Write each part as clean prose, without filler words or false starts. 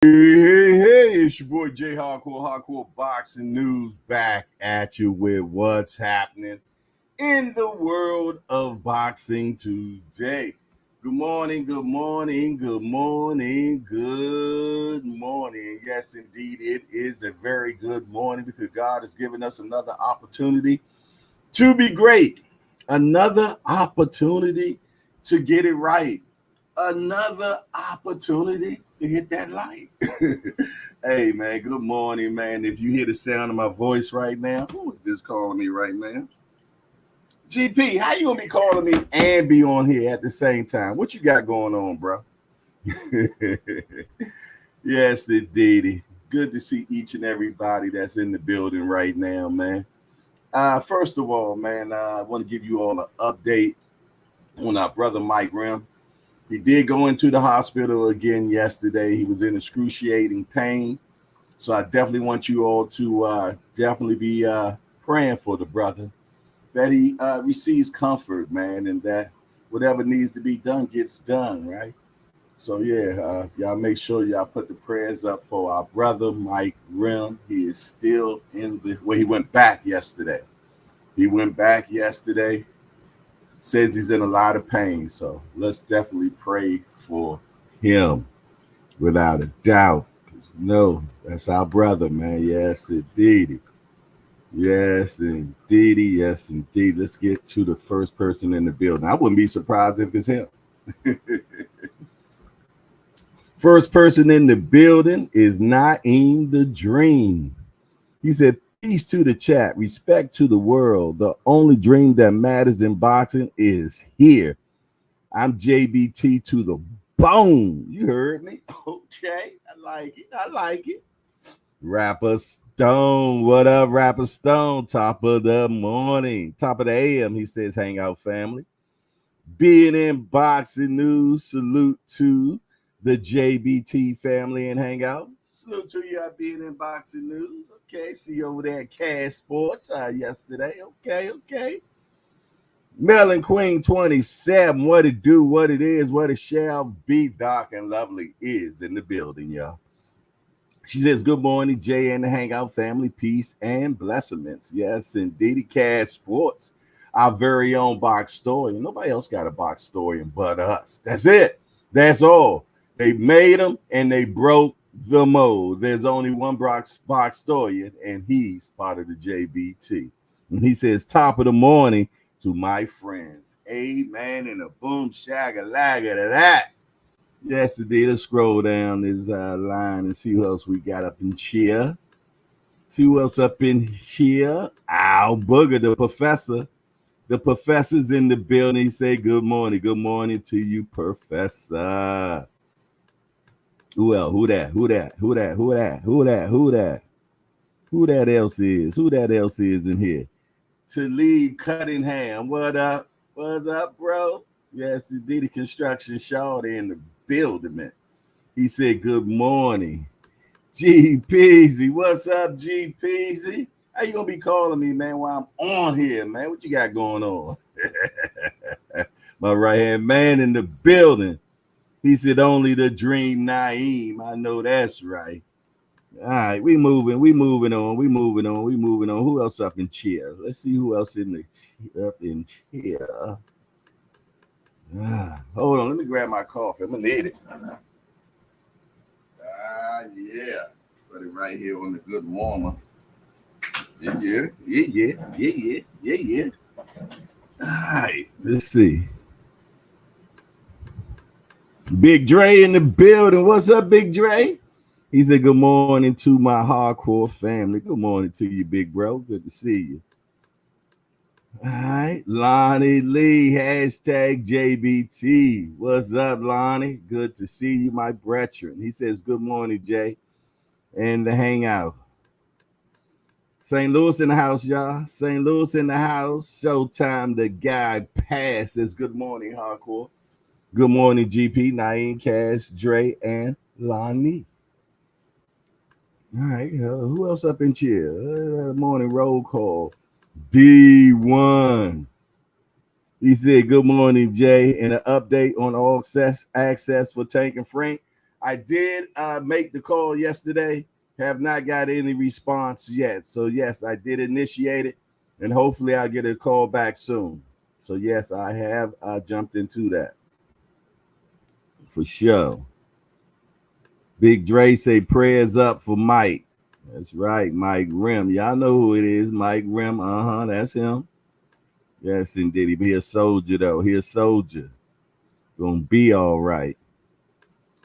Hey, it's your boy Jay Hardcore Boxing News back at you with what's happening in the world of boxing today. Good morning. Yes, indeed, it is a very good morning because God has given us another opportunity to be great, another opportunity to get it right, another opportunity to hit that light. Hey, man, good morning, man. If you hear the sound of my voice right now, who is this calling me right now? GP, how you gonna be calling me and be on here at the same time? What you got going on, bro? Yes, indeed. Good to see each and everybody that's in the building right now, man. First of all, man, I want to give you all an update on our brother Mike Rim. He did go into the hospital again yesterday. He was in excruciating pain. So I definitely want you all to definitely be praying for the brother, that he receives comfort, man, and that whatever needs to be done gets done, right? So yeah, y'all make sure y'all put the prayers up for our brother Mike Rim. He is still in the he went back yesterday. He went back yesterday. Says he's in a lot of pain. So let's definitely pray for him without a doubt. No, that's our brother, man. Yes, indeed. Yes, indeed. Yes, indeed. Let's get to the first person in the building. I wouldn't be surprised if it's him. First person in the building is Naeem the Dream. He said, peace to the chat, respect to the world. The only dream that matters in boxing is here. I'm JBT to the bone. You heard me? Okay, I like it. Rapper Stone, what up, Rapper Stone? Top of the morning, top of the AM. He says, "Hangout family, being in boxing news. Salute to the JBT family and Hangout. Salute to you out being in boxing news. Okay, see you over there at Cash Sports yesterday. Okay. Melon Queen 27, what it do, what it is, what it shall be. Doc and Lovely is in the building, y'all. She says, good morning, Jay and the Hangout family. Peace and blessedness. Yes, indeed. Cash Sports, our very own box story. Nobody else got a box story but us. That's it. That's all. They made them and they broke the mold. There's only one box story, and he's part of the JBT. And he says, top of the morning to my friends. Amen and a boom shagalaga to that. Yes, indeed. Let's scroll down this line and see who else we got up in here. See who else up in here. Ow, Booger, the professor. The professor's in the building. He say good morning. Good morning to you, Professor. Who else? Who that else is in here? Talib Cunningham. What up? What's up, bro? Yes, indeed. The construction shawty in the building, man. He said, good morning. G Peasy. What's up, G Peasy? How you gonna be calling me, man, while I'm on here, man? What you got going on? My right-hand man in the building. He said, only the dream Naeem. I know that's right. All right, we moving on. Who else up in cheer? Let's see who else up in cheer. Hold on, let me grab my coffee. I'm gonna need it. Yeah. Put it right here on the good warmer. Yeah. All right, let's see. Big Dre in the building. What's up, Big Dre? He said, good morning to my hardcore family. Good morning to you, big bro. Good to see you. All right. Lonnie Lee, hashtag JBT. What's up, Lonnie? Good to see you, my brethren. He says, good morning, Jay, and the hangout. St. Louis in the house, y'all. St. Louis in the house. Showtime, the guy passes. Good morning, hardcore. Good morning, GP, Naeem, Cash, Dre, and Lonnie. All right, who else up in here? Morning roll call. D1. He said, good morning, Jay, and an update on all access for Tank and Frank. I did make the call yesterday. Have not got any response yet. So yes, I did initiate it, and hopefully I'll get a call back soon. So yes, I have jumped into that for sure. Big Dre say prayers up for Mike. That's right, Mike Rim. Y'all know who it is, Mike Rim. That's him. Yes, indeed. He a soldier though. He a soldier. Gonna be all right.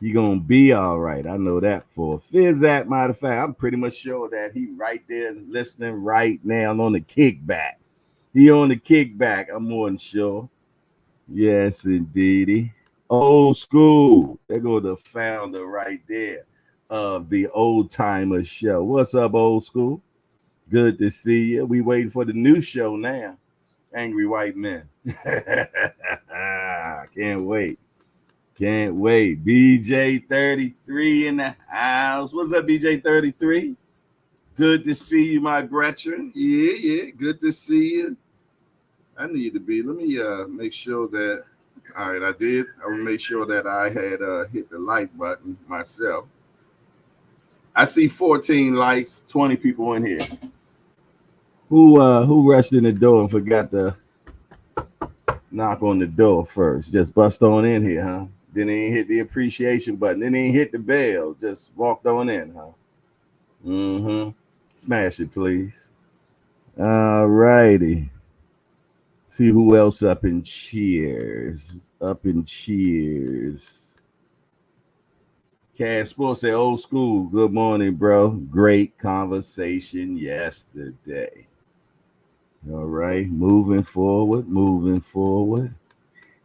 He gonna be all right. I know that for Fizak. Matter of fact, I'm pretty much sure that he right there listening right now on the kickback. He on the kickback. I'm more than sure. Yes, indeedy. Old school. There go the founder right there of the Old Timer Show. What's up, old school? Good to see you. We waiting for the new show now. Angry White Men. Can't wait. Can't wait. BJ33 in the house. What's up, BJ33? Good to see you, my Gretchen. Yeah. Good to see you. I need to be. Let me make sure that. All right, I did. I will make sure that I had hit the like button myself. I see 14 likes, 20 people in here. Who rushed in the door and forgot to knock on the door first? Just bust on in here, huh? Then he hit the appreciation button. Then he hit the bell. Just walked on in, huh? Mm-hmm. Smash it, please. All righty. See who else up in cheers. Up in cheers. Cash Sports say old school. Good morning, bro. Great conversation yesterday. All right. Moving forward.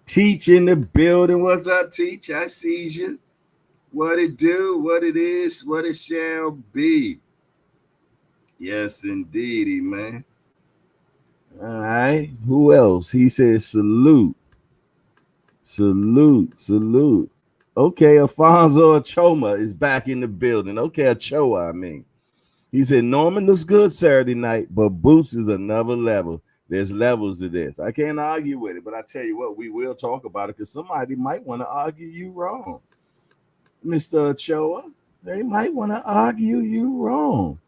Teach in the building. What's up, Teach? I see you. What it do, what it is, what it shall be. Yes, indeedy, man. All right. Who else? He says salute. Okay, Alfonso Achoma is back in the building. Okay, Achoa, I mean. He said Norman looks good Saturday night, but Boots is another level. There's levels to this. I can't argue with it, but I tell you what, we will talk about it because somebody might want to argue you wrong. Mr. Achoa, they might want to argue you wrong.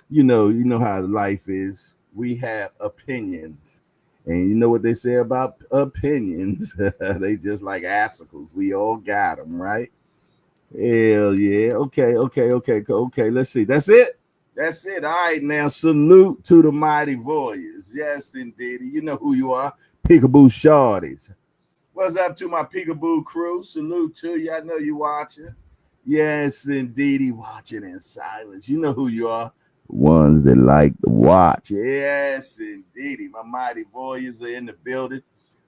You know how life is. We have opinions. And you know what they say about opinions? They just like assicles. We all got them, right? Hell yeah. Okay. Let's see. That's it. All right, now salute to the mighty warriors. Yes, indeed. You know who you are. Peekaboo Shorties. What's up to my Peekaboo crew? Salute to you. I know you watching. Yes, indeed. Watching in silence. You know who you are. Ones that like to watch. Yes, indeed. My mighty warriors are in the building.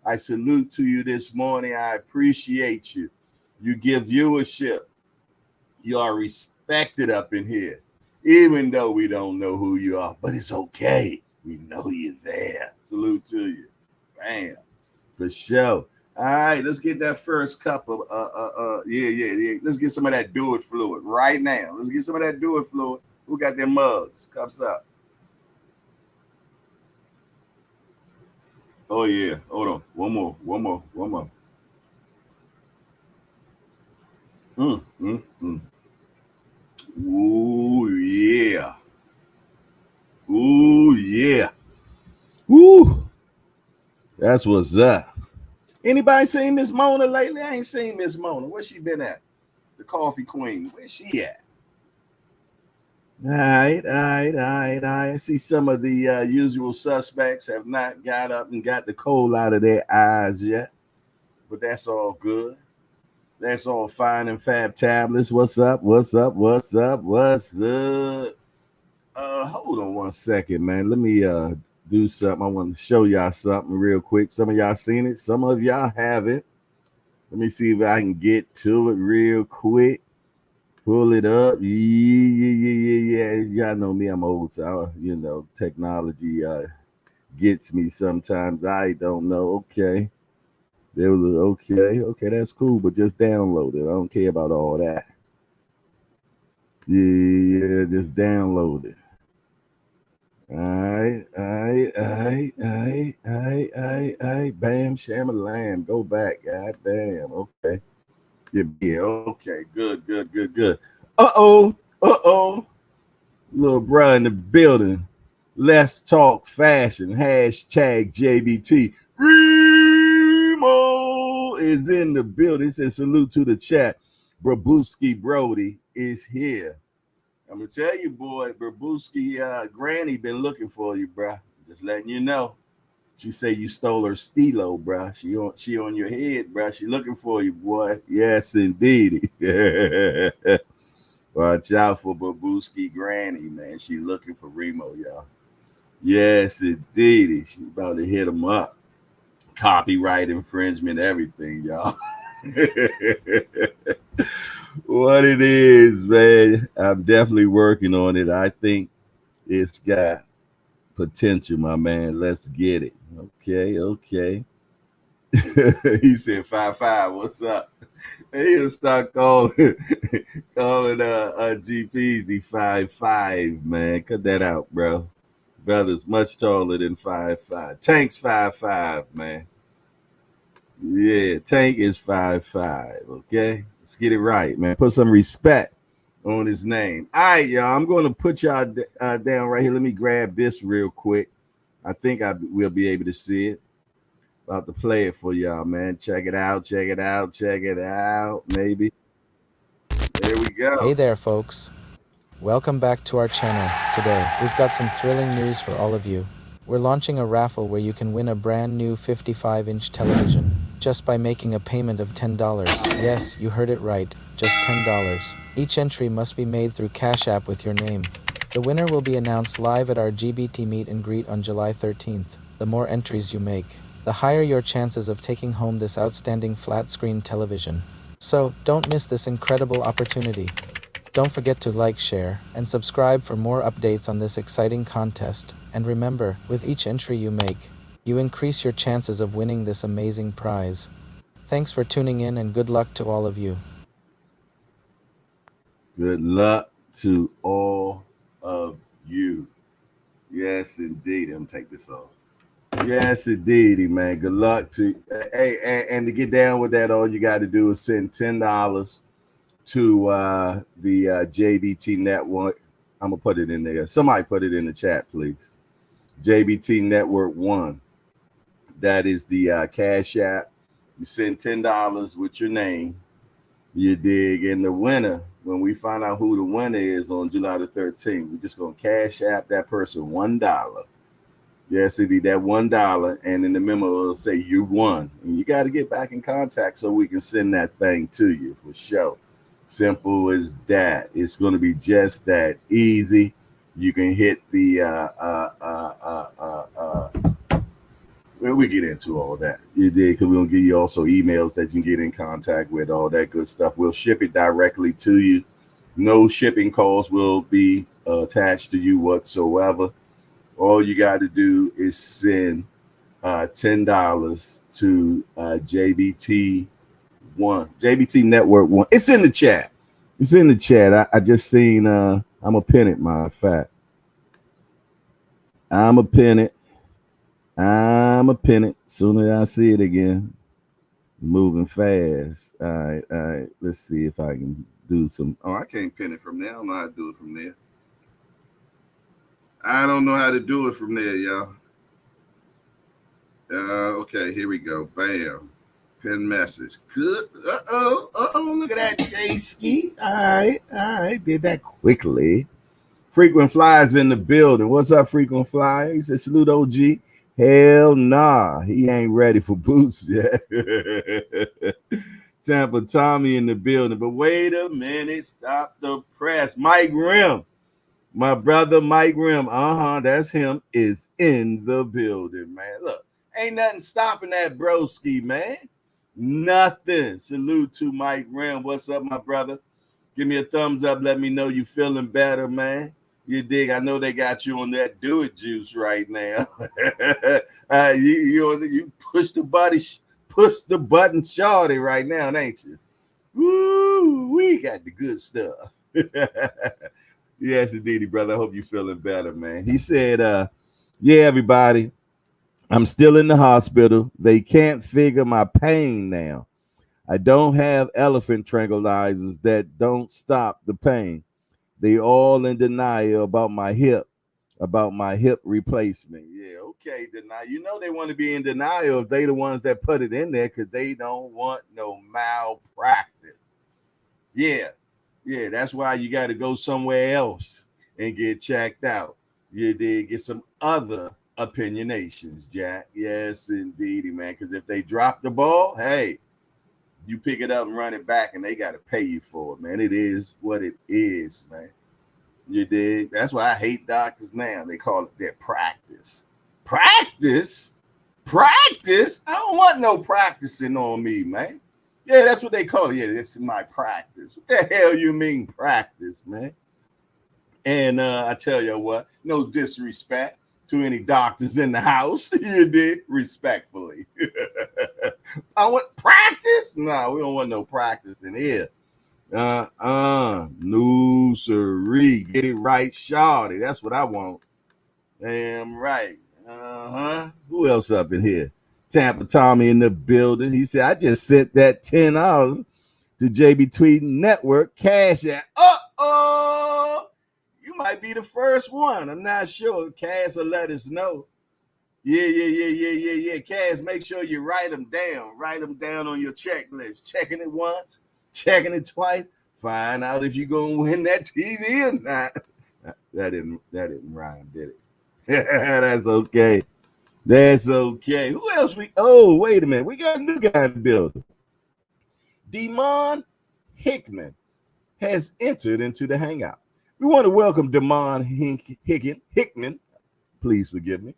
I salute to you this morning. I appreciate you. You give viewership. You are respected up in here, even though we don't know who you are, but it's okay. We know you're there. Salute to you. Bam. For sure. All right, let's get that first cup of yeah. Let's get some of that do it fluid right now. Let's get some of that do it fluid. Who got their mugs? Cups up. Oh yeah. Hold on. One more. Ooh yeah. Ooh yeah. Woo. That's what's up. Anybody seen Miss Mona lately? I ain't seen Miss Mona. Where she been at? The coffee queen. Where's she at? All right. I see some of the usual suspects have not got up and got the coal out of their eyes yet, but that's all good. That's all fine and fab tablets. What's up? Hold on one second, man. Let me do something. I want to show y'all something real quick. Some of y'all seen it. Some of y'all haven't. Let me see if I can get to it real quick. Pull it up. Yeah. Y'all know me. I'm old, so technology gets me sometimes. I don't know. Okay. There was okay. That's cool, but just download it. I don't care about all that. Yeah, just download it. All right. Bam, sham, lamb. Go back. God damn. Okay. Yeah, okay, good. Uh-oh. Little bruh in the building. Let's talk fashion. Hashtag JBT. Remo is in the building. It says salute to the chat. Brabuski Brody is here. I'm gonna tell you, boy, Brabuski Granny been looking for you, bruh. Just letting you know. She say you stole her stilo, bruh. She on your head, bruh. She looking for you, boy. Yes, indeed. Watch out for Babuski Granny, man. She looking for Remo, y'all. Yes, indeed. She about to hit him up. Copyright infringement, everything, y'all. What it is, man. I'm definitely working on it. I think it's got potential, my man. Let's get it. Okay. He said 5'5". What's up? He'll start calling GPs the 5'5", man. Cut that out, bro. Brother's much taller than 5'5". Tank's 5'5", man. Yeah, Tank is 5'5". Okay, let's get it right, man. Put some respect on his name. All right, y'all. I'm going to put y'all down right here. Let me grab this real quick. I think we'll be able to see it. About to play it for y'all, man. Check it out. Maybe. There we go. Hey there, folks. Welcome back to our channel. Today, we've got some thrilling news for all of you. We're launching a raffle where you can win a brand new 55-inch television just by making a payment of $10. Yes, you heard it right, just $10. Each entry must be made through Cash App with your name. The winner will be announced live at our GBT meet and greet on July 13th. The more entries you make, the higher your chances of taking home this outstanding flat-screen television. So, don't miss this incredible opportunity. Don't forget to like, share, and subscribe for more updates on this exciting contest. And remember, with each entry you make, you increase your chances of winning this amazing prize. Thanks for tuning in and good luck to all of you. Good luck to all of you. Yes, indeed. I'm gonna take this off. Yes, indeed, man. Good luck to hey, and to get down with that, all you got to do is send $10 to the JBT Network. I'm gonna put it in there. Somebody put it in the chat, please. JBT Network 1. That is the Cash App. You send $10 with your name. You dig? And the winner, when we find out who the winner is on July the 13th, we're just gonna Cash App that person $1. Yes, indeed, that $1, and in the memo it'll say you won. And you got to get back in contact so we can send that thing to you for sure. Simple as that. It's going to be just that easy. You can hit the well, we get into all that. You did, because we're gonna give you also emails that you can get in contact with, all that good stuff. We'll ship it directly to you. No shipping costs will be attached to you whatsoever. All you got to do is send $10 to JBT Network 1. It's in the chat. I just seen. I'm gonna pin it. Matter of fact, I'm gonna pin it. Soon as I see it again. Moving fast. All right. Let's see if I can do some. Oh, I can't pin it from there. I don't know how to do it from there. I don't know how to do it from there, y'all. Okay, here we go. Bam. Pin message. Good. Look at that, J-Ski. All right. Did that quickly. Frequent Flyers in the building. What's up, Frequent Flyer? He said, salute OG. Hell nah. He ain't ready for boots yet. Tampa Tommy in the building. But wait a minute. Stop the press. Mike Rim. My brother Mike Rim, that's him, is in the building, man. Look, ain't nothing stopping that broski, man. Nothing. Salute to Mike Rim. What's up, my brother? Give me a thumbs up. Let me know you feeling better, man. You dig? I know they got you on that do it juice right now. You push the button, shorty right now, ain't you? Woo, we got the good stuff. Yes, indeed, brother. I hope you're feeling better, man. He said, yeah, everybody, I'm still in the hospital. They can't figure my pain now. I don't have elephant tranquilizers that don't stop the pain. They all in denial about my hip replacement. Yeah, okay, deny. You know they want to be in denial if they the ones that put it in there because they don't want no malpractice. Yeah, yeah, that's why you got to go somewhere else and get checked out. You did get some other opinionations, Jack. Yes, indeedy, man. Because if they drop the ball, hey, you pick it up and run it back, and they got to pay you for it, man. It is what it is, man. You dig? That's why I hate doctors now. They call it their practice. Practice? Practice? I don't want no practicing on me, man. Yeah, that's what they call it. Yeah, it's my practice. What the hell you mean practice, man? And I tell you what, no disrespect to any doctors in the house. You did respectfully. I want practice? No, we don't want no practice in here. No siree. Get it right, shawty. That's what I want. Damn right. Who else up in here? Tampa Tommy in the building. He said, I just sent that $10 to JB Tweet Network Cash App. Uh-oh. You might be the first one. I'm not sure. Cass will let us know. Yeah. Cass, make sure you write them down. Write them down on your checklist. Checking it once, checking it twice. Find out if you're gonna win that TV or not. That didn't rhyme, did it? That's okay. That's okay. Who else oh, wait a minute. We got a new guy in the building. Demon Hickman has entered into the hangout. We want to welcome Demon Hickman. Please forgive me.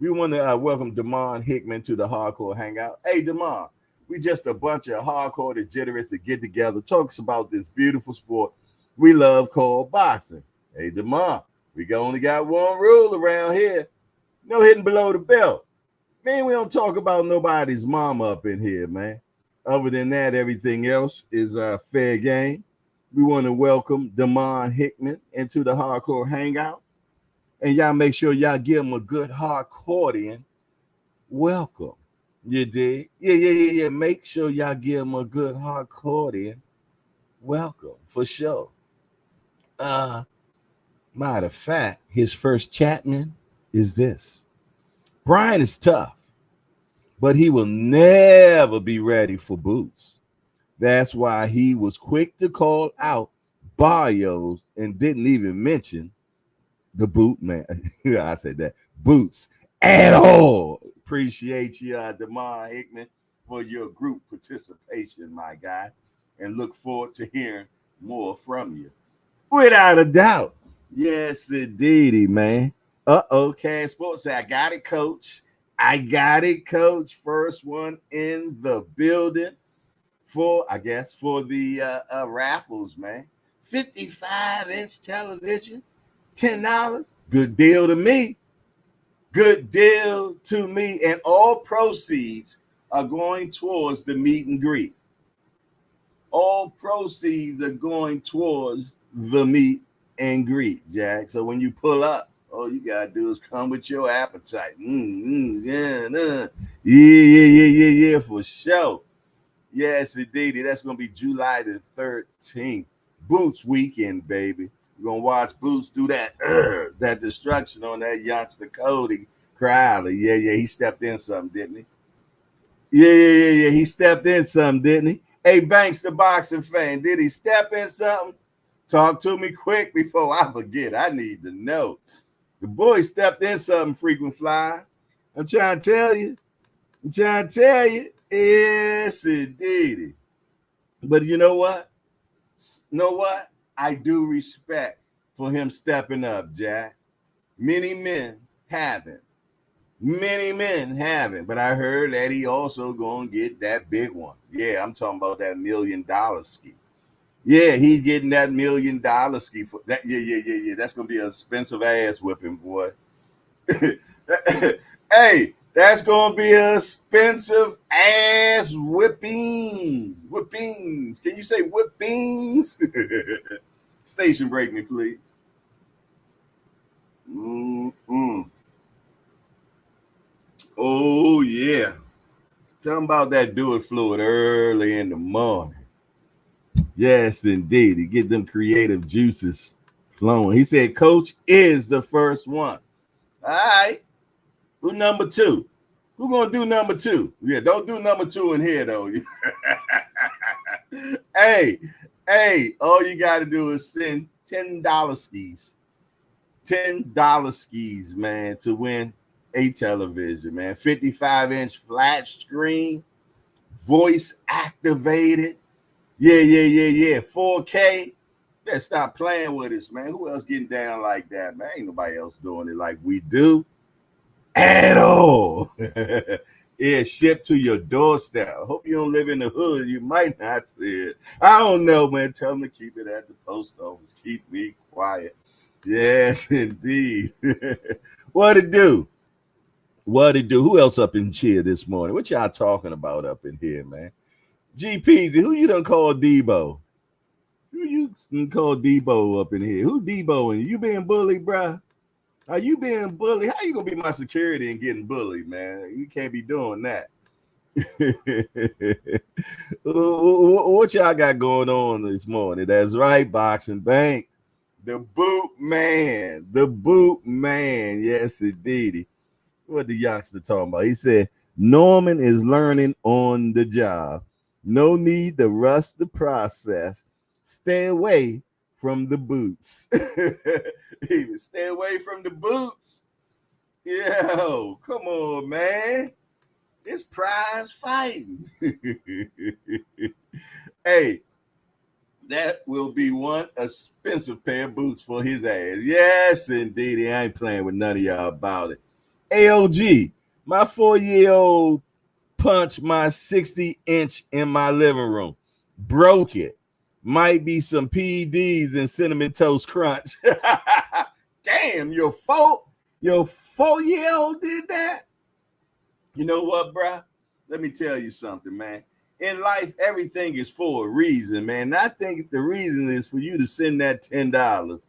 We want to welcome Demon Hickman to the Hardcore Hangout. Hey, Demon, we just a bunch of hardcore degenerates that get together, talks about this beautiful sport we love called boxing. Hey, Demon, we only got one rule around here. No hitting below the belt. Man, we don't talk about nobody's mama up in here, man. Other than that, everything else is fair game. We want to welcome Demon Hickman into the Hardcore Hangout. And y'all make sure y'all give him a good hardcore welcome. You dig? Yeah. Make sure y'all give him a good hardcore welcome for sure. Matter of fact, his first Chapman is this. Brian is tough, but he will never be ready for boots. That's why he was quick to call out Barrios and didn't even mention the boot man. I said that boots at all. Appreciate you, Demar Hickman, for your group participation, my guy, and look forward to hearing more from you. Without a doubt. Yes, indeedy, man. Cash Sports say, I got it, coach. I got it, coach. First one in the building for the raffles, man. 55-inch television, $10. Good deal to me. Good deal to me. And all proceeds are going towards the meet and greet. All proceeds are going towards the meet and greet, Jack. So when you pull up, all you gotta do is come with your appetite. Yeah, for sure. Yes, indeed. That's gonna be July the 13th. Boots weekend, baby. We're gonna watch Boots do that destruction on that youngster Cody Crowley. Yeah, he stepped in something, didn't he? Yeah. He stepped in something, didn't he? Hey, Banks, the boxing fan, did he step in something? Talk to me quick before I forget. I need to know. The boy stepped in something, frequent flyer. I'm trying to tell you. Yes, indeed. But you know what? I do respect for him stepping up, Jack. Many men haven't. But I heard that he also gonna get that big one. Yeah, I'm talking about that $1 million ski. Yeah, he's getting that $1 million ski for that. Yeah. That's gonna be an expensive ass whipping, boy. Hey, that's gonna be an expensive ass whippings. Whippings. Can you say whippings? Station break me, please. Mm-mm. Oh yeah. Something about that do it fluid early in the morning. Yes, indeed. To get them creative juices flowing. He said, Coach is the first one. All right. Who number two? Who gonna do number two? Yeah, don't do number two in here though. hey, all you gotta do is send $10 skis. $10 skis, man, to win a television, man. 55-inch flat screen, voice activated. Yeah. 4K. Better stop playing with us, man. Who else getting down like that, man? Ain't nobody else doing it like we do at all. Yeah, shipped to your doorstep. I hope you don't live in the hood. You might not see it. I don't know, man. Tell them to keep it at the post office. Keep me quiet. Yes, indeed. What to do? What to do? Who else up in here this morning? What y'all talking about up in here, man? GPZ, who you done called Debo? Who you done called Debo up in here? Who Debo? You being bullied, bruh? Are you being bullied? How you gonna be my security and getting bullied, man? You can't be doing that. What y'all got going on this morning? That's right, Boxing Bank. The boot man. Yes, indeed. What the youngster talking about? He said, Norman is learning on the job. No need to rush the process. Stay away from the boots. Even stay away from the boots. Yo, come on, man. It's prize fighting. Hey, that will be one expensive pair of boots for his ass. Yes, indeed. I ain't playing with none of y'all about it. AOG, my 4-year-old punched my 60-inch in my living room. Broke it. Might be some PEDs and Cinnamon Toast Crunch. Damn, your 4-year-old did that? You know what, bruh? Let me tell you something, man. In life, everything is for a reason, man. And I think the reason is for you to send that $10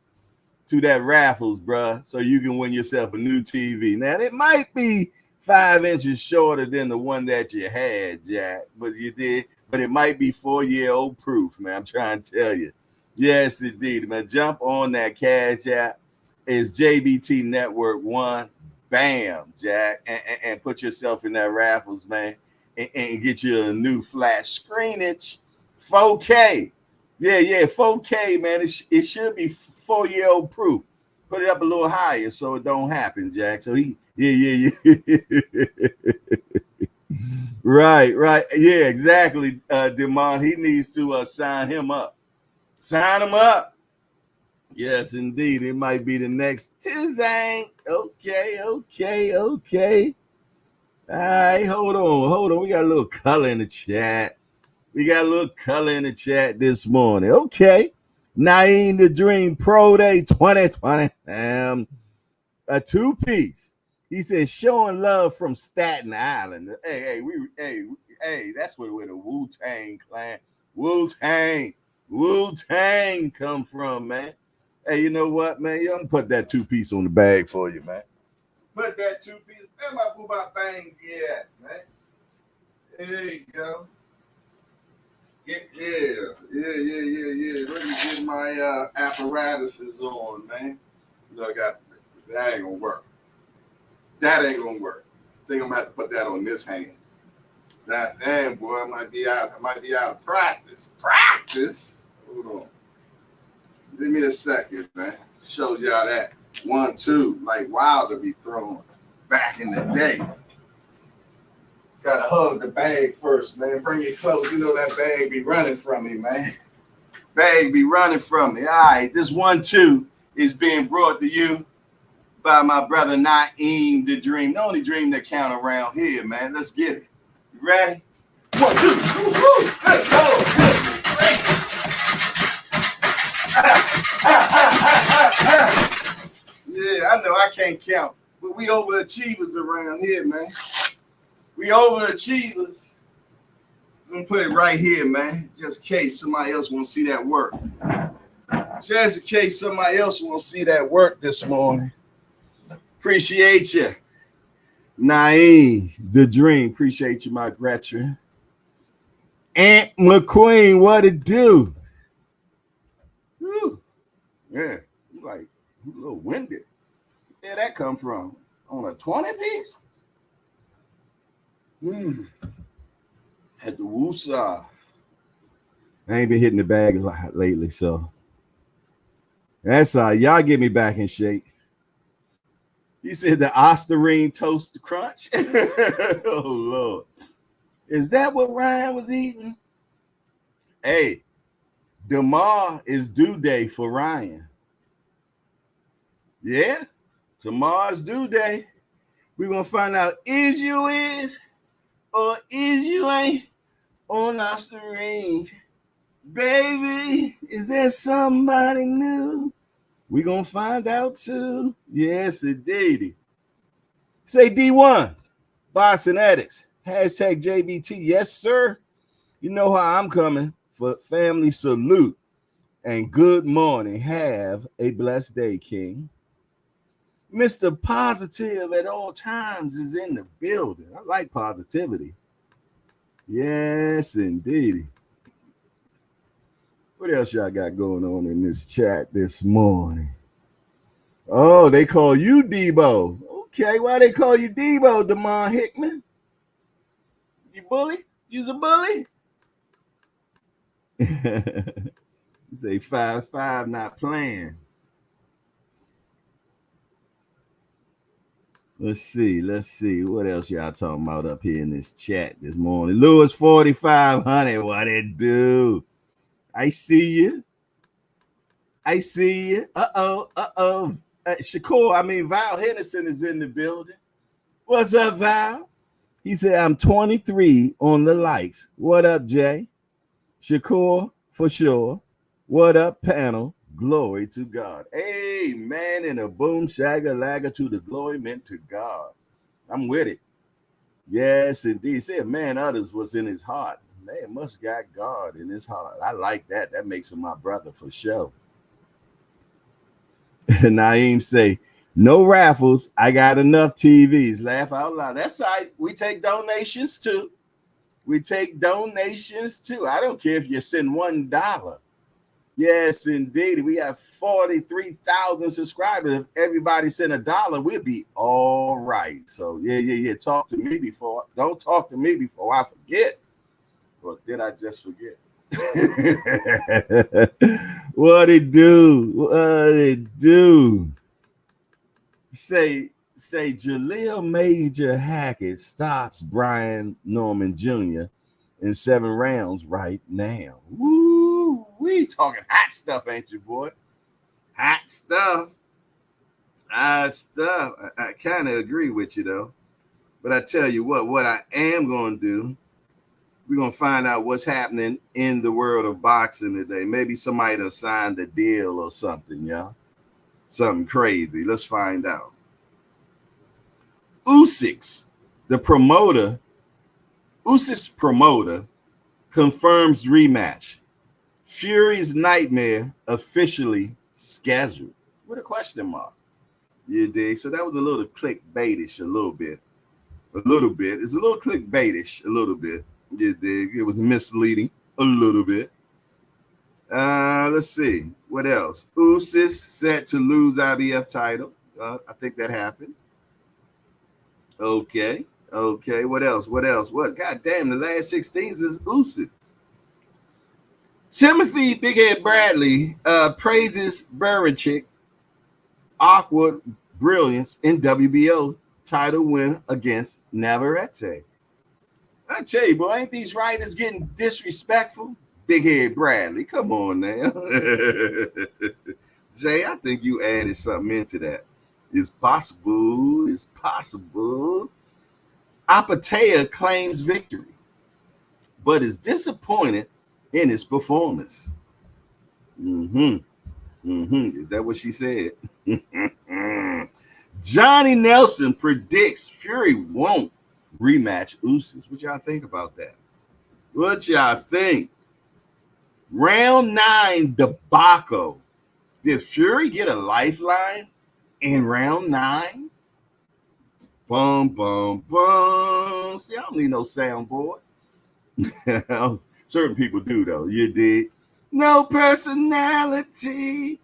to that Raffles, bruh, so you can win yourself a new TV. Now, it might be 5 inches shorter than the one that you had, Jack, but you did. But it might be 4-year-old proof, man. I'm trying to tell you. Yes, indeed, man. Jump on that Cash App. It's JBT Network 1. Bam, Jack. And put yourself in that Raffles, man. And get you a new flat screenage. 4K. Yeah, 4K, man. It should be 4-year-old proof. Put it up a little higher so it don't happen, Jack. So yeah. Right. Yeah, exactly, Demond. He needs to sign him up. Sign him up. Yes, indeed. It might be the next Tizang. Okay. All right, hold on. We got a little color in the chat. This morning. Okay. Naeem the Dream Pro Day 2020. A 2-piece. He says, showing love from Staten Island. Hey, that's where the Wu-Tang clan, Wu-Tang come from, man. Hey, you know what, man? I'm gonna put that 2-piece on the bag for you, man. Put that 2-piece. Where my boo-bop bang at, man? There you go. Yeah. Let me get my apparatuses on, man. That ain't gonna work. I think I'm gonna have to put that on this hand. That damn boy, I might be out of practice. Hold on. Give me a second, man. Show y'all that 1-2 like Wilder be throwing back in the day. Gotta hug the bag first, man. Bring it close. You know that bag be running from me, man. All right, this 1-2 is being brought to you by my brother Naeem the Dream. The only dream that count around here, man. Let's get it. You ready? 1, 2. Woo-hoo. Let's go. Yeah, I know I can't count, but we overachievers around here, man. We overachievers. I'm gonna put it right here, man, just in case somebody else want to see that work. this morning. Appreciate you. Naeem, the dream. Appreciate you, my Gretchen. Aunt McQueen, what it do? Whew. Yeah, you like you a little winded. Where that come from? On a 20 piece? At the Woosah. I ain't been hitting the bag a lot lately, so that's y'all get me back in shape. You said the Osterine toast crunch? Oh Lord. Is that what Ryan was eating? Hey, tomorrow is due day for Ryan. Yeah, tomorrow's due day. We're gonna find out is you is or is you ain't on Osterine. Baby, is there somebody new? We're gonna find out too. Yes, indeed. Say D1, Boston Addicts. Hashtag JBT. Yes, sir. You know how I'm coming for family salute and good morning. Have a blessed day, King. Mr. Positive at all times is in the building. I like positivity. Yes, indeed. What else y'all got going on in this chat this morning? Oh, they call you Debo. Okay, why they call you Debo, Damon Hickman? You bully? You's a bully? You say 5'5", not playing. Let's see. What else y'all talking about up here in this chat this morning? Lewis 4500, what it do? I see you. Uh-oh. Val Henderson is in the building. What's up, Val? He said, I'm 23 on the likes. What up, Jay? Shakur, for sure. What up, panel? Glory to God. Amen. And a boom, shagger, lagger to the glory meant to God. I'm with it. Yes, indeed. Say, man, others was in his heart. Man, must got God in his heart. I like that. That makes him my brother for sure. Naeem say, no raffles. I got enough TVs. Laugh out loud. That's right. We take donations too. I don't care if you send $1. Yes, indeed. We have 43,000 subscribers. If everybody sent $1, we'll be all right. So yeah. Don't talk to me before I forget. Or did I just forget? What it do? Say Jaleel Major Hackett stops Brian Norman Jr. in 7 rounds right now. Woo, we talking hot stuff, ain't you, boy? Hot stuff. I kind of agree with you though. But I tell you what I am going to do, we're going to find out what's happening in the world of boxing today. Maybe somebody done signed a deal or something, yeah? Something crazy. Let's find out. Usyk's promoter confirms rematch. Fury's nightmare officially scheduled. With a question mark. You dig? So that was a little clickbaitish, a little bit. It's a little clickbaitish, a little bit. You dig? It was misleading a little bit. Let's see. What else? Usyk set to lose IBF title. I think that happened. Okay. What else? What? God damn, the last 16s is Usyk's. Timothy Big Head Bradley praises Berichick awkward brilliance in WBO title win against Navarrete. I tell you, boy, ain't these writers getting disrespectful? Big Head Bradley, come on now. Jay, I think you added something into that. It's possible. Apatea claims victory, but is disappointed in his performance. Is that what she said? Johnny Nelson predicts Fury won't rematch Usyk. What y'all think about that? What y'all think? Round 9 debacle. Did Fury get a lifeline in round 9? Bum, bum, bum. See, I don't need no soundboard. Certain people do, though. You did. No personality.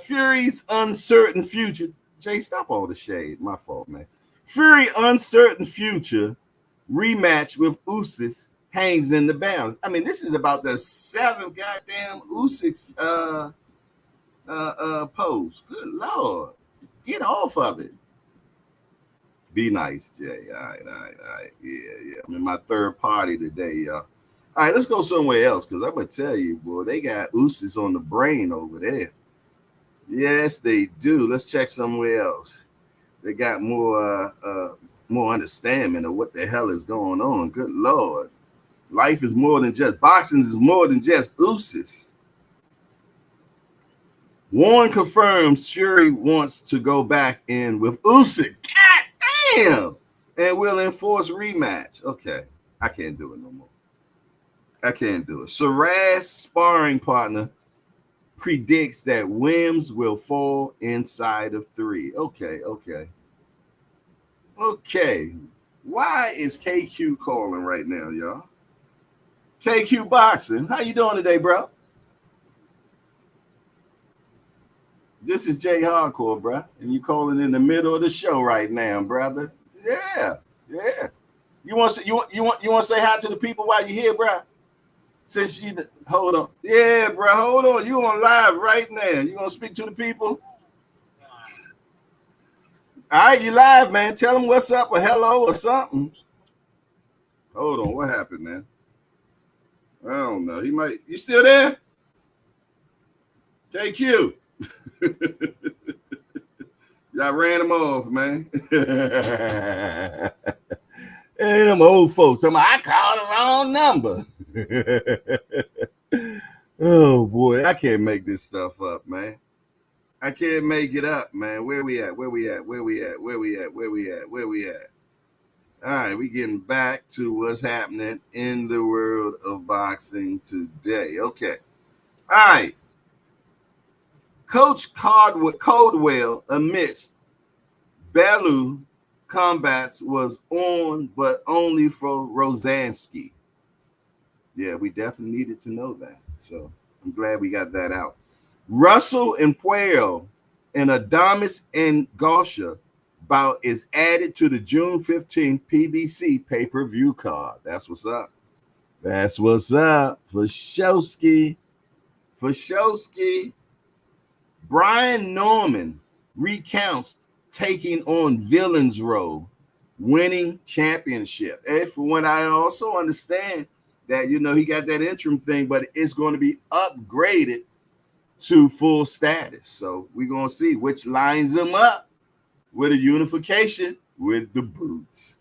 Fury's uncertain future. Jay, stop all the shade. My fault, man. Fury uncertain future rematch with Usyk hangs in the balance. I mean, this is about the 7th goddamn Usyk pose. Good Lord. Get off of it. Be nice, Jay. All right. Yeah. I'm in my third party today, y'all. All right, let's go somewhere else because I'm going to tell you, boy, they got Usyk on the brain over there. Yes, they do. Let's check somewhere else. They got more understanding of what the hell is going on. Good Lord. Life is more than just boxing is more than just Usyk. Warren confirms Fury wants to go back in with Usyk. God damn! And will enforce rematch. Okay, I can't do it no more. I can't do it. Sarraz sparring partner predicts that Wims will fall inside of 3. Okay. Why is KQ calling right now, y'all? KQ Boxing, how you doing today, bro? This is Jay Hardcore, bro, and you calling in the middle of the show right now, brother. Yeah. You want to say hi to the people while you're here, bro? Since you hold on, yeah, bro, hold on. You on live right now? You gonna speak to the people? All right, you live, man. Tell them what's up or hello or something. Hold on, what happened, man? I don't know. You still there? KQ. Y'all ran him off, man. And them old folks. I called the wrong number. Oh boy, I can't make this stuff up, man. I can't make it up, man. Where we at? All right, we getting back to what's happening in the world of boxing today. Okay. All right. Coach Caldwell admits Bellew combats was on, but only for Rosansky. Yeah, we definitely needed to know that. So I'm glad we got that out. Russell and Puello and Adames and Gosha bout is added to the June 15th PBC pay-per-view card. That's what's up. That's what's up. For Shosky. Brian Norman recounts taking on Villain's role, winning championship. And from what I also understand that, he got that interim thing, but it's going to be upgraded to full status. So we're going to see which lines him up with a unification with the boots.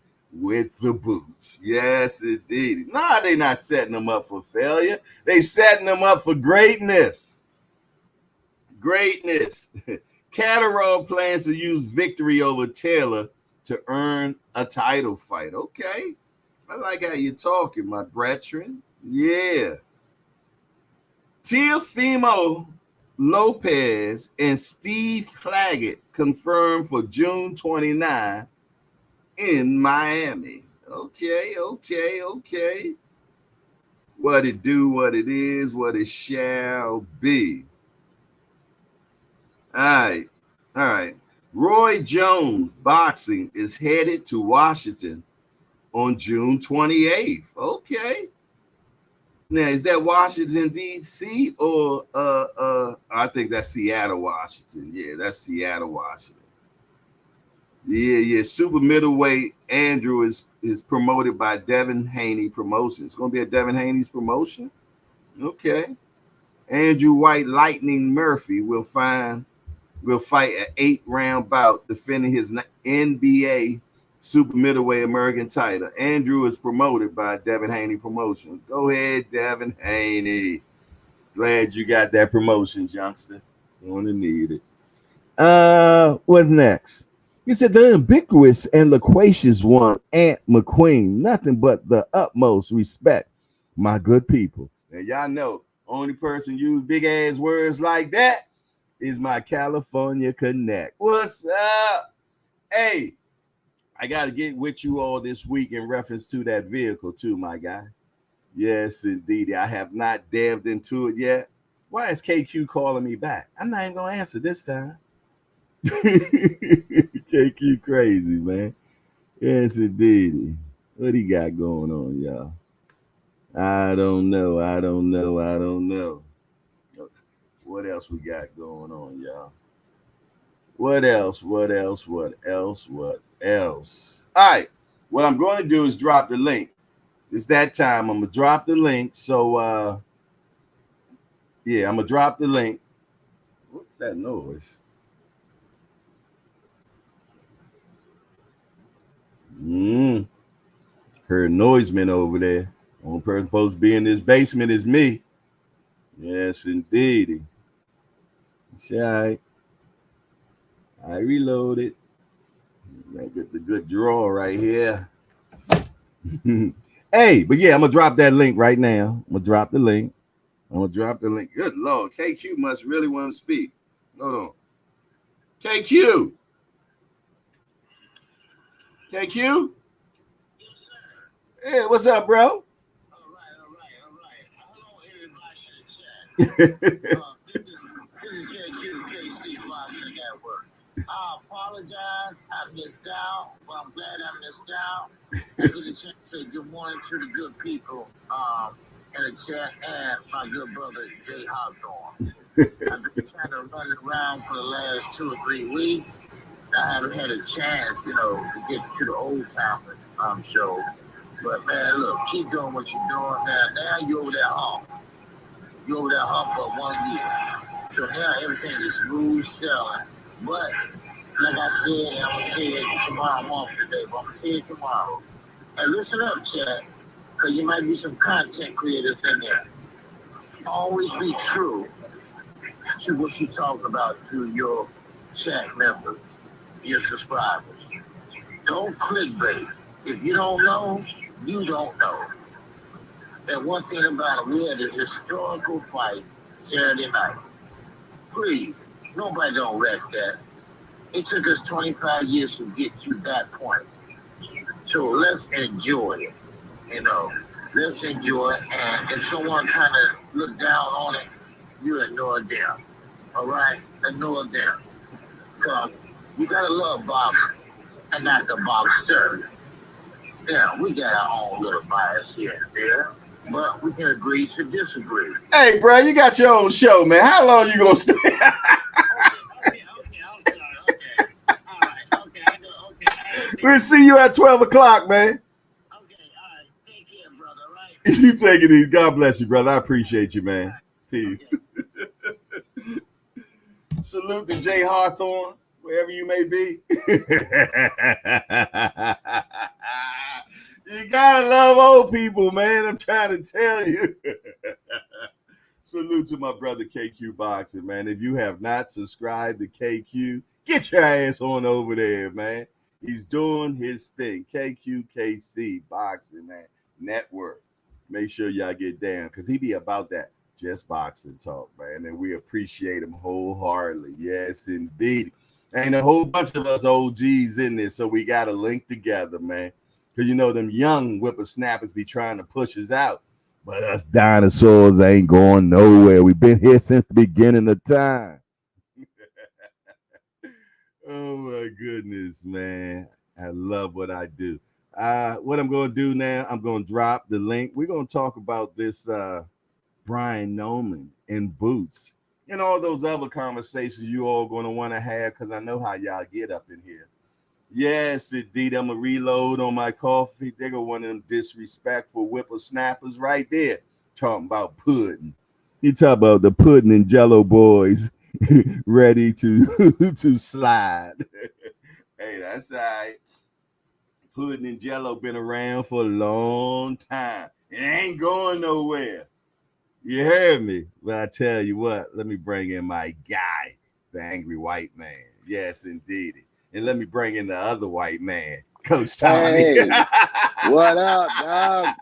Yes, indeed. Nah, they not setting them up for failure. They setting them up for greatness. Catterall plans to use victory over Taylor to earn a title fight. Okay. I like how you're talking, my brethren. Yeah. Teofimo Lopez and Steve Claggett confirmed for June 29 in Miami. Okay. What it do, what it is, what it shall be. All right. Roy Jones Boxing is headed to Washington on June 28th. Okay. Now, is that Washington, D.C. or I think that's Seattle, Washington. Yeah, that's Seattle, Washington. Yeah. Super middleweight Andrew is promoted by Devin Haney Promotions. It's going to be a Devin Haney's promotion. Okay. Andrew White Lightning Murphy will fight an 8-round bout defending his NBA super middleweight American title. Andrew is promoted by Devin Haney Promotions. Go ahead, Devin Haney. Glad you got that promotion, youngster. Gonna need it. What's next? You said the ubiquitous and loquacious one, Aunt McQueen. Nothing but the utmost respect, my good people. Now y'all know, only person use big ass words like that is my California Connect. What's up? Hey, I got to get with you all this week in reference to that vehicle too, my guy. Yes, indeed. I have not delved into it yet. Why is KQ calling me back? I'm not even going to answer this time. KQ crazy, man. Yes, indeed. What he got going on, y'all? I don't know. I don't know. I don't know. What else we got going on, y'all? What else? What else? What else? What else? All right. What I'm going to do is drop the link. It's that time. I'm gonna drop the link. So yeah, I'm gonna drop the link. What's that noise? Heard noiseman over there. Only person supposed to be in this basement is me. Yes, indeed. It's all right. I reloaded. I get the good draw right here. Hey, but yeah, I'm gonna drop that link right now. I'm gonna drop the link. Good Lord, KQ must really want to speak. Hold on. KQ. KQ? Hey, what's up, bro? All right. Hello, everybody in the chat. This is KC Boxing Network. I apologize. I missed out, but I'm glad I missed out. I get a chance to say good morning to the good people in the chat and my good brother, Jay Hawthorne. I've been trying to run around for the last 2 or 3 weeks. I haven't had a chance, to get to the old timers show. But man, look, keep doing what you're doing, man. Now you're over that hump. You're over that hump for 1 year. So now everything is smooth sailing. But like I said, and I'm gonna say it tomorrow, I'm off today, but I'm gonna say it tomorrow. And listen up, chat, because you might be some content creators in there. Always be true to what you talk about to your chat members, your subscribers. Don't clickbait. If you don't know, you don't know. And one thing about it, we had a historical fight Saturday night. Please, nobody don't wreck that. It took us 25 years to get to that point. So let's enjoy it. Let's enjoy it. And if someone kind of look down on it, you ignore them. All right? Ignore them. Because you got to love boxing and not the boxer. Yeah, we got our own little bias here and there, but we can agree to disagree. Hey, bro, you got your own show, man. How long you gonna stay? Okay. All right. We'll see you at 12 o'clock, man. Okay, all right. Take care, brother, right? You take it easy. God bless you, brother. I appreciate you, man. Peace. Okay. Salute to Jay Hawthorne, wherever you may be. You gotta love old people, man. I'm trying to tell you. Salute to my brother KQ Boxing, man. If you have not subscribed to KQ, get your ass on over there, man. He's doing his thing. KQKC Boxing, man. Network. Make sure y'all get down because he be about that just boxing talk, man. And we appreciate him wholeheartedly. Yes, indeed. Ain't a whole bunch of us OGs in there, so we got to link together, man. Because them young whippersnappers be trying to push us out. But us dinosaurs ain't going nowhere. We've been here since the beginning of time. Oh, my goodness, man. I love what I do. What I'm going to do now, I'm going to drop the link. We're going to talk about this Brian Noman in Boots and all those other conversations you all going to want to have because I know how y'all get up in here. Yes, indeed. I'm going to reload on my coffee. They're going to one of them disrespectful whippersnappers right there talking about pudding. You talk about the pudding and Jello boys ready to slide. Hey, that's all right. Pudding and Jello been around for a long time. It ain't going nowhere. You heard me? But I tell you what, let me bring in my guy, the angry white man. Yes, indeed. And let me bring in the other white man, Coach Tommy. Hey, what up, dog?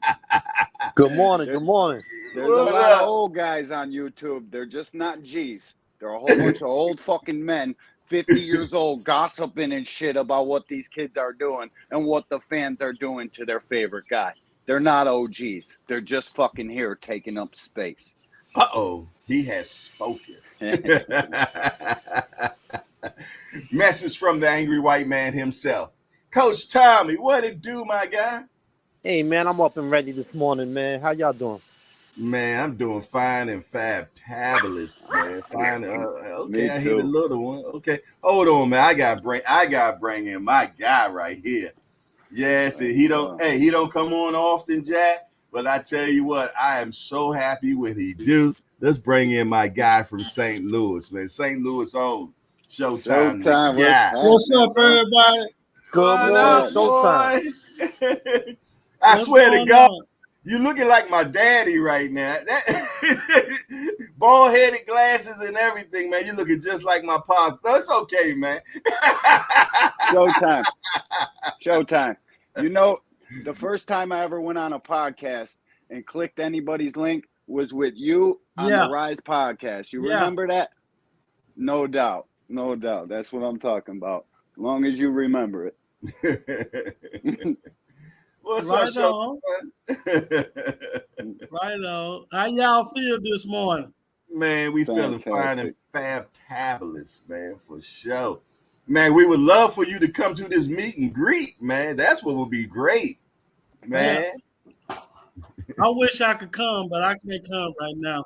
Good morning. There's a lot of old guys on YouTube. They're just not G's. They're a whole bunch of old fucking men 50 years old gossiping and shit about what these kids are doing and what the fans are doing to their favorite guy. They're not OGs. They're just fucking here taking up space. Uh-oh, he has spoken. Message from the angry white man himself. Coach Tommy, what it do, my guy? Hey, man, I'm up and ready this morning, man. How y'all doing? Man, I'm doing fine and fabtabulous, man. Fine. Okay, I hit a little one. Okay, hold on, man. I got bring in my guy right here. Yes, he don't come on often, Jack. But I tell you what, I am so happy when he do. Let's bring in my guy from St. Louis, man. St. Louis own Showtime. What's up, everybody? Good morning, Showtime. I swear to God, you looking like my daddy right now. Bald-headed glasses and everything, man. You looking just like my pops. No, it's okay, man. Showtime. You know, the first time I ever went on a podcast and clicked anybody's link was with you on the Rise podcast. You remember that? No doubt. No doubt. That's what I'm talking about. As long as you remember it. What's up, Sean? Right on. How y'all feel this morning? Man, we feeling fine and fabtabulous, man, for sure. Man, we would love for you to come to this meet and greet, man. That's what would be great, man. I wish I could come, but I can't come right now.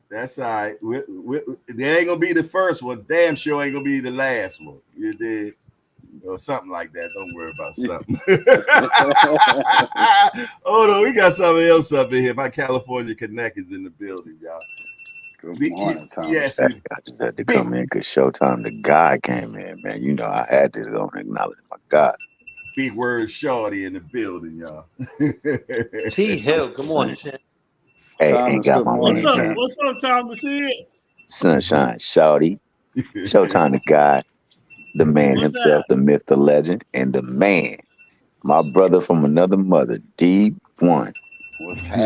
That's all right. That ain't gonna be the first one. Damn sure ain't gonna be the last one. You did. Or something like that. Don't worry about something. Oh no, we got something else up in here. My California Connect is in the building, y'all. Good morning, Tom. Yes, I just had to come in because Showtime, the guy, came in, man. You know, I had to go and acknowledge my God. Big word shorty in the building, y'all. T Hill, good morning. Hey, Thomas, ain't got my What's name, up? man. What's up, Thomas? Sunshine, shorty. Showtime, the guy, the man himself, the myth, the legend, and the man. My brother from another mother, D1.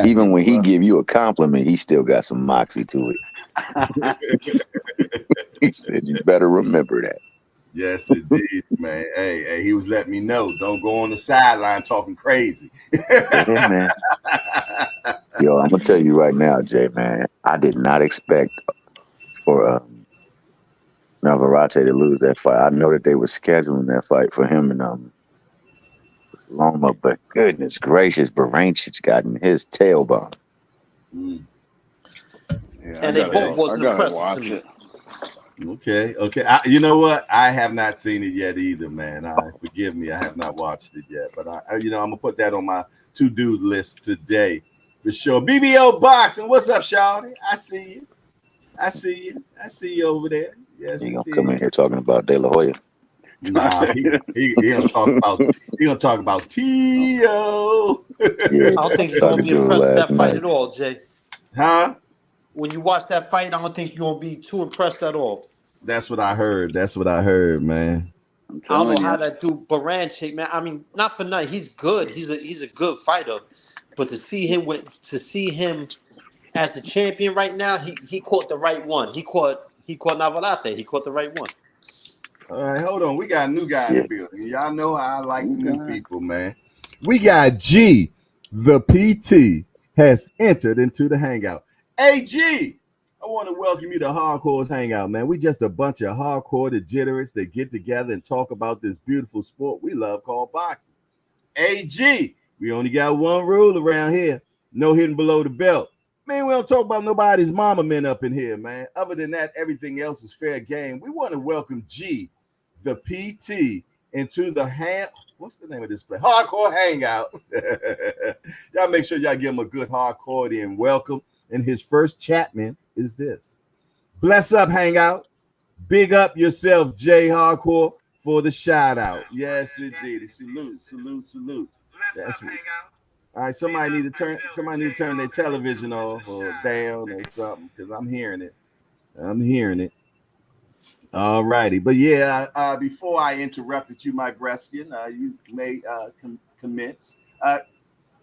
Even when he give you a compliment, he still got some moxie to it. He said, you better remember that. Yes, indeed, man. Hey, he was letting me know. Don't go on the sideline talking crazy. Yeah, man. Yo, I'm gonna tell you right now, Jay, man. I did not expect for Navarrete to lose that fight. I know that they were scheduling that fight for him and Loma, but goodness gracious, Barancic got in his tailbone. Yeah, and they both wasn't impressed with me. Okay. You know what? I have not seen it yet either, man. Forgive me, I have not watched it yet. But I'm gonna put that on my to-do list today for sure. BBO Boxing, what's up, Shawty? I see you over there. Yes, he gonna come in here talking about De La Hoya. Nah, he gonna talk about T.O. Yeah, I don't think you're gonna be impressed with that fight at all, Jay. Huh? When you watch that fight, I don't think you're gonna be too impressed at all. That's what I heard, man. I don't know how that dude Barancic, man. I mean, not for nothing. He's good. He's a good fighter. But to see him as the champion right now, he caught the right one. He caught Navarrete. He caught the right one. All right, hold on. We got a new guy in the building. Y'all know how I like new people, man. We got G, the PT, has entered into the hangout. Hey, G, I want to welcome you to Hardcore's Hangout, man. We just a bunch of hardcore degenerates that get together and talk about this beautiful sport we love called boxing. Hey, G, we only got one rule around here. No hitting below the belt. Man, we don't talk about nobody's mama men up in here, man. Other than that, everything else is fair game. We want to welcome G, the PT, into the what's the name of this place? Hardcore Hangout. Y'all make sure y'all give him a good hardcore and welcome. And his first chatman is this. Bless up, Hangout. Big up yourself, Jay Hardcore, for the shout out. Yes, indeed. Salute. That's what. All right, somebody need to turn their television off or down or something, because I'm hearing it. All righty. But yeah, before I interrupted you, my Breskin, you may commence.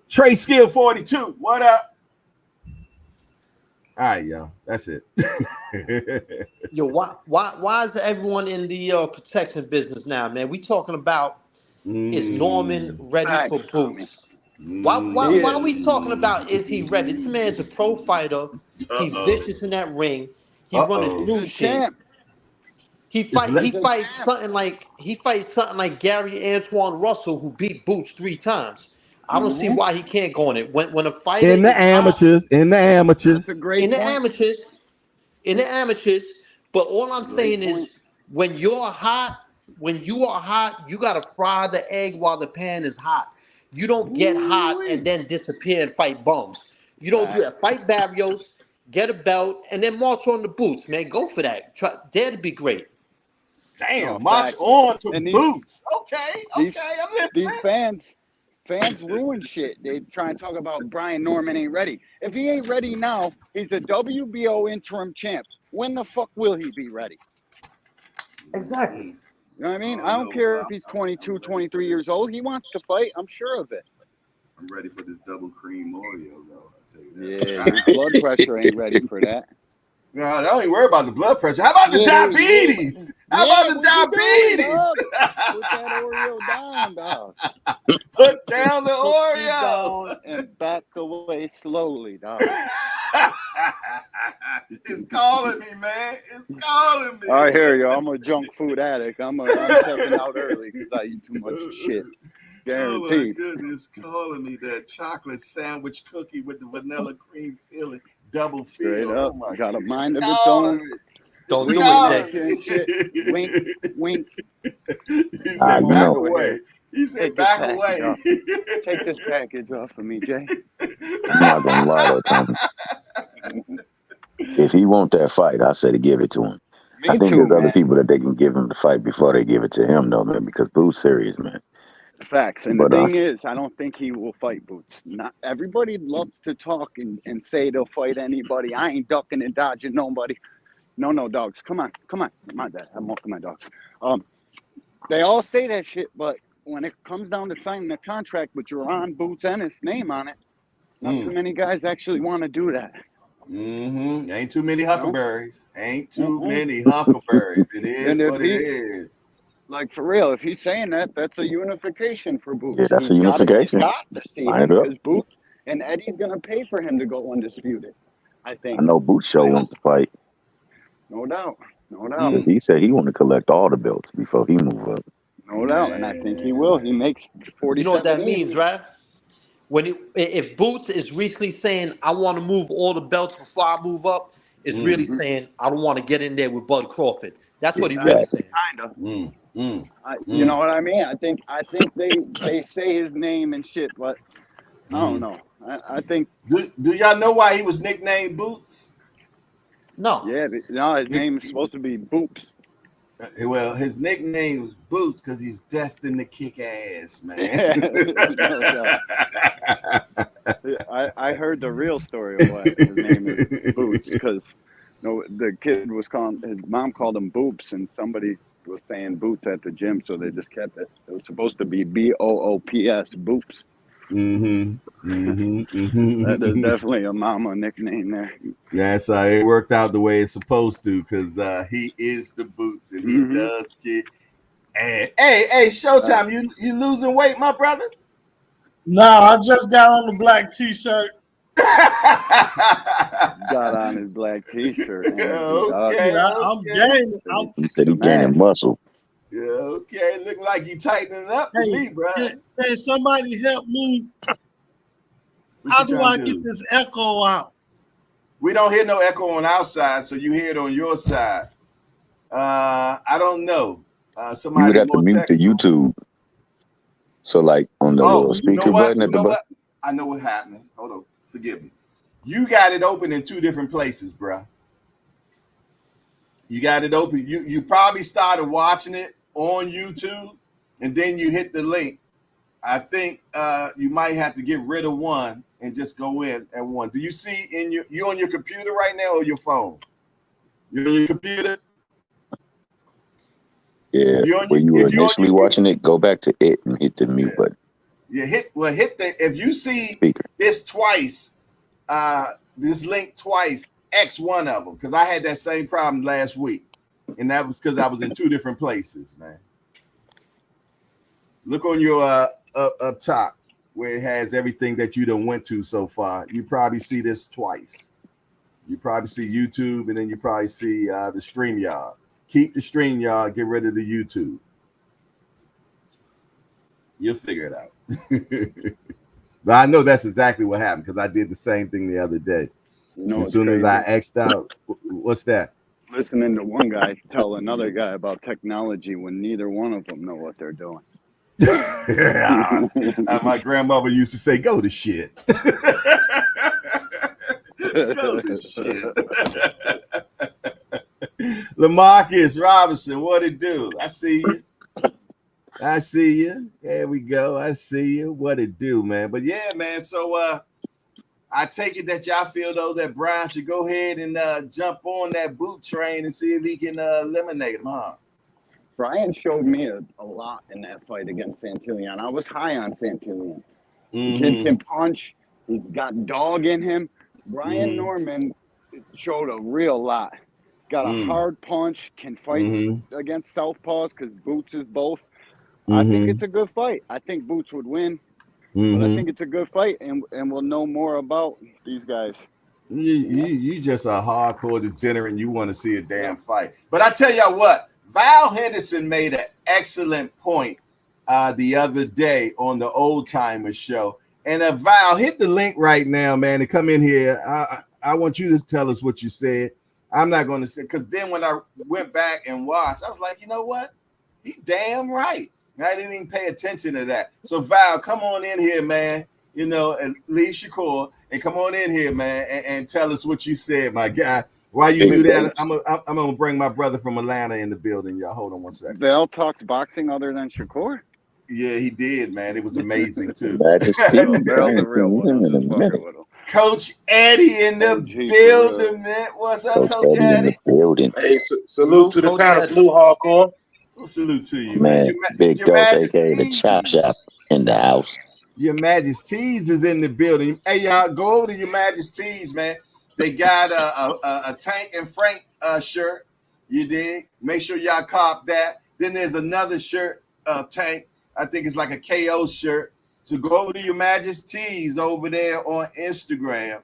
Trey Skill 42, what up? All right, y'all. That's it. Yo, why is everyone in the protection business now, man? We talking about is Norman ready for Facts, Tommy. boots? Why are we talking about is he ready? This Uh man's a pro fighter. He oh. vicious in that ring. He Uh running oh. He's through a shit. champ. He He's a fights champ. something like Gary Antoine Russell, who beat Boots 3 times. I don't see Hmm. why he can't go on it. When a fighter In the is hot amateurs. In the That's a amateurs. great in the point. amateurs, but all I'm Great saying is point. when you're hot, when you are hot, you gotta fry the egg while the pan is hot. You don't get hot and Ooh-wee. then disappear and fight bums. You don't do Facts. that. Fight Barrios, get a belt, and then march on the boots, man. Go for that. Dare to be great. No Damn, march facts. on to And boots. Okay, these I'm these listening. fans ruin shit. They try and talk about Brian Norman ain't ready. If he ain't ready now, he's a WBO interim champ. When the fuck will he be ready? Exactly. You know what I I mean? I don't don't know, but care if he's I'm 22, ready for 23 this. years old. He wants to fight. I'm sure of it. I'm ready for this double cream Oreo, though. I'll tell you Yeah, that. his blood pressure ain't ready for that. No, I don't even worry about the blood pressure. How about the Yeah, diabetes? How about yeah. the What you doing, diabetes? dog? Put that Oreo down, dog. Put The down the cookie Oreo. down and back away slowly, dog. It's calling me, man. It's calling me. I hear you. I'm a junk food addict. I'm checking out early because I eat too much shit. Oh my Guaranteed. goodness, calling me that chocolate sandwich cookie with the vanilla cream filling, double Straight filled. Oh up. my Got a goodness, mind of its calling own. me. Don't We do it, ain't Jay. mentioning shit. Wink, wink. He Ah, said, you back know. Go ahead. away. He said, Take this back package away. off. Take this package off of me, Jay. I'm not gonna lie though, Tommy. If he want that fight, I say to give it to him. I Me think too, there's other man. people that they can give him the fight before they give it to him, though, man. Because Boo's serious, man. Facts. And the But thing is, I don't think he will fight Boots. Not everybody loves to talk and say they'll fight anybody. I ain't ducking and dodging nobody. No, dogs. Come on. My bad. I'm walking my dogs. They all say that shit, but when it comes down to signing a contract with Jerron Boots and his name on it, not too many guys actually want to do that. Ain't too many You know? huckleberries. Ain't too Mm-mm. many huckleberries. It is And if what it he, is. like for real, if he's saying that, that's a unification for yeah, Boots. that's a He's unification. got to see Line it it up. because Boots and Eddie's gonna pay for him to go undisputed. I I think. know Boot Show I wants hope. to fight No doubt. No doubt. because Mm, he said he want to collect all the belts before he move up. No doubt. And I think he will. He man. makes You know what 47 that means, easy. right? If Boots is recently saying I want to move all the belts before I move up, is really Mm, Mm-hmm. saying I don't want to get in there with Bud Crawford. That's what he really Facts. saying. Kinda. mm, mm, You know mm, what I mean? I think they say his name and shit, but I don't mm. know. I think Do y'all know why he was nicknamed Boots? No. yeah, but, no, his He- name is supposed to be Boops. well, his nickname was Boots because he's destined to kick ass, man. Yeah, no doubt. I heard the real story of why his name is Boots because the kid was calling his mom called him Boops and somebody was saying Boots at the gym, so they just kept it. It was supposed to be Boops, Boops. That is definitely a mama nickname there. That's it worked out the way it's supposed to because he is the Boots and he Mm-hmm. does kick. And hey, Showtime, you losing weight, my brother? No, I just got on the black t-shirt. Got on his black T-shirt, energy dog. Yeah, Okay, I'm okay. gaming. He said he Smash. gaining muscle. Yeah, okay. Look like you tightening up to Hey, me, bro. can somebody help me? What How you do trying I to get do? this echo out? We don't hear no echo on our side, so you hear it on your side. I don't know. You would Somebody have to more mute the technical. YouTube. So like on the Oh, little you know speaker what? button You at the know bottom. what? I know what's happening. Hold on. Forgive me. You got it open in two different places, bro. You got it open. You probably started watching it on YouTube, and then you hit the link. I think you might have to get rid of one and just go in at one. Do you see you on your computer right now or your phone? You on your computer? Yeah, where you were If you're on initially watching it, go back to it and hit the mute button. you hit the if you see Speaker. this twice, this link twice, X one of them because I had that same problem last week, and that was because I was in 2 different places, man. Look on your up top where it has everything that you done went to so far. You probably see this twice. You probably see YouTube, and then you probably see the StreamYard. Keep the StreamYard, get rid of the YouTube. You'll figure it out. But I know that's exactly what happened because I did the same thing the other day. You know, as soon as I X'd out, what's that? Listening to one guy tell another guy about technology when neither one of them know what they're doing. My grandmother used to say, "Go to shit." Go to shit. LaMarcus Robinson, what it do? I see you. I see you. There we go. I see you. What it do, man? But yeah, man. So I take it that y'all feel though that Brian should go ahead and jump on that boot train and see if he can eliminate him, huh? Brian showed me a lot in that fight against Santillan. I was high on Santillan. Mm-hmm. Kid can punch. He's got dog in him. Brian Norman showed a real lot. Got a hard punch, can fight against southpaws because Boots is both. I think it's a good fight. I think Boots would win, but I think it's a good fight, and we'll know more about these guys. You just a hardcore degenerate and you want to see a damn fight. But I tell y'all what, Val Henderson made an excellent point the other day on the Old Timers show. And Val, hit the link right now, man, to come in here. I want you to tell us what you said. I'm not going to say, because then when I went back and watched, I was like, you know what? He damn right. I didn't even pay attention to that. So Val, come on in here, man. You know, and leave Shakur and come on in here, man, and tell us what you said, my guy. While you do that, I'm gonna bring my brother from Atlanta in the building. Y'all, hold on one second. Val talked boxing other than Shakur. Yeah, he did, man. It was amazing too. Coach Eddie in the building, man. What's up, Coach Eddie? Hey, salute to the panel. Salute hardcore. Salute to you, man. Big Dose, aka the Chop Shop, in the house. Your Majesty's is in the building. Hey, y'all, go over to Your Majesty's, man. They got a Tank and Frank shirt. You dig? Make sure y'all cop that. Then there's another shirt of Tank. I think it's like a KO shirt. So go over to Your Majesty's over there on Instagram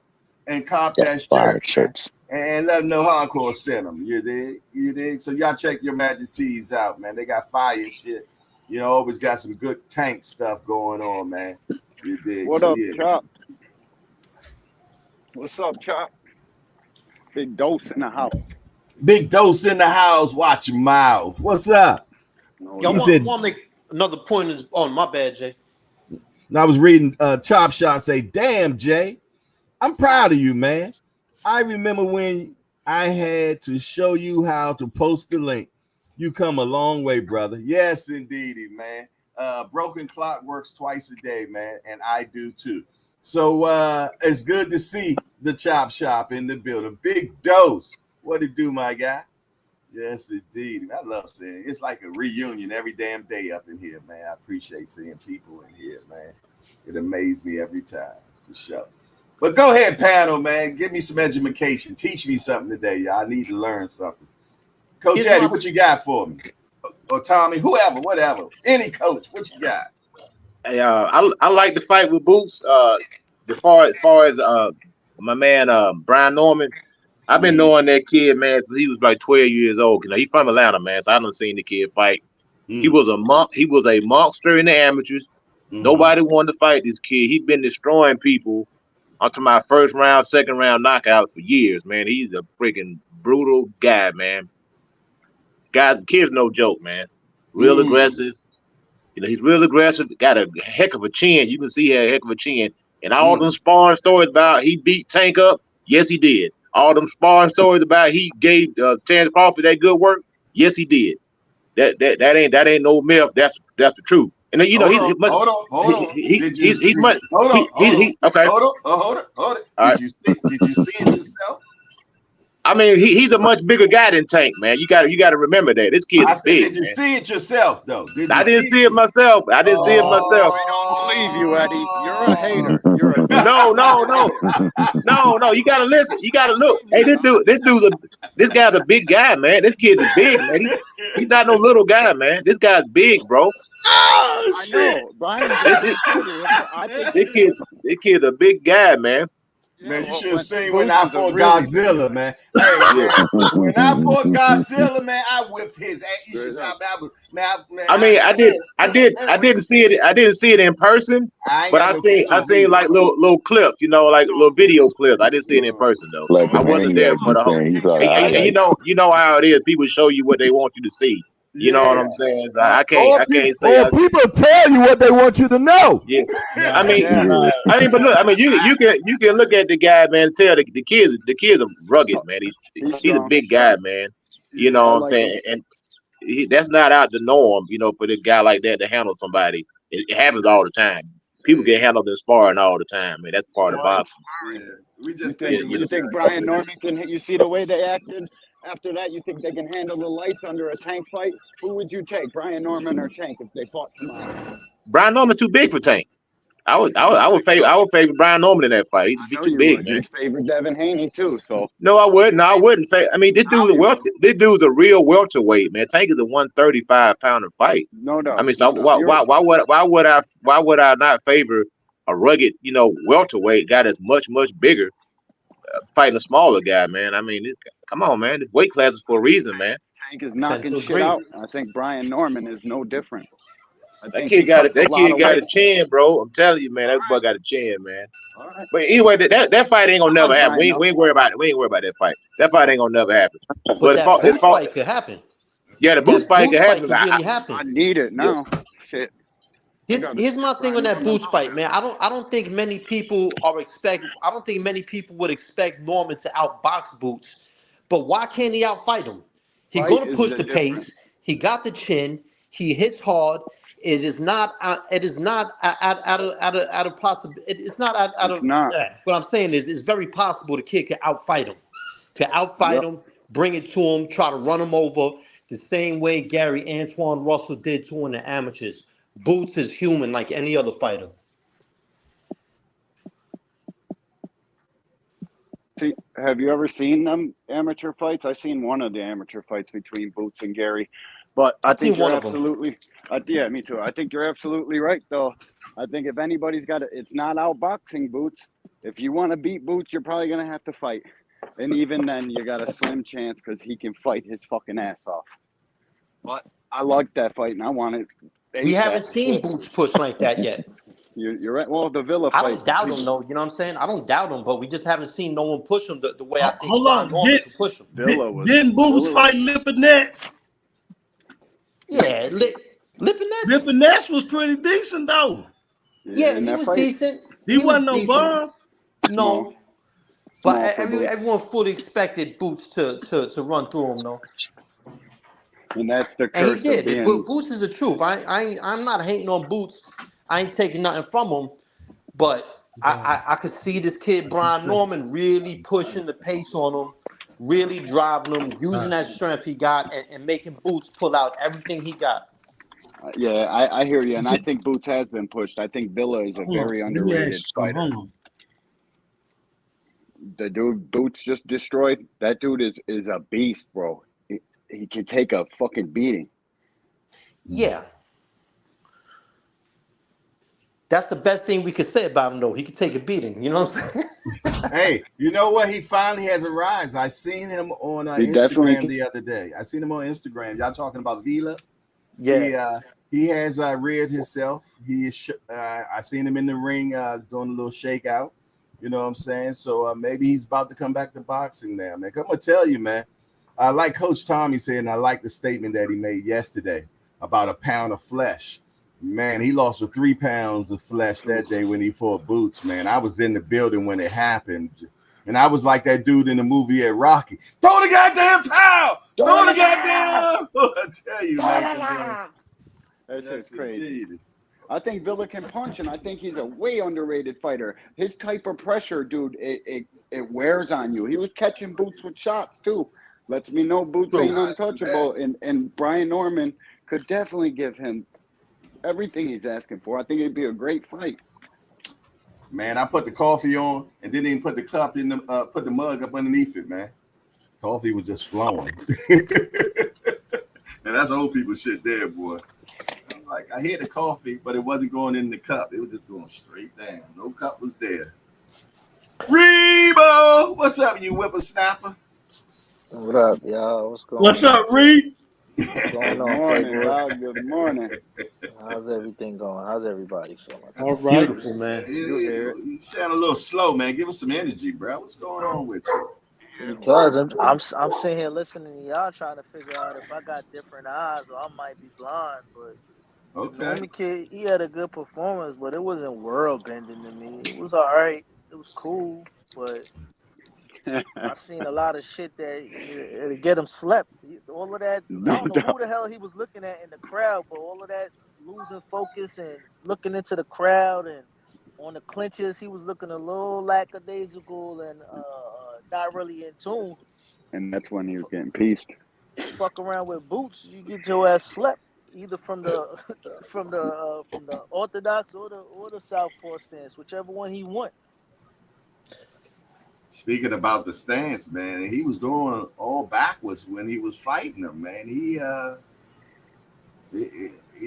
and cop that shirt. And let them know Hardcore sent them. You dig? You dig? So y'all check Your Majesty's out, man. They got fire shit. You know, always got some good Tank stuff going on, man. You dig? What up, Chop? What's up, Chop? Big Dose in the house. Big Dose in the house. Watch your mouth. What's up? Y'all want to make another point? Oh, my bad, Jay. I was reading Chop Shot say, "Damn, Jay, I'm proud of you, man. I remember when I had to show you how to post the link. You come a long way, brother." Yes, indeedy, man. Broken clock works twice a day, man, and I do too. So it's good to see the Chop Shop in the building. Big Dose. What it do, my guy? Yes, indeed. I love seeing it. It's like a reunion every damn day up in here, man. I appreciate seeing people in here, man. It amazes me every time, for sure. But go ahead, panel, man. Give me some education. Teach me something today, y'all. I need to learn something. Coach Eddie, what you got for me? Or Tommy, whoever, whatever. Any coach, what you got? Hey, I like the fight with Boots. As far as my man Brian Norman, I've been knowing that kid, man, since he was like 12 years old. You know, he's from Atlanta, man. So I done seen the kid fight. He was a monster in the amateurs. Nobody wanted to fight this kid. He's been destroying people onto my first round, second round knockout for years, man. He's a freaking brutal guy, man. Guys, the kid's no joke, man. Real aggressive. You know, he's real aggressive. Got a heck of a chin. You can see a heck of a chin. And all them sparring stories about he beat Tank up, yes, he did. All them sparring stories about he gave Terrence Crawford that good work, yes, he did. That ain't no myth. That's the truth. And then, you know, hold on. He's much. Okay. Hold it. Did you see it yourself? I mean, he's a much bigger guy than Tank, man. You got to remember that. This kid's big. Did you see it yourself, though? I didn't see it myself. I didn't see it myself. I don't believe you, Eddie. You're a hater. You're a No. You gotta listen. You gotta look. Hey, this guy's a big guy, man. This kid is big, man. He's not no little guy, man. This guy's big, bro. Oh I shit! know. Brian's big. I think This kid's a big guy, man. Man, you should have when seen Boots when I is a fought really Godzilla, man. Hey, Yeah. man, when I fought Godzilla, man, I whipped his ass. You should saw that was man. I mean, I didn't see it. I didn't see it in person, I ain't but got no picture I of seen video. like little clips, you know, like little video clips. I didn't see it in person though. Like I the wasn't there Maniac for was the whole. saying, he saw the And highlights. you know how it is. People show you what they want you to see. You know what Yeah. I'm saying? So Uh, I can't say. or people tell you what they want you to know. Yeah. Yeah, I mean, Yeah. but look, I mean, you can look at the guy, man. And tell the kids are rugged, man. He's He's a strong. big guy, man. You know I what I'm like saying? And that's not out the norm, you know, for the guy like that to handle somebody. It happens all the time. People get handled in sparring all the time, man. That's part of boxing. Yeah. We You just think thinking you you think Brian Norman can? You see the way they acted after that. You think they can handle the lights under a Tank fight? Who would you take, Brian Norman or Tank, if they fought tomorrow? Brian Norman's too big for Tank. I would favor Brian Norman in that fight. He'd be I know too you big, would. man. You'd favor Devin Haney too. So No, I wouldn't. No, I wouldn't. I mean, this dude's a real welterweight, man. Tank is a 135-pounder fight. no doubt. I mean, so No doubt. why would I not favor a rugged, you know, welterweight guy that's much bigger fighting a smaller guy, man? I mean, come on, man. This weight class is for a reason, man. Tank is knocking to shit agree. out. I think Brian Norman is no different. I That think kid he got cuts a that lot kid of got weight. a chin, bro. I'm telling you, man. That boy got a chin, man. All right. But anyway, that fight ain't gonna I never like happen. Brian We ain't worried about it. We ain't worried about that fight. That fight ain't gonna never happen. But But that as Boots far fight could happen. yeah, the Boots That fight Boots can fight happen. could really I happen. need it Yeah. now. Shit. Here's my thing on that Boots fight, man. I don't think many people I don't think many people would expect Norman to outbox Boots. But why can't he outfight him? He's Fight gonna is push the the pace. difference. He got the chin. He hits hard. It is not. It is not out of possible. It's not out It's of. not. What I'm saying is, it's very possible the kid can outfight him. Can outfight Yep. him, bring it to him, try to run him over the same way Gary Antoine Russell did to him in the amateurs. Boots is human like any other fighter. See, have you ever seen them amateur fights? I've seen one of the amateur fights between Boots and Gary, but I I've think seen you're one of them. absolutely, yeah, me too. I think you're absolutely right, though. I think if anybody's got it, it's not outboxing Boots. If you want to beat Boots, you're probably gonna have to fight, and even then, you got a slim chance because he can fight his fucking ass off. But I like that fight, and I want it. We ASAP. haven't seen Shit. Boots push like that yet. You're right. Well, the Villa I fight. don't doubt him, though. You know what I'm saying? I don't doubt him, but we just haven't seen no one push him the way I think Hold Brian on. Norman can push him. Villa was. Didn't Boots Villa was- fight Lipinets? Yeah, Lipinets. Lipinets was pretty decent though. Yeah, in he that was fight. decent. He wasn't no decent. bum. No, Small but for Boots. everyone fully expected Boots to run through him, though. And that's the And he curse of did. being. But Boots is the truth. I'm not hating on Boots. I ain't taking nothing from him. But I could see this kid Brian Norman really pushing the pace on him, really driving him, using that strength he got, and making Boots pull out everything he got. Yeah, I hear you, and I think Boots has been pushed. I think Villa is a very underrated fighter. Hold on. The dude Boots just destroyed. That dude is a beast, bro. He can take a fucking beating. Yeah. That's the best thing we could say about him, though. He could take a beating. You know what I'm saying? Hey, you know what? He finally has a rise. I seen him on He definitely Instagram can. the other day. I seen him on Instagram. Y'all talking about Vila? Yeah. He has reared himself. He is. I seen him in the ring doing a little shakeout. You know what I'm saying? So maybe he's about to come back to boxing now, man. I'm gonna tell you, man. I like Coach Tommy said, and I like the statement that he made yesterday about a pound of flesh. Man, he lost 3 pounds of flesh that day when he fought Boots, man. I was in the building when it happened. And I was like that dude in the movie at Rocky. Throw the goddamn towel! Throw the goddamn! I tell you, man. That's Yes, crazy. indeed. I think Villa can punch, and I think he's a way underrated fighter. His type of pressure, dude, it wears on you. He was catching Boots with shots, too. Lets me know Boots ain't untouchable. And Brian Norman could definitely give him everything he's asking for. I think it'd be a great fight. Man, I put the coffee on and didn't even put the cup in the put the mug up underneath it, man. Coffee was just flowing. And that's old people shit there, boy. I'm like, I hear the coffee, but it wasn't going in the cup. It was just going straight down. No cup was there. Rebo, what's up, you whippersnapper? What up, y'all? What's going What's on? up, Reed? What's going Good on, morning, Playboy? dog. Good morning. How's everything going? How's everybody feeling? All right. Beautiful, man. You sound a little slow, man. Give us some energy, bro. What's going on with you? Because I'm sitting here listening to y'all trying to figure out if I got different eyes or I might be blind. But the Okay. Norman kid, he had a good performance, but it wasn't world bending to me. It was all right. It was cool, but I seen a lot of shit that to get him slept. All of that, I No don't know doubt. who the hell he was looking at in the crowd, but all of that losing focus and looking into the crowd and on the clinches, he was looking a little lackadaisical and not really in tune. And that's when he was getting pieced. Fuck around with boots, you get your ass slept either from the from the orthodox or the southpaw stance, whichever one he want. Speaking about the stance, man, he was going all backwards when he was fighting him, man. He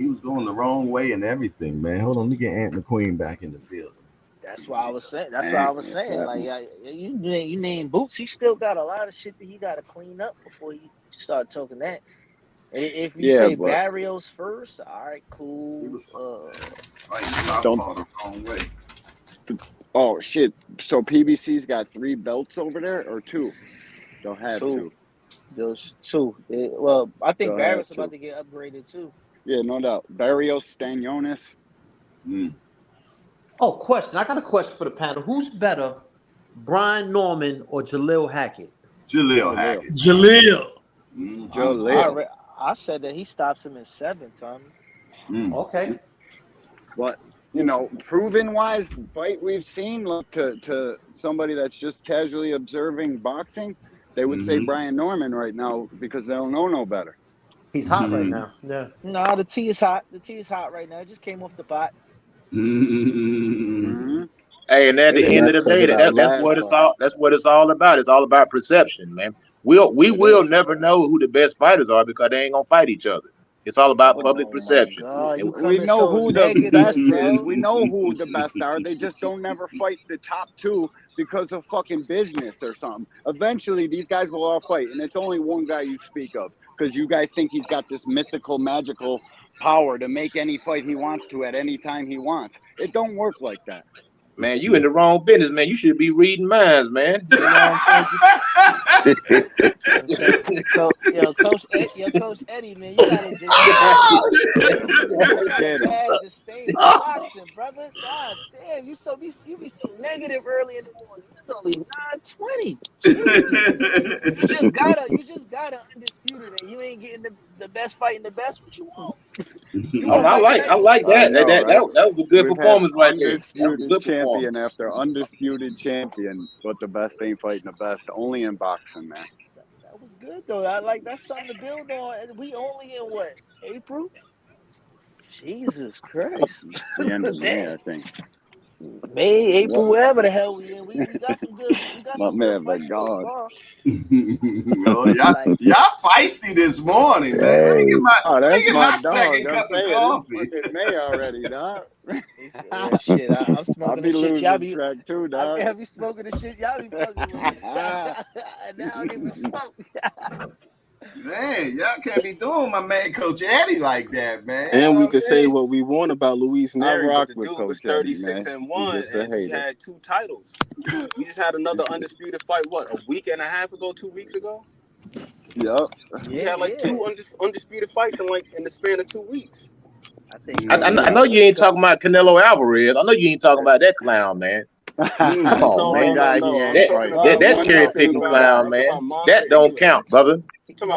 was going the wrong way and everything, man. Hold on, let me get Aunt McQueen back in the building. That's why I was saying. That's why I was saying. Like, you name Boots. He still got a lot of shit that he got to clean up before you start talking that. If you say Barrios first, all right, cool. He was fighting southpaw the wrong way. Oh shit! So PBC's got 3 belts over there, or 2? They'll have 2. There's 2. Well, I think They'll Barrios have about 2. to get upgraded too. Yeah, no doubt. Barrios, Stanionis. Oh, question. I got a question for the panel. Who's better, Brian Norman or Jalil Hackett? Jalil Hackett. Jalil. Jalil. I said that he stops him in 7, Tommy. Okay. But you know, proven wise fight we've seen, like to somebody that's just casually observing boxing, they would say Brian Norman right now because they don't know no better. He's hot right now. Yeah. No, the tea is hot. The tea is hot right now. It just came off the pot. Hey, and at the end of the day, that's what it's all about. It's all about perception, man. We will never know who the best fighters are because they ain't gonna fight each other. It's all about public perception. We know who the best is. We know who the best are. They just don't never fight the top 2 because of fucking business or something. Eventually, these guys will all fight, and it's only one guy you speak of because you guys think he's got this mythical, magical power to make any fight he wants to at any time he wants. It don't work like that. Man, you in the wrong business, man. You should be reading minds, man. You know what I'm saying? Coach Eddie, man, you gotta bad disdain for boxing, brother. God damn, you be so negative early in the morning. It's only 9:20. You just gotta undisputed it. You ain't getting the best fight in the best. What you want? I like that. That was a good performance right there. Undisputed champion after undisputed champion, but the best ain't fighting the best. Only in boxing, man. That was good though. That's something to build on. And we only in what, April? Jesus Christ. It's the end of May, I think. May, April, wherever the hell we in. We got some good. We got some good fights so far. Y'all feisty this morning, man. Let me get my second cup of coffee. It's May already, dog. Shit, I'm smoking the shit. Y'all be track too, dog. I be smoking the shit. Y'all be fucking with me. Now I don't even smoke. Man, y'all can't be doing my man Coach Eddie like that, man. And we could say what we want about Luis Neri, but the with dude Coach was 36 Eddie, and 1, and he had 2 titles. We just had another undisputed fight. What, a week and a half ago, 2 weeks ago? Yep. He had like 2 undisputed fights in the span of 2 weeks. I know you ain't talking about Canelo Alvarez. I know you ain't talking about that clown, man. Come on, man. That cherry picking clown, man. That don't count, brother.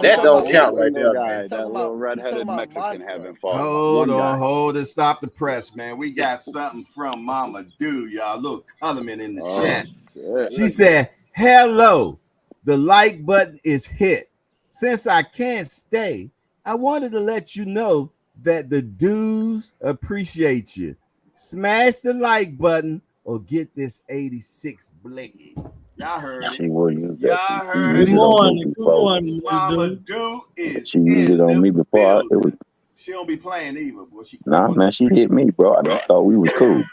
That don't count right there, man. That little red-headed Mexican having fought. Hold it. Stop the press, man. We got something from Mama Do, y'all. Little Colorman in the chat. Shit. She said, hello. The like button is hit. Since I can't stay, I wanted to let you know that the dudes appreciate you. Smash the like button or get this 86 blade. Y'all heard it. She will use Y'all that. heard Good it. morning. Good morning, Mama dude. Dude is She used it in on the me before. It was building. She don't be playing either, boy. She quick nah, on man. the She hit me, bro. I thought we was cool.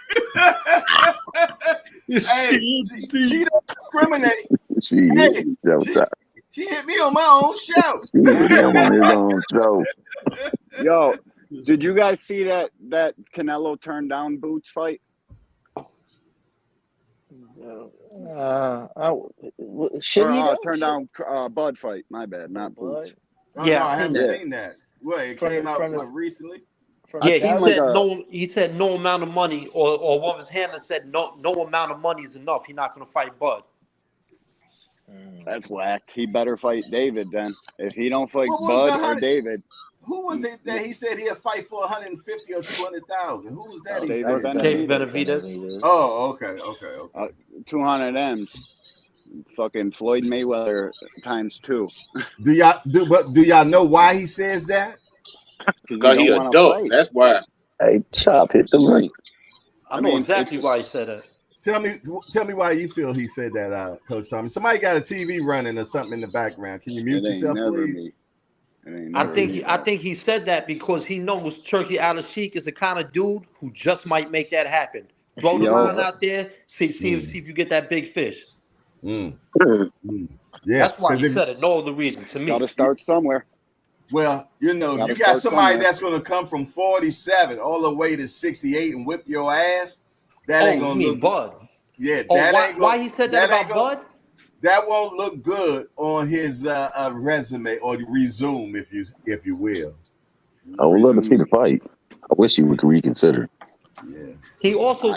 Hey, she don't discriminate. She hit me several times. She hit me on my own show. She hit him on his own show. Yo, did you guys see that Canelo turned down Boots fight? Turned down Bud fight. My bad, not Boots. Oh, yeah, no, I haven't seen that. What, it came out recently? Yeah, he said no amount of money, or one of his handlers said no amount of money is enough. He's not going to fight Bud. That's whacked. He better fight David then. If he don't fight Bud or David. Who was it that he said he'd fight for 150 or 200,000? Who was that? David Benavidez. Oh, okay. 200 M's. Fucking Floyd Mayweather times 2. Do y'all know why he says that? Because he a dope. That's why. Hey, Chop, hit the link. I know exactly why he said that. Tell me why you feel he said that, Coach Tommy. Somebody got a TV running or something in the background. Can you mute yourself, please? I think he said that because he knows Turkey Al-Sheikh is the kind of dude who just might make that happen. Throw the line out there, see if you get that big fish. Yeah, that's why he said it. No other reason to me. Got to start somewhere. Well, you got somebody that's going to come from 47 all the way to 68 and whip your ass. That ain't going to look Bud. Yeah, why he said that about Bud? That won't look good on his resume or resume, if you will. I would love to see the fight. I wish he would reconsider. Yeah. He also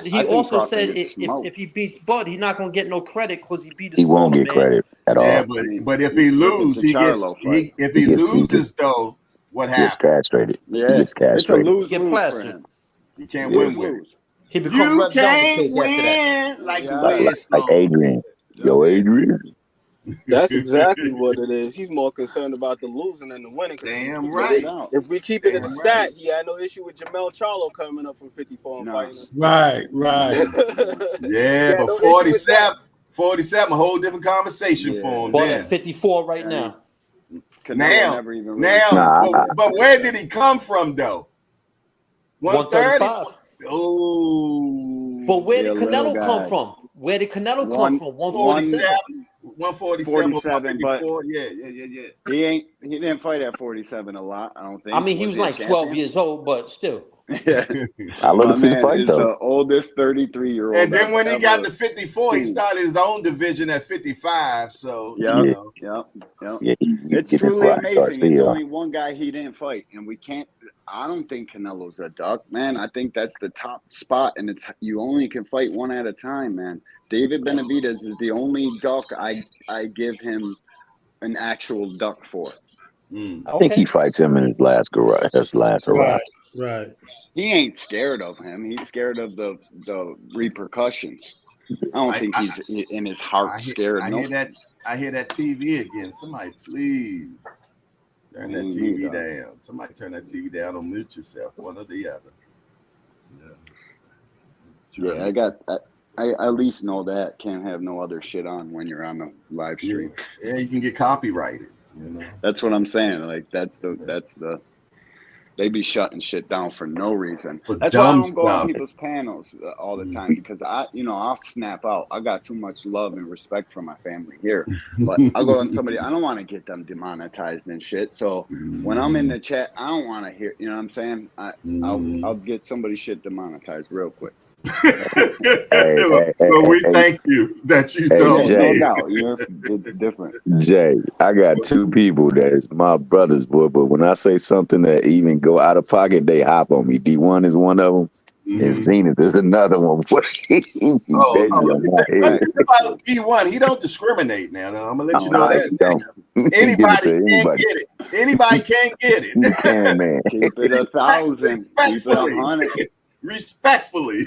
said if he beats Bud, he's not gonna get no credit because he beat. He won't get credit at all. Yeah, but if he loses, if he loses though, what happens? He gets castrated. Yeah, he gets castrated. It's a lose for him. He can't win with it. He becomes you can't win like the Wiz like Adrian. Yo, Adrian. That's exactly what it is. He's more concerned about the losing than the winning. Damn right. If we keep it in the stat, he had no issue with Jamel Charlo coming up from 54 and fighting. Right. Yeah, but 47, a whole different conversation for him. But at 54 right now. But where did he come from though? 130. Oh, but where did Canelo come from? Where did Canelo come from? 147. 147, but yeah. He didn't fight at 47 a lot. I don't think. I mean, he was like 12 years old, but still. Yeah, I love to see the fight though. The oldest 33-year-old. And then when he got to 54, he started his own division at 55. So yeah. It's truly amazing. It's only one guy he didn't fight, and we can't. I don't think Canelo's a duck, man. I think that's the top spot, and you only can fight one at a time, man. David Benavidez is the only duck I give him an actual duck for. I think he fights him in his last hurrah. Right. He ain't scared of him. He's scared of the repercussions. I don't think he's in his heart scared. I hear that TV again. Somebody please turn that TV down. Somebody turn that TV down or mute yourself. One or the other. Yeah, I at least know that can't have no other shit on when you're on the live stream. Yeah, you can get copyrighted. That's what I'm saying. Like that's the they be shutting shit down for no reason. That's why I don't go on people's panels all the time because I'll snap out. I got too much love and respect for my family here, but I'll go on somebody. I don't want to get them demonetized and shit. So when I'm in the chat, I don't want to hear. You know what I'm saying? I'll get somebody's shit demonetized real quick. Well, we thank you that you don't. Jay, no doubt, it's different. Jay, I got two people that is my brothers, boy. But when I say something that even go out of pocket, they hop on me. D1 is one of them, and Zenith is another one. D1, he don't discriminate. Now I'm gonna let you know that. Anybody can get it. Anybody can get it. You can, man. Keep it 1,000. Keep it 100. Respectfully.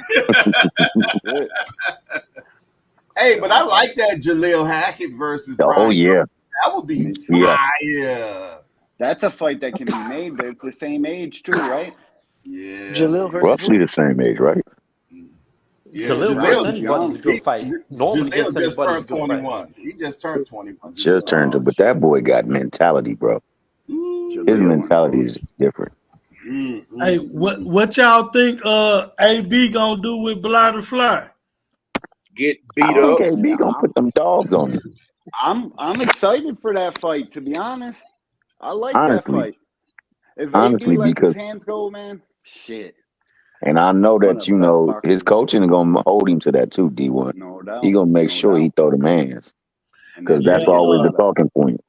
Hey, but I like that Jaleel Hackett versus Brian. Oh yeah, that would be fire. That's a fight that can be made. They're the same age too, right? Yeah, Jaleel versus roughly the same age, right? Yeah, Jaleel versus anybody's a good fight. Norman Jaleel against just anybody's a turned good fight. 21. He just turned 21. Just turned to, but that boy got mentality, bro. His mentality is different. Hey, what y'all think AB gonna do with Bladder Fly? Get I beat think up. AB gonna put them dogs on him. I'm excited for that fight, to be honest. I like that Honestly. fight. If Honestly, AB lets his because hands go, man, shit. and I know One that of the best boxers. his coaching is gonna hold him to that too, D1. No doubt. He gonna make No sure he doubt. throw them hands. And Because that's that's always the talking point.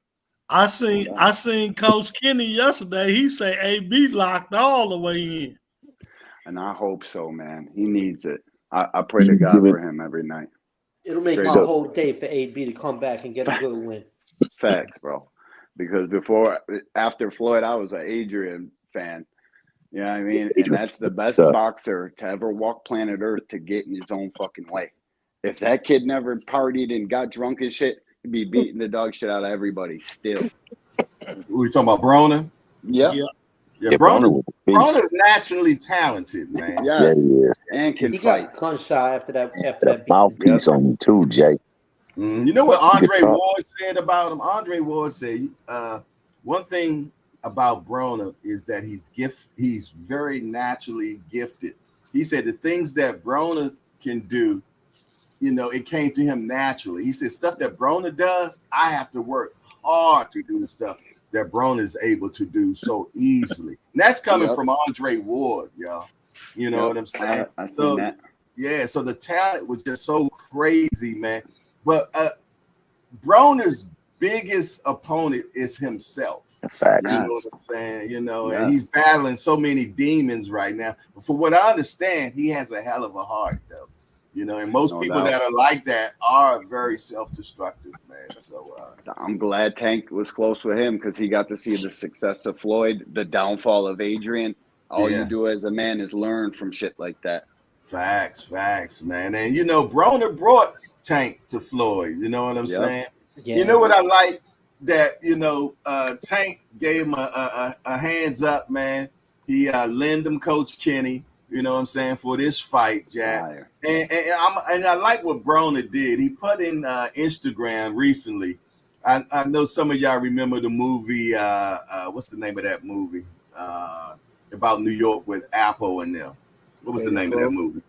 I seen Coach Kenny yesterday. He say AB locked all the way in. And I hope so, man. He needs it. I pray to God for him every night. It'll make my whole day for AB to come back and get a good win. Facts, bro. Because after Floyd, I was an Adrian fan. You know what I mean? And that's the best boxer to ever walk planet Earth to get in his own fucking way. If that kid never partied and got drunk and shit, he'd be beating the dog shit out of everybody still. We talking about Broner? Yep. Yeah, Broner's naturally talented, man. Yes. Yeah, he is. And can he fight. got gunshot after that. Mouthpiece on him too, Jay. You know what Andre Ward said about him? Andre Ward said one thing about Broner is that he's very naturally gifted. He said the things that Broner can do, it came to him naturally. He said stuff that Broner does, I have to work hard to do the stuff that Broner is able to do so easily. And that's coming from Andre Ward, y'all. You know what I'm saying? I seen that. Yeah, so the talent was just so crazy, man. But Broner's biggest opponent is himself. Facts. You know what I'm saying? And he's battling so many demons right now. But for what I understand, he has a hell of a heart, though. And most people that are like that are very self-destructive, man. So I'm glad Tank was close with him because he got to see the success of Floyd, the downfall of Adrian. All you do as a man is learn from shit like that. Facts, man. And Broner brought Tank to Floyd. You know what I'm saying? Yeah. You know what I like? That Tank gave him a hands up, man. He lent him Coach Kenny. You know what I'm saying, for this fight, Jack. And I like what Broner did. He put in Instagram recently. I know some of y'all remember the movie. What's the name of that movie? About New York with Apple and them. What was the name of that movie?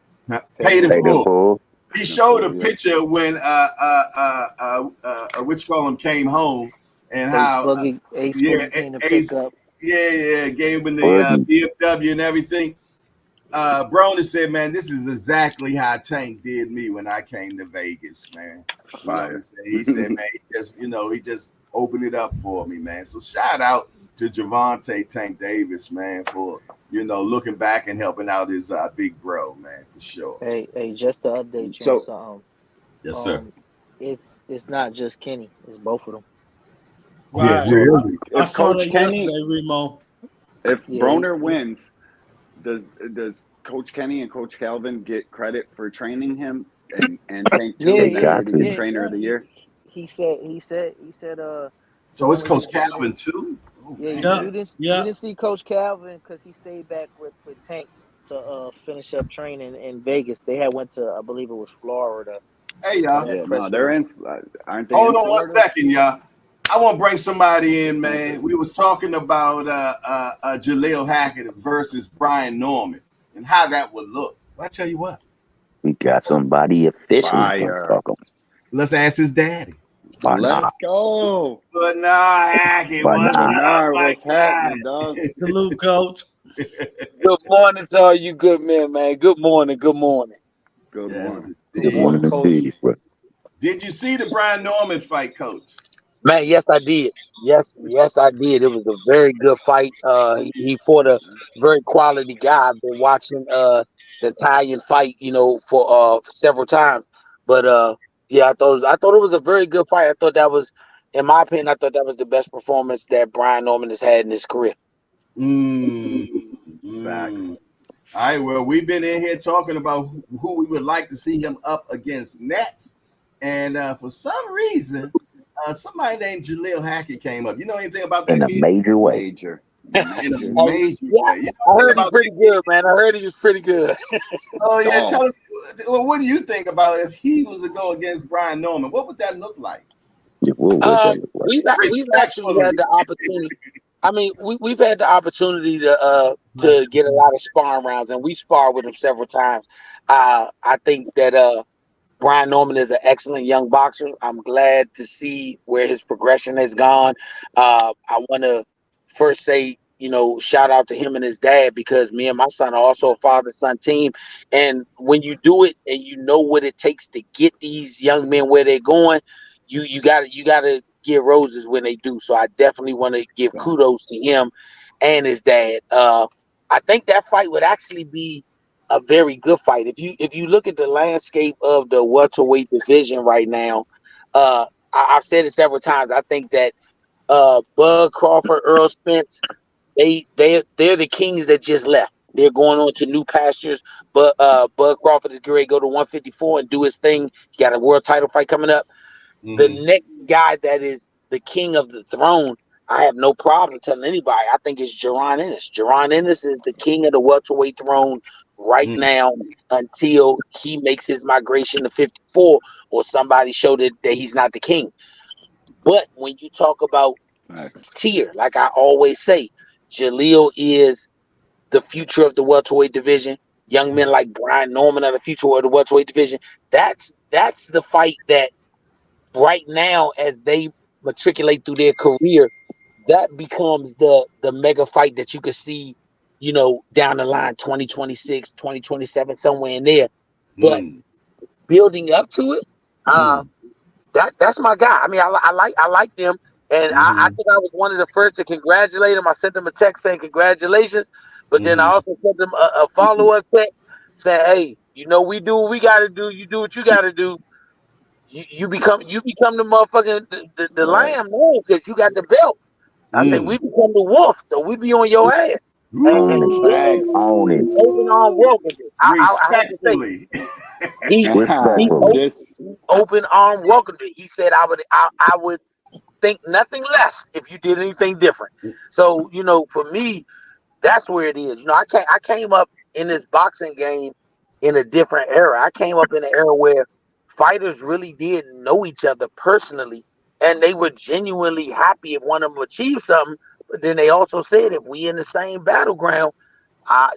Paid in Full. He showed a picture when came home and how Ace came to pick up. Gave him the BMW and everything. Broner said, man, this is exactly how Tank did me when I came to Vegas, man. He said, man, he just opened it up for me, man. So shout out to Javante Tank Davis, man, for looking back and helping out his big bro, man, for sure. Hey, just to update you on something. Yes, sir. It's not just Kenny; it's both of them. Right. Yeah, really. I saw that yesterday, Remo. If Broner wins, does Coach Kenny and Coach Calvin get credit for training him and Tank too? Trainer of the year. He said. So it's Coach Calvin too. You didn't see Coach Calvin because he stayed back with Tank to finish up training in Vegas. They had went to, I believe it was Florida. Hey y'all, they're in. Aren't they? Hold on one second, y'all. I want to bring somebody in, man. We was talking about Jaleel Hackett versus Brian Norman and how that would look. Well, I tell you what, we got somebody official. Let's ask his daddy. Let's go. But Hackett, what's happening, dog? Salute, Coach. Good morning to all you good men, man. Good morning. Good morning, Coach. Did you see the Brian Norman fight, Coach? Man, yes, I did. Yes, I did. It was a very good fight. He fought a very quality guy. I've been watching the Italian fight, for several times. But I thought it was a very good fight. I thought that was, in my opinion, that was the best performance that Brian Norman has had in his career. All right, well, we've been in here talking about who we would like to see him up against next. And for some reason, somebody named Jaleel Hackett came up. You know anything about that? In a major way. in a major yeah, way. You I know, think heard he's about pretty good, man. I heard he was pretty good. oh yeah, Dog. tell us what do you think about if he was to go against Brian Norman? What would that look like? Yeah, what that look like? We've actually had Respectfully. the opportunity. I mean, we've had the opportunity to get a lot of sparring rounds, and we spar with him several times. I think that Brian Norman is an excellent young boxer. I'm glad to see where his progression has gone. I want to first say, shout out to him and his dad, because me and my son are also a father-son team. And when you do it and you know what it takes to get these young men where they're going, you gotta give roses when they do. So I definitely want to give kudos to him and his dad. I think that fight would actually be a very good fight. If you look at the landscape of the welterweight division right now, I've said it several times. I think that Bud Crawford, Earl Spence, they're the kings that just left. They're going on to new pastures. But Bud Crawford is going to go to 154 and do his thing. He got a world title fight coming up. The next guy that is the king of the throne, I have no problem telling anybody. I think it's Jaron Ennis. Jaron Ennis is the king of the welterweight throne right now until he makes his migration to 54 or somebody showed that he's not the king. But when you talk about tier, like I always say, Jaleel is the future of the welterweight division. Young men like Brian Norman are the future of the welterweight division. That's the fight that right now, as they matriculate through their career, that becomes the mega fight that you could see, down the line, 2026, 2027, somewhere in there. But building up to it, that's my guy. I mean, I like them, and I think I was one of the first to congratulate him. I sent them a text saying congratulations, but then I also sent them a follow up text saying, "Hey, we do what we got to do. You do what you got to do. You become the motherfucking the lamb now because you got the belt." I said, "We become the wolf, so we be on your ass." And On it. he open arm welcomed it. I have to say, Respectfully. he Respectfully. open arm welcomed it. He said, I would think nothing less if you did anything different. So, for me, that's where it is. I came up in this boxing game in a different era. I came up in an era where fighters really did know each other personally, and they were genuinely happy if one of them achieved something. But then they also said, if we in the same battleground, I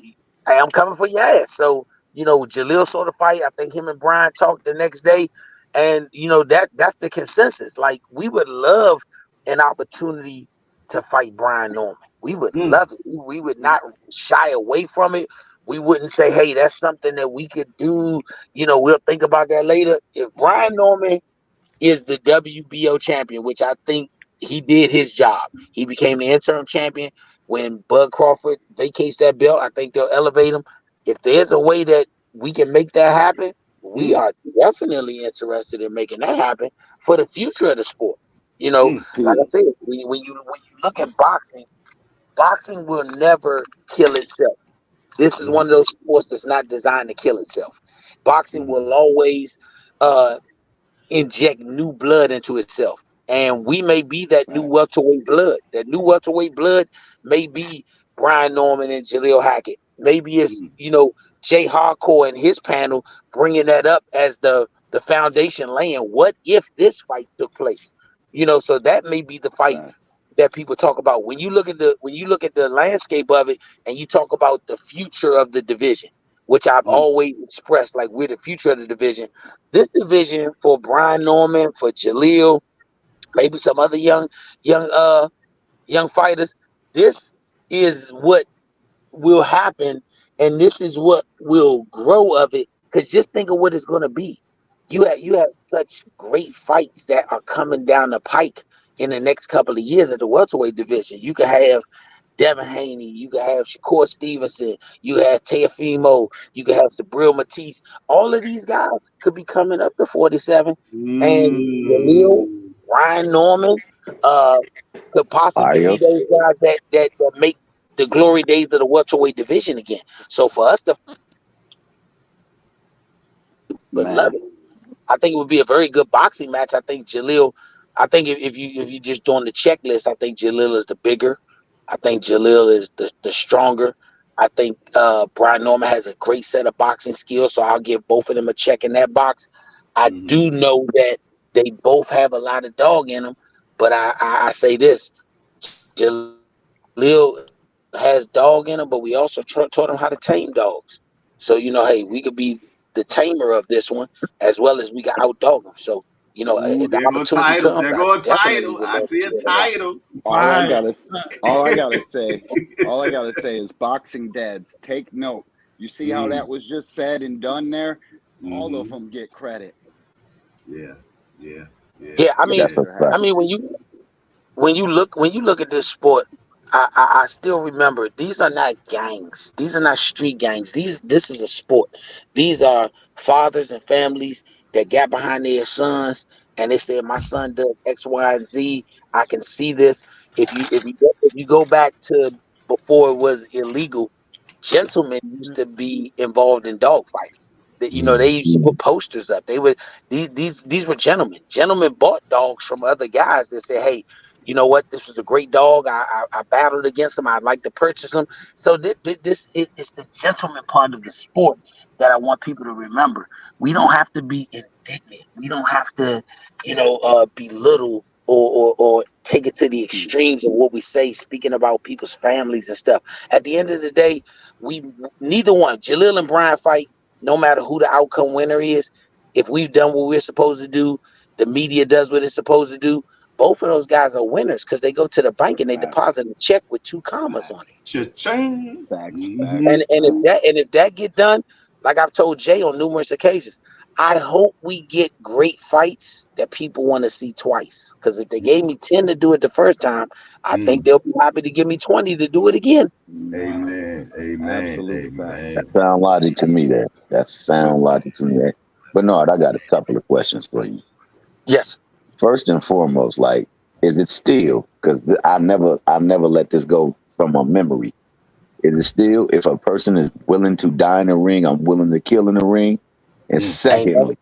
am coming for your ass. So, Jaleel saw the fight. I think him and Brian talked the next day. And, that's the consensus. Like, we would love an opportunity to fight Brian Norman. We would love it. We would not shy away from it. We wouldn't say, hey, that's something that we could do. We'll think about that later. If Brian Norman is the WBO champion, which I think he did his job. He became the interim champion. When Bud Crawford vacates that belt, I think they'll elevate him. If there's a way that we can make that happen, we are definitely interested in making that happen for the future of the sport. Like I said, when you look at boxing, boxing will never kill itself. This is one of those sports that's not designed to kill itself. Boxing will always inject new blood into itself. And we may be that new welterweight blood. That new welterweight blood may be Brian Norman and Jaleel Hackett. Maybe it's, Jay Hardcore and his panel bringing that up as the foundation laying. What if this fight took place? So that may be the fight that people talk about. When you look at the landscape of it and you talk about the future of the division, which I've always expressed, like we're the future of the division. This division for Brian Norman, for Jaleel, maybe some other young fighters, this is what will happen, and this is what will grow of it. Because just think of what it's going to be. You have such great fights that are coming down the pike in the next couple of years at the welterweight division. You could have Devin Haney, you could have Shakur Stevenson, you have Teofimo, you could have Sabril Matisse. All of these guys could be coming up to 47. And Jaleel, Ryan Norman, could possibly be those guys that make the glory days of the welterweight division again. So for us to love it, I think it would be a very good boxing match. I think if you just doing the checklist, I think Jaleel is the bigger. I think Jalil is the stronger. I think Brian Norman has a great set of boxing skills, so I'll give both of them a check in that box. I do know that they both have a lot of dog in them, but I say this: Jalil has dog in him, but we also taught him how to tame dogs. So hey, we could be the tamer of this one as well as we got outdog him. So the opportunity comes. There go a Definitely title. would I love to see a see that. title. All I gotta say is boxing dads, take note. You see how that was just said and done there? All of them get credit. Yeah. I mean, when you look at this sport, I still remember these are not gangs. These are not street gangs. This is a sport. These are fathers and families that got behind their sons and they said, my son does X, Y, and Z. I can see this. If you go back to before it was illegal, gentlemen used to be involved in dogfighting. They used to put posters up. These were gentlemen. Gentlemen bought dogs from other guys that said, hey, you know what? This was a great dog. I battled against him. I'd like to purchase him. So this is the gentleman part of the sport that I want people to remember. We don't have to be indignant. We don't have to, belittle or take it to the extremes of what we say, speaking about people's families and stuff. At the end of the day, we neither one, Jalil and Brian fight, no matter who the outcome winner is. If we've done what we're supposed to do, the media does what it's supposed to do. Both of those guys are winners because they go to the bank and they deposit a check with 2 commas on it. Cha-ching. And if that get done, like I've told Jay on numerous occasions, I hope we get great fights that people want to see twice. Because if they gave me 10 to do it the first time, I think they'll be happy to give me 20 to do it again. Amen. That sound logic to me. That sound logic to me. Bernard, I got a couple of questions for you. Yes. First and foremost, is it still? Because I never let this go from my memory. Is it still, if a person is willing to die in the ring, I'm willing to kill in the ring? And secondly,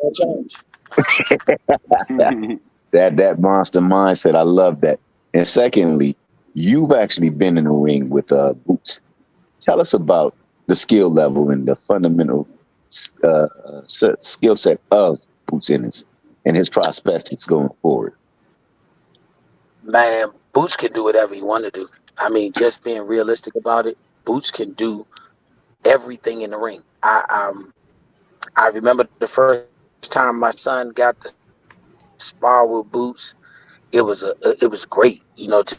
that monster mindset, I love that. And secondly, you've actually been in the ring with Boots. Tell us about the skill level and the fundamental skill set of Boots Ennis and his prospects going forward. Man, Boots can do whatever he want to do. I mean, just being realistic about it, Boots can do everything in the ring. I remember the first time my son got to spar with Boots. It was great, to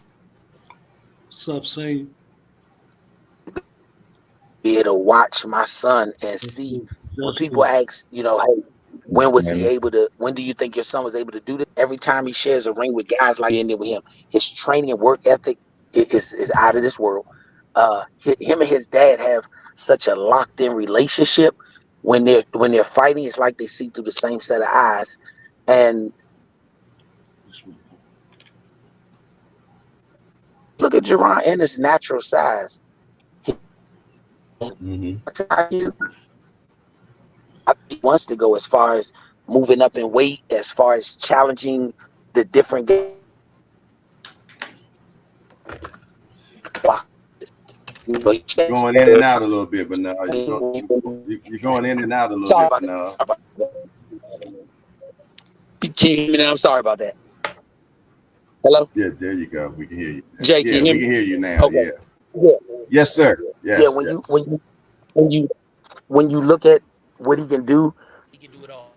be able to watch my son and see when people ask, hey, when do you think your son was able to do this? Every time he shares a ring with guys like in there with him, his training and work ethic is out of this world. Him and his dad have such a locked in relationship. When they're fighting, it's like they see through the same set of eyes. And look at Jerron and his natural size. He wants to go as far as moving up in weight, as far as challenging the different guys. Going in and out a little bit, but now you're going in and out a little bit now. Can you hear me now? I'm sorry about that. Hello? Yeah, there you go. We can hear you. Jay, yeah, we can hear you now. Okay. Yeah. Yes, sir. Yes, yeah, when you look at what he can do it all.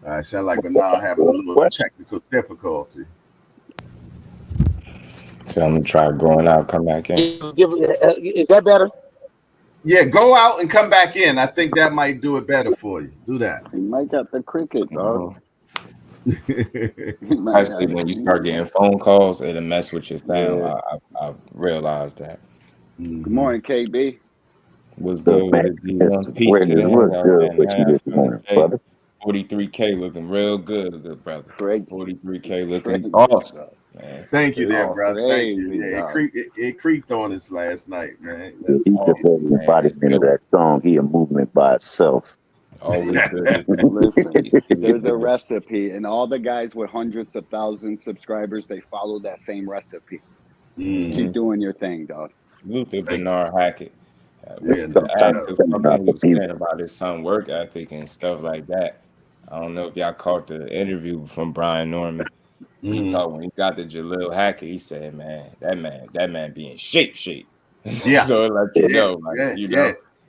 I sound like Bernard having a little technical difficulty. So I'm gonna try going out, come back in. Is that better? Yeah, go out and come back in. I think that might do it better for you. Do that. You might got the cricket, dog. Actually, when you start getting phone calls, it'll mess with your sound. Yeah. I realized that. Good morning, KB. What's good with it, D1? Peace to them. Good, 43K looking real good, good brother. 43K looking awesome, man. Thank you there, brother. Thank you. Yeah, it creeped on us last night, man. He's the embodiment of that song. He a movement by itself. Always good. Listen, there's a recipe, and all the guys with hundreds of thousands subscribers, they follow that same recipe. Keep doing your thing, dog. Luther Bernard Hackett. Yeah, To no add doubt. to something he was saying about his son work ethic and stuff like that. I don't know if y'all caught the interview from Brian Norman. But he talked when he got to Jalil Hackett, he said, man, that man be in shape. Yeah. So like you know,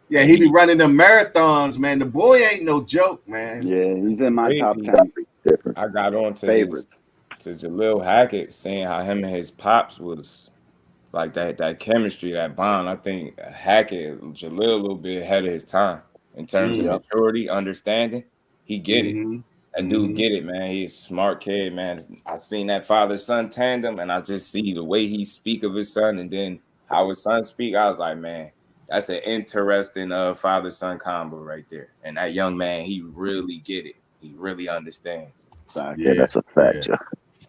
Yeah, he be running the marathons, man. The boy ain't no joke, man. Yeah, he's in my top crazy. 10. I got on to favorites. to Jalil Hackett saying how him and his pops was like that chemistry, that bond. I think Hackett, Jalil, a little bit ahead of his time in terms of maturity, understanding. He get it. That dude get it, man. He's a smart kid, man. I seen that father-son tandem, and I just see the way he speak of his son, and then how his son speak. I was like, man, that's an interesting father-son combo right there. And that young man, he really get it. He really understands. Yeah, that's a fact, yeah.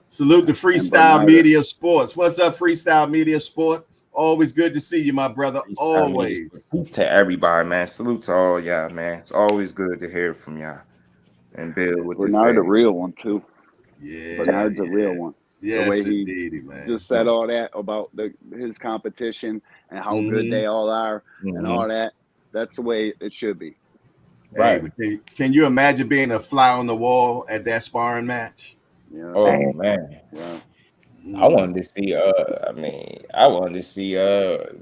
Salute to Freestyle Media Sports. What's up, Freestyle Media Sports? Always good to see you, my brother. Always. Peace to everybody, man. Salute to all y'all, man. It's always good to hear from y'all. And build with Bernard, the real one too. Yeah, Bernard's the real one. Yes, the way indeed, man. Just said all that about his competition and how good they all are and all that. That's the way it should be. Right. Hey, can you imagine being a fly on the wall at that sparring match? Yeah. Oh man. Yeah. I wanted to see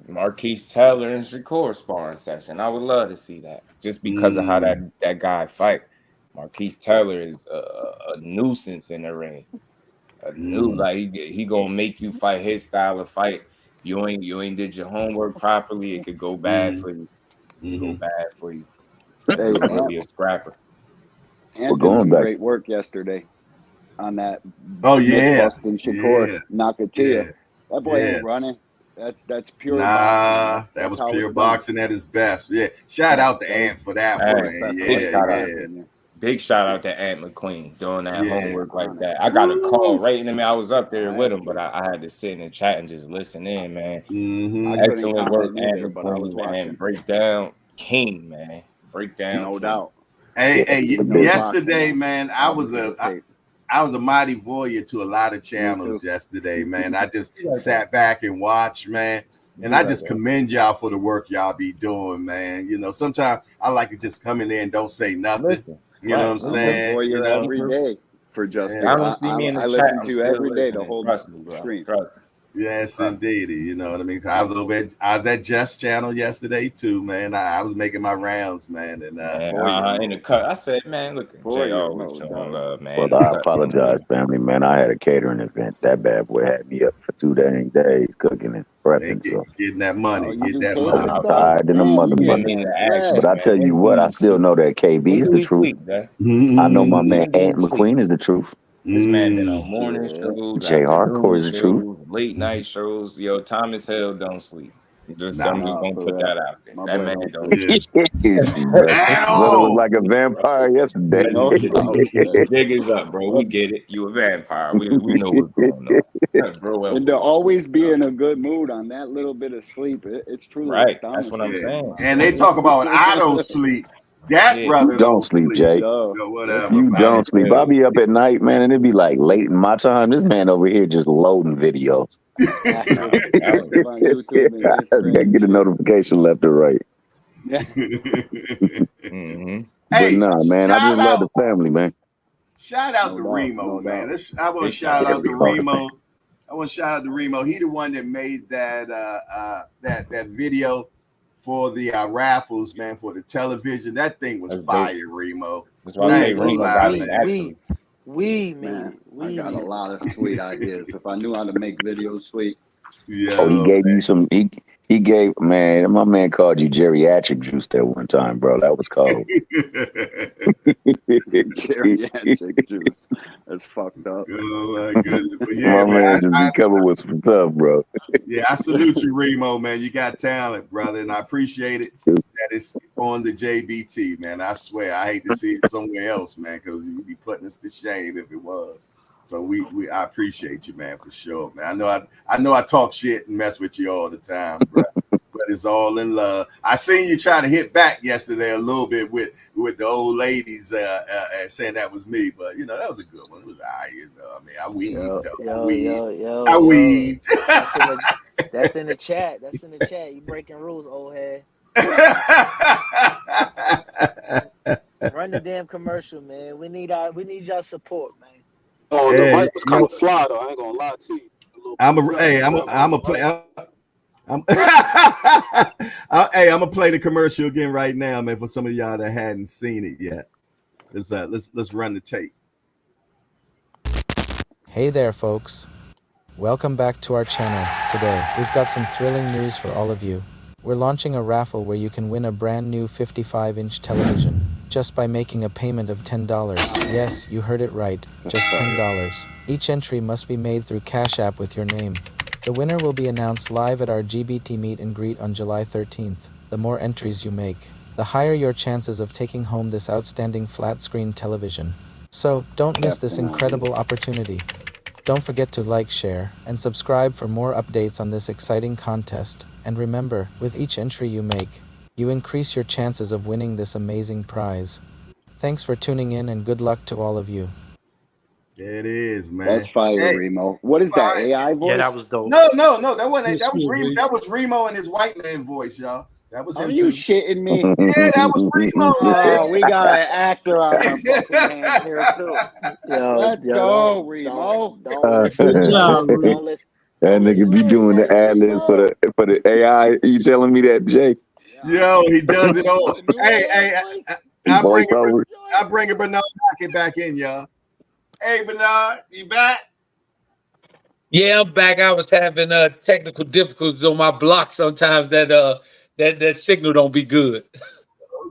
Marquise Taylor and Shakur sparring session. I would love to see that just because of how that guy fight. Marquise Taylor is a nuisance in the ring. He gonna make you fight his style of fight. You ain't did your homework properly. It could go bad for you. Go bad for you. Hey, He's really a scrapper. Ant did some great work yesterday on that. Busting Shakur, Nakatia. That boy ain't running. That's pure boxing. That was pure boxing at his best. Yeah. Shout out to Ant for that one. Big shout out to Ant McQueen doing that homework like that. I got a call right in the middle. I was up there with him, but I had to sit in the chat and just listen in, man. Excellent work, Ant McQueen, man. Breakdown king, man. Breakdown. No doubt. Hey, yesterday, man, I was a mighty voyeur to a lot of channels yesterday, man. I just sat back and watched, man. And I just commend y'all for the work y'all be doing, man. You know, sometimes I like to just come in there and don't say nothing. You know what I'm saying? You know, every day for Justin. I don't see me in the chat. Listen to you every day to hold screen. Trust me. Yes, indeed. You know what I mean? I was at Jeff's channel yesterday too, man. I was making my rounds, man. And in the cut, I said, man, look at Jay always showing love, man. Well, I apologize, family, man. I had a catering event. That bad boy had me up for 2 days cooking and prepping. Getting that money. I'm tired than a mother. But I tell you what, I still know that KB is the truth. I know my man Ant McQueen is the truth. This man been on morning shows, Jay Hardcore is the truth. Late night shows. Yo, Thomas Hell don't sleep. I'm just gonna put that out there. That man don't sleep. Brother was like a vampire yesterday. Dig is up, bro. We get it. You a vampire. We know what's going on. Bro, and to always be in a good mood on that little bit of sleep, it's truly astonishing. That's what I'm saying. And they talk about I don't sleep. That brother don't sleep, Jay. Whatever, you don't sleep. I'll be up at night, man, and it'd be like late in my time. This man over here just loading videos. I get a notification left or right. But nah, man, I just love the family, man. Shout out to Remo, man. I want to shout out to Remo. He the one that made that video for the raffles, man, for the television. That thing was fire, Remo. That's why I say Remo got it. I got a lot of sweet ideas. If I knew how to make videos sweet. Yeah. He gave you some. He gave, man. My man called you geriatric juice that one time, bro. That was cold. Geriatric juice. That's fucked up. Oh my goodness. But yeah, my man just be coming with some stuff, bro. Yeah, I salute you, Remo, man. You got talent, brother, and I appreciate it that it's on the JBT, man. I swear, I hate to see it somewhere else, man, because you'd be putting us to shame if it was. So I appreciate you, man, for sure, man. I know I talk shit and mess with you all the time, bro. But it's all in love. I seen you try to hit back yesterday a little bit with the old ladies saying that was me, but that was a good one. It was I mean, I weaved. I weaved. That's in the chat. That's in the chat. You breaking rules, old head. Run the damn commercial, man. We need y'all support, man. Oh, the mic was kind of fly though. I ain't gonna lie to you. I'm a play. Hey, I'm gonna play the commercial again right now, man. For some of y'all that hadn't seen it yet, let's run the tape. Hey there, folks. Welcome back to our channel. Today, we've got some thrilling news for all of you. We're launching a raffle where you can win a brand new 55-inch television just by making a payment of $10. Yes, you heard it right, just $10. Each entry must be made through Cash App with your name. The winner will be announced live at our GBT meet and greet on July 13th. The more entries you make, the higher your chances of taking home this outstanding flat-screen television. So, don't miss this incredible opportunity. Don't forget to like, share, and subscribe for more updates on this exciting contest. And remember, with each entry you make, you increase your chances of winning this amazing prize. Thanks for tuning in and good luck to all of you. It is, man. That's fire, Remo. What is that, AI voice? Yeah, that was dope. No, that wasn't. That was Remo and his white man voice, y'all. That was him. Are you shitting me? Yeah, that was Remo. Oh, we got an actor on our fucking hands here too. Let's go, Remo. Good job, Remo. That nigga be doing the ad-libs for the AI. You telling me that, Jay? Yo, he does it all. Hey, I bring Bernard back in, y'all. Hey, Bernard, you back? Yeah, I'm back. I was having technical difficulties on my block. Sometimes that signal don't be good.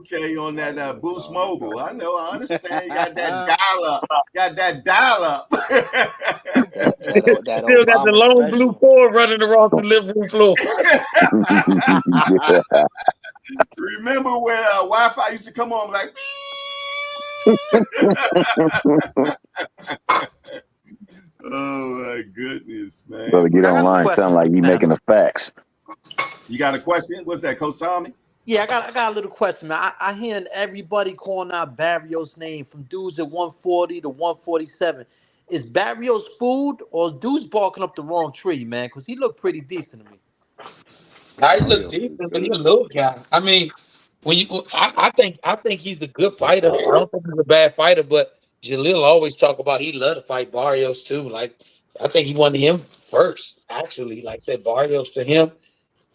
Okay, on that Boost Mobile. I know, I understand. You got that dial up. Still got the long blue cord running across the living room floor. Remember when Wi-Fi used to come on like oh my goodness, man. Brother, get online. Sound like you making a fax. You got a question? What's that, Coach Tommy? Yeah, I got a little question, man. I hear everybody calling out Barrios' name from dudes at 140 to 147. Is Barrios food or dudes barking up the wrong tree, man? Because he looked pretty decent to me. He looked decent, but he's a little guy. I mean, I think he's a good fighter. I don't think he's a bad fighter, but Jalil always talk about he love to fight Barrios too. Like, I think he wanted him first, actually. Like I said, Barrios to him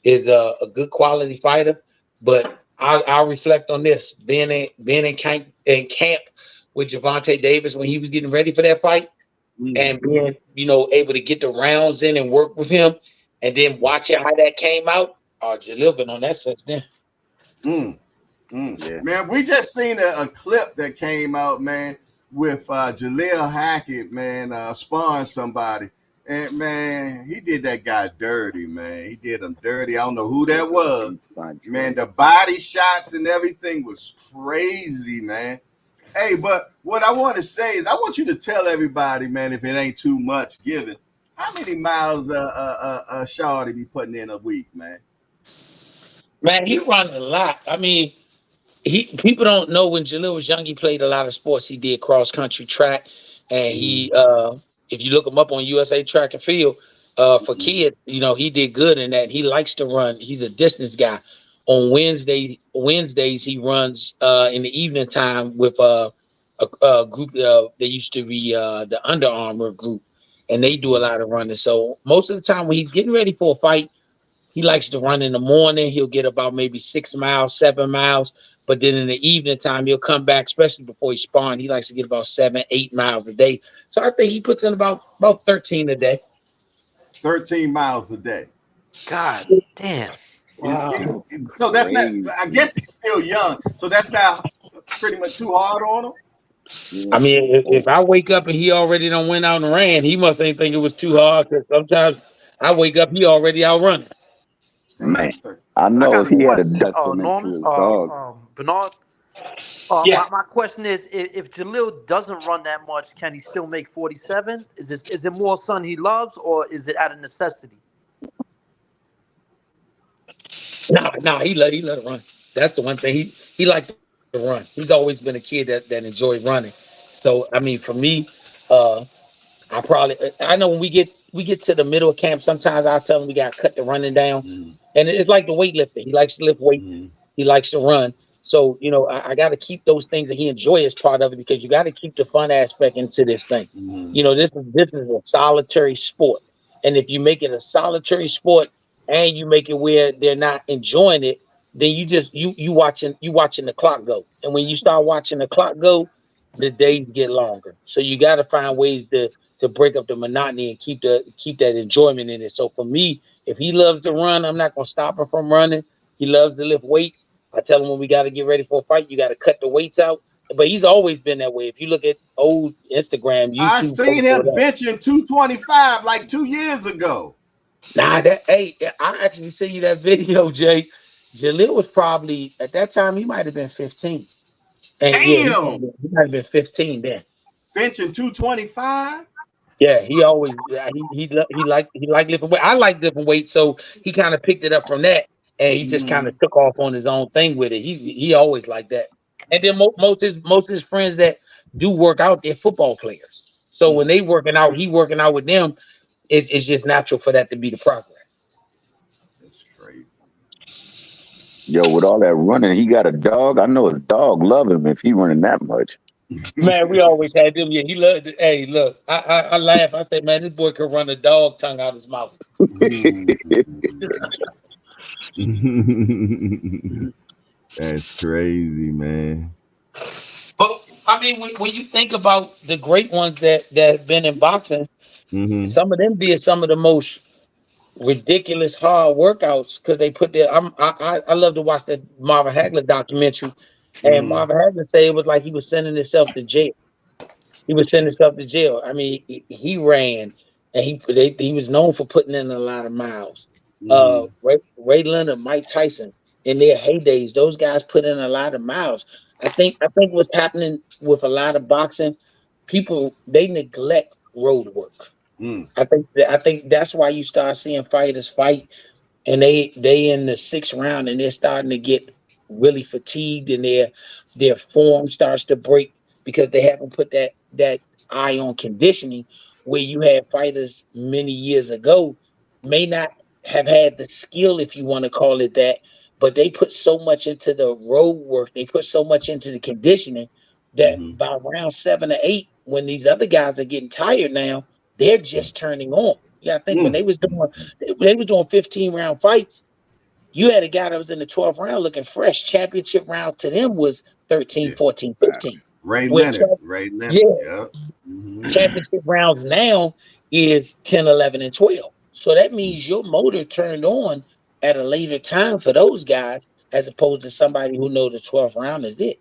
is a good quality fighter. But I'll reflect on this. Being in camp with Gervonta Davis when he was getting ready for that fight, and being, able to get the rounds in and work with him, and then watching how that came out. Jalil been on that since then. Yeah. Man, we just seen a clip that came out, man, with Jalil Hackett, man, sparring somebody. And, man, he did that guy dirty, man. He did him dirty. I don't know who that was. Man, the body shots and everything was crazy, man. Hey, but what I want to say is I want you to tell everybody, man, if it ain't too much given, how many miles Shawty be putting in a week, man? Man, he run a lot. I mean, people don't know when Jalil was young, he played a lot of sports. He did cross country track, and he if you look him up on USA Track and Field, for kids, he did good in that. He likes to run. He's a distance guy. On Wednesdays he runs in the evening time with a group that used to be the Under Armour group, and they do a lot of running. So most of the time when he's getting ready for a fight, he likes to run in the morning. He'll get about maybe 6 miles, 7 miles. But then in the evening time, he'll come back, especially before he sparring. He likes to get about 7, 8 miles a day. So I think he puts in about 13 a day. 13 miles a day. God damn. Wow. So that's not, I guess he's still young. So that's not pretty much too hard on him. I mean, if I wake up and he already done went out and ran, he must ain't think it was too hard, because sometimes I wake up, he already out running. Man, I know if he had a Norman, Bernard. My question is, if Jalil doesn't run that much, can he still make 47? Is it more son he loves, or is it out of necessity? Nah, he let it run. That's the one thing he liked to run. He's always been a kid that enjoyed running. So I mean, for me, uh, I know when we get to the middle of camp, sometimes I'll tell him we gotta cut the running down. And it's like the weightlifting. He likes to lift weights. He likes to run. So, I got to keep those things that he enjoys as part of it because you got to keep the fun aspect into this thing. This is a solitary sport. And if you make it a solitary sport and you make it where they're not enjoying it, then you watching the clock go. And when you start watching the clock go, the days get longer. So you got to find ways to break up the monotony and keep that enjoyment in it. So for me, if he loves to run, I'm not gonna stop him from running. He loves to lift weights. I tell him when we got to get ready for a fight, you got to cut the weights out. But he's always been that way. If you look at old Instagram, I YouTube, seen him benching 225 like 2 years ago. I actually seen you that video, Jay. Jalil was probably at that time he might have been 15. And yeah, Damn. he might have been 15 then. Benching 225. Yeah, he always he liked lifting weight. I like lifting weight, so he kind of picked it up from that, and he just kind of took off on his own thing with it. He always like that. And then most of his friends that do work out, they're football players. So when they working out, he working out with them. It's just natural for that to be the progress. That's crazy. Yo, with all that running, he got a dog. I know his dog love him if he running that much. Man, we always had them. Yeah, he loved it. Hey, look, I laugh. I say, man, this boy could run a dog tongue out his mouth. That's crazy, man. But I mean, when you think about the great ones that have been in boxing, some of them did some of the most ridiculous hard workouts because they put their. I love to watch that Marvin Hagler documentary, and Marvin Hagler say it was like he was sending himself to jail. He was sending himself to jail. I mean, he ran, and he was known for putting in a lot of miles. Ray Leonard, Mike Tyson, in their heydays, those guys put in a lot of miles. I think what's happening with a lot of boxing, people they neglect road work. I think that's why you start seeing fighters fight and they in the sixth round and they're starting to get really fatigued and their form starts to break because they haven't put that eye on conditioning where you had fighters many years ago may not have had the skill if you want to call it that, but they put so much into the road work, they put so much into the conditioning that by round 7 or 8 when these other guys are getting tired now, they're just turning on. Yeah, I think when they was doing 15-round fights, you had a guy that was in the 12th round looking fresh. Championship round to them was 13, 14, 15. Ray Which, Leonard. yeah, championship rounds now is 10, 11, and 12. So that means your motor turned on at a later time for those guys as opposed to somebody who knows the 12th round is it.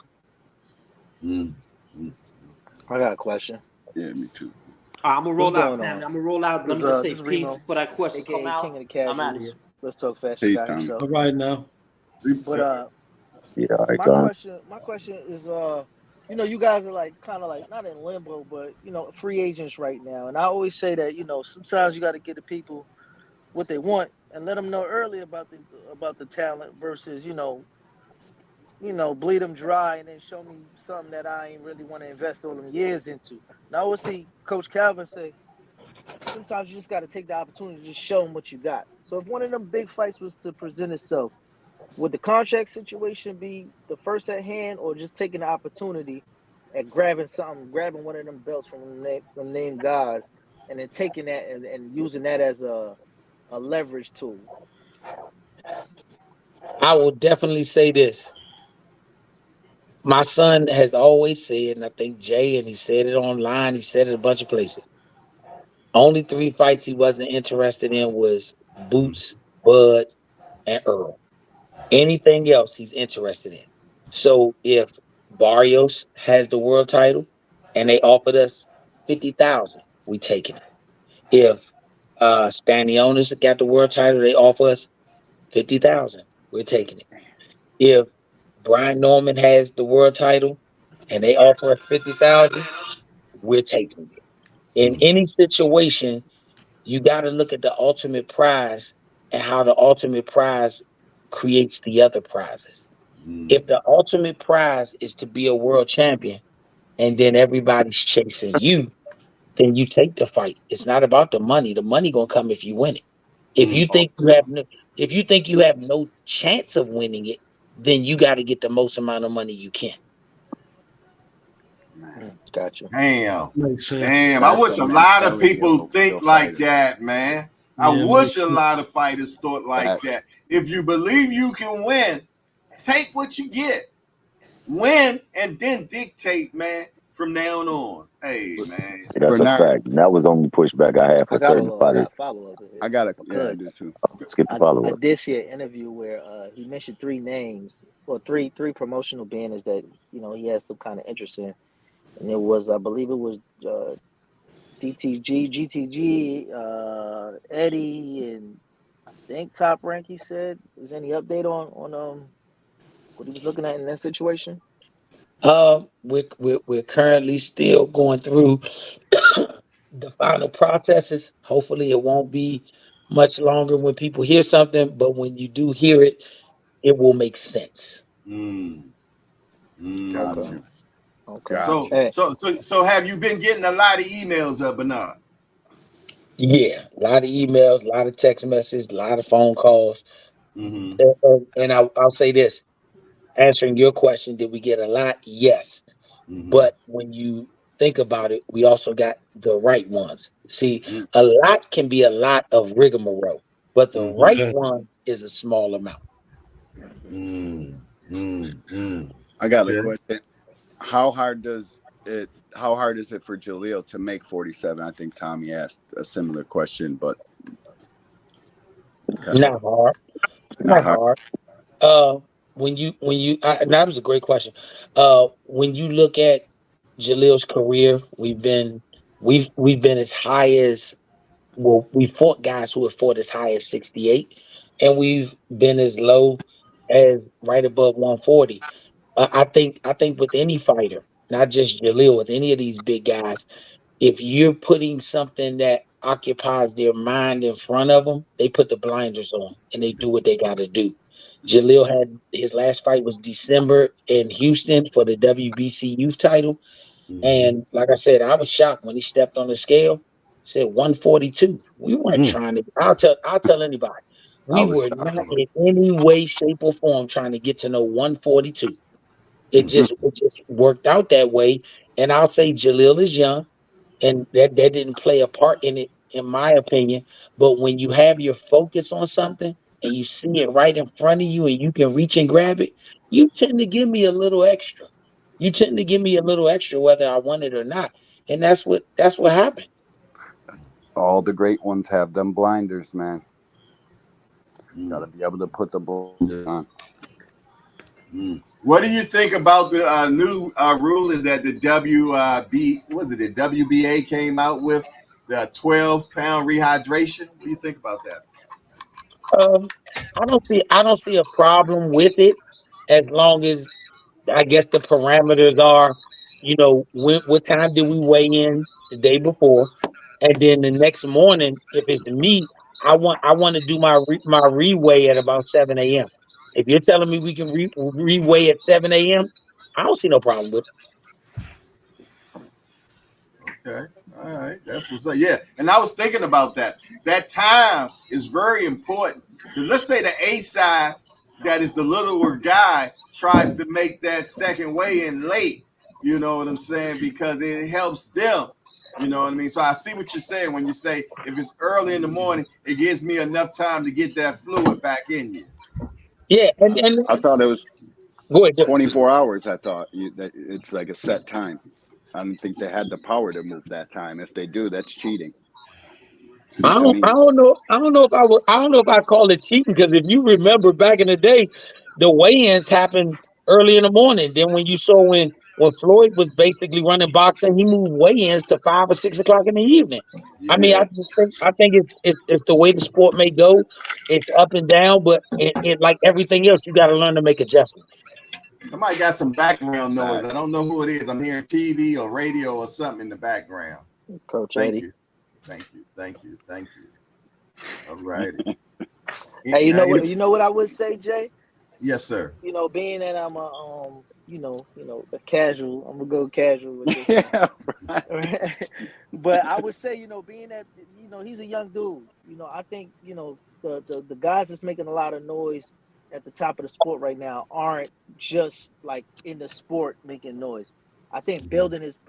I got a question. Yeah, me too. I'm gonna roll out, family. I'm gonna roll out. Let me just say peace before that question AKA come out. King of the Casuals. I'm out of here. Let's talk fast. All right now. But my question is you guys are like kind of like not in limbo, but free agents right now. And I always say that sometimes you got to give the people what they want and let them know early about the talent versus bleed them dry and then show me something that I ain't really want to invest all them years into. And I always see Coach Calvin say, sometimes you just got to take the opportunity to just show them what you got. So if one of them big fights was to present itself, would the contract situation be the first at hand, or just taking the opportunity and grabbing one of them belts from name guys, and then taking that and using that as a leverage tool? I will definitely say this. My son has always said, and I think Jay, and he said it online, he said it a bunch of places. Only 3 fights he wasn't interested in was Boots, Bud, and Earl. Anything else he's interested in. So if Barrios has the world title and they offered us 50,000, we taking it. If Stanionis got the world title, they offer us 50,000, we're taking it. If Brian Norman has the world title and they offer us 50,000, we're taking it. In any situation, you got to look at the ultimate prize and how the ultimate prize creates the other prizes. If the ultimate prize is to be a world champion and then everybody's chasing you, then you take the fight. It's not about the money. The money gonna come if you win it. If you think you have no chance of winning it, then you got to get the most amount of money you can. Gotcha. Damn. Damn. I wish a lot of people think like that, man. I wish a lot of fighters thought like that. If you believe you can win, take what you get. Win and then dictate, man, from now on. Hey, man. That's a fact. And that was the only pushback I had for certain fighters. Follow up. I do too. Skip the follow I up. did see an interview where he mentioned three names, or three promotional banners that he has some kind of interest in, and it was, I believe it was GTG, Eddie, and I think Top Rank. He said, is any update on what he was looking at in that situation? We're currently still going through the final processes. Hopefully, it won't be much longer when people hear something, but when you do hear it, it will make sense. Got you. Okay. So have you been getting a lot of emails, Bernard? Yeah, a lot of emails, a lot of text messages, a lot of phone calls. And I'll say this, answering your question, did we get a lot? Yes. But when you think about it, we also got the right ones. See, a lot can be a lot of rigmarole, but the right ones is a small amount. I got a question. How hard is it for Jaleel to make 47? I think Tommy asked a similar question, but not hard. Not hard. That was a great question. When you look at Jaleel's career, we've been as high as, well, we fought guys who have fought as high as 68, and we've been as low as right above 140. I think with any fighter, not just Jaleel, with any of these big guys, if you're putting something that occupies their mind in front of them, they put the blinders on and they do what they got to do. Jaleel had his last fight was December in Houston for the WBC youth title. And like I said, I was shocked when he stepped on the scale, said 142. We weren't trying to, I'll tell anybody, we were not in any way, shape, or form trying to get to know 142. It just worked out that way. And I'll say Jaleel is young, and that didn't play a part in it, in my opinion. But when you have your focus on something and you see it right in front of you and you can reach and grab it, you tend to give me a little extra. You tend to give me a little extra whether I want it or not. And that's what happened. All the great ones have them blinders, man. Got to be able to put the blinders on. What do you think about the new ruling that the WBA came out with, the 12-pound rehydration? What do you think about that? I don't see a problem with it, as long as, I guess, the parameters are, what time did we weigh in the day before, and then the next morning, if it's me, I want to do my reweigh at about 7 a.m. If you're telling me we can reweigh at 7 a.m., I don't see no problem with it. Okay. All right. That's what's up. Yeah. And I was thinking about that. That time is very important. Because let's say the A side, that is the littler guy, tries to make that second weigh-in late. You know what I'm saying? Because it helps them. You know what I mean? So I see what you're saying when you say if it's early in the morning, it gives me enough time to get that fluid back in you. Yeah. And I thought it was go ahead, 24 hours. I thought that it's like a set time. I don't think they had the power to move that time. If they do, that's cheating. I don't know if I call it cheating, because if you remember back in the day, the weigh-ins happened early in the morning. Then when you saw when Floyd was basically running boxing, he moved weigh-ins to 5 or 6 o'clock in the evening. Yeah. I mean, I think it's the way the sport may go. It's up and down, but it like everything else, you got to learn to make adjustments. Somebody got some background noise. I don't know who it is. I'm hearing TV or radio or something in the background. Coach Eddie. Thank you. All righty. Hey, you know what? You know what I would say, Jay? Yes, sir. You know, being that I'm a a casual, I'm gonna go casual with this one. Yeah, right. But I would say, being that he's a young dude. I think the guys that's making a lot of noise at the top of the sport right now aren't just like in the sport making noise. I think building his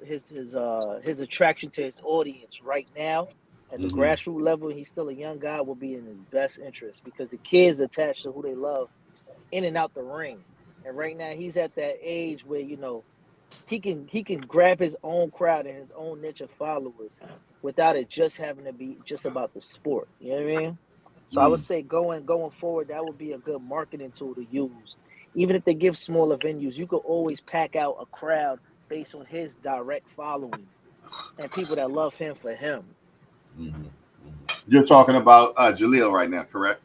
attraction to his audience right now at the grassroots level, he's still a young guy, will be in his best interest because the kids attached to who they love in and out the ring. And right now he's at that age where he can grab his own crowd and his own niche of followers without it just having to be just about the sport. You know what I mean? So I would say going forward, that would be a good marketing tool to use. Even if they give smaller venues, you could always pack out a crowd based on his direct following and people that love him for him. You're talking about Jaleel right now, correct?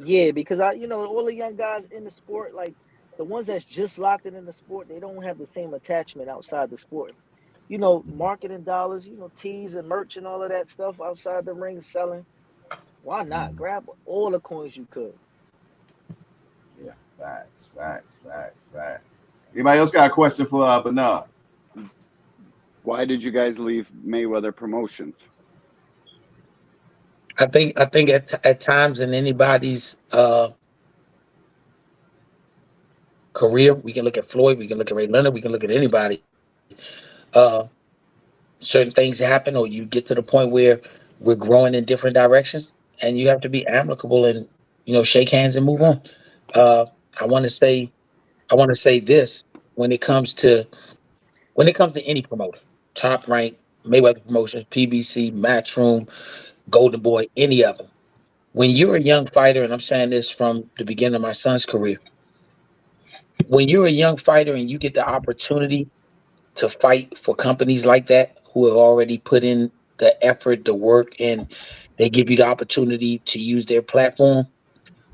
Yeah, because all the young guys in the sport, like the ones that's just locked in the sport, they don't have the same attachment outside the sport. Marketing dollars, tees and merch and all of that stuff outside the ring selling. Why not grab all the coins you could? Yeah, facts. Anybody else got a question for Bernard? Why did you guys leave Mayweather Promotions? I think at times in anybody's career, we can look at Floyd, we can look at Ray Leonard, we can look at anybody. Certain things happen, or you get to the point where we're growing in different directions, and you have to be amicable and shake hands and move on. I want to say this when it comes to any promoter, Top Rank, Mayweather Promotions, PBC, Matchroom, Golden Boy, any of them. When you're a young fighter, and I'm saying this from the beginning of my son's career, when you're a young fighter and you get the opportunity to fight for companies like that who have already put in the effort, the work, and they give you the opportunity to use their platform,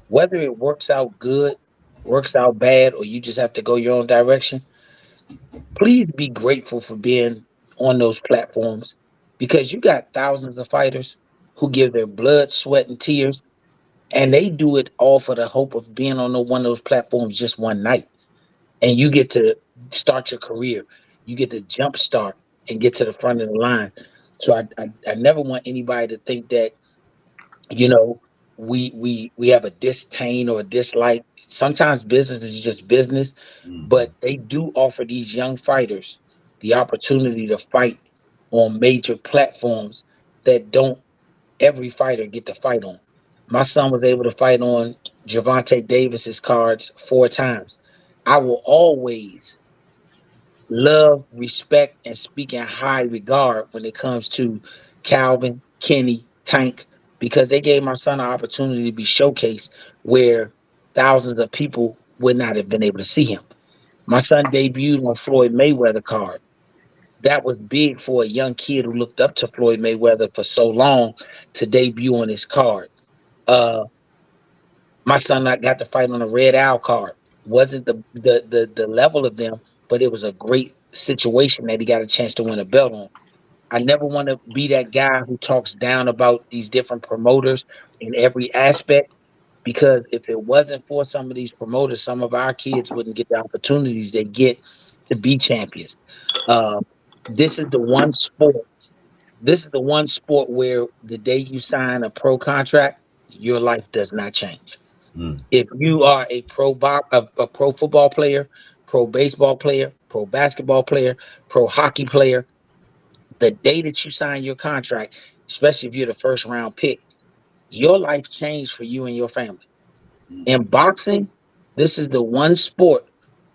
whether it works out good, works out bad, or you just have to go your own direction, please be grateful for being on those platforms because you got thousands of fighters who give their blood, sweat, and tears, and they do it all for the hope of being on one of those platforms just one night. And you get to start your career. You get to jump start and get to the front of the line. So I never want anybody to think that, we have a disdain or a dislike. Sometimes business is just business, but they do offer these young fighters the opportunity to fight on major platforms that don't every fighter get to fight on. My son was able to fight on Gervonta Davis's cards 4 times. I will always love, respect, and speak in high regard when it comes to Calvin, Kenny, Tank, because they gave my son an opportunity to be showcased where thousands of people would not have been able to see him. My son debuted on Floyd Mayweather card. That was big for a young kid who looked up to Floyd Mayweather for so long to debut on his card. Uh, my son got to fight on a Red Owl card. Wasn't the level of them, but it was a great situation that he got a chance to win a belt on. I never want to be that guy who talks down about these different promoters in every aspect, because if it wasn't for some of these promoters, some of our kids wouldn't get the opportunities they get to be champions. Uh, this is the one sport. This is the one sport where the day you sign a pro contract, your life does not change. If you are a a pro football player, pro baseball player, pro basketball player, pro hockey player, the day that you sign your contract, especially if you're the first round pick, your life changed for you and your family. In boxing, this is the one sport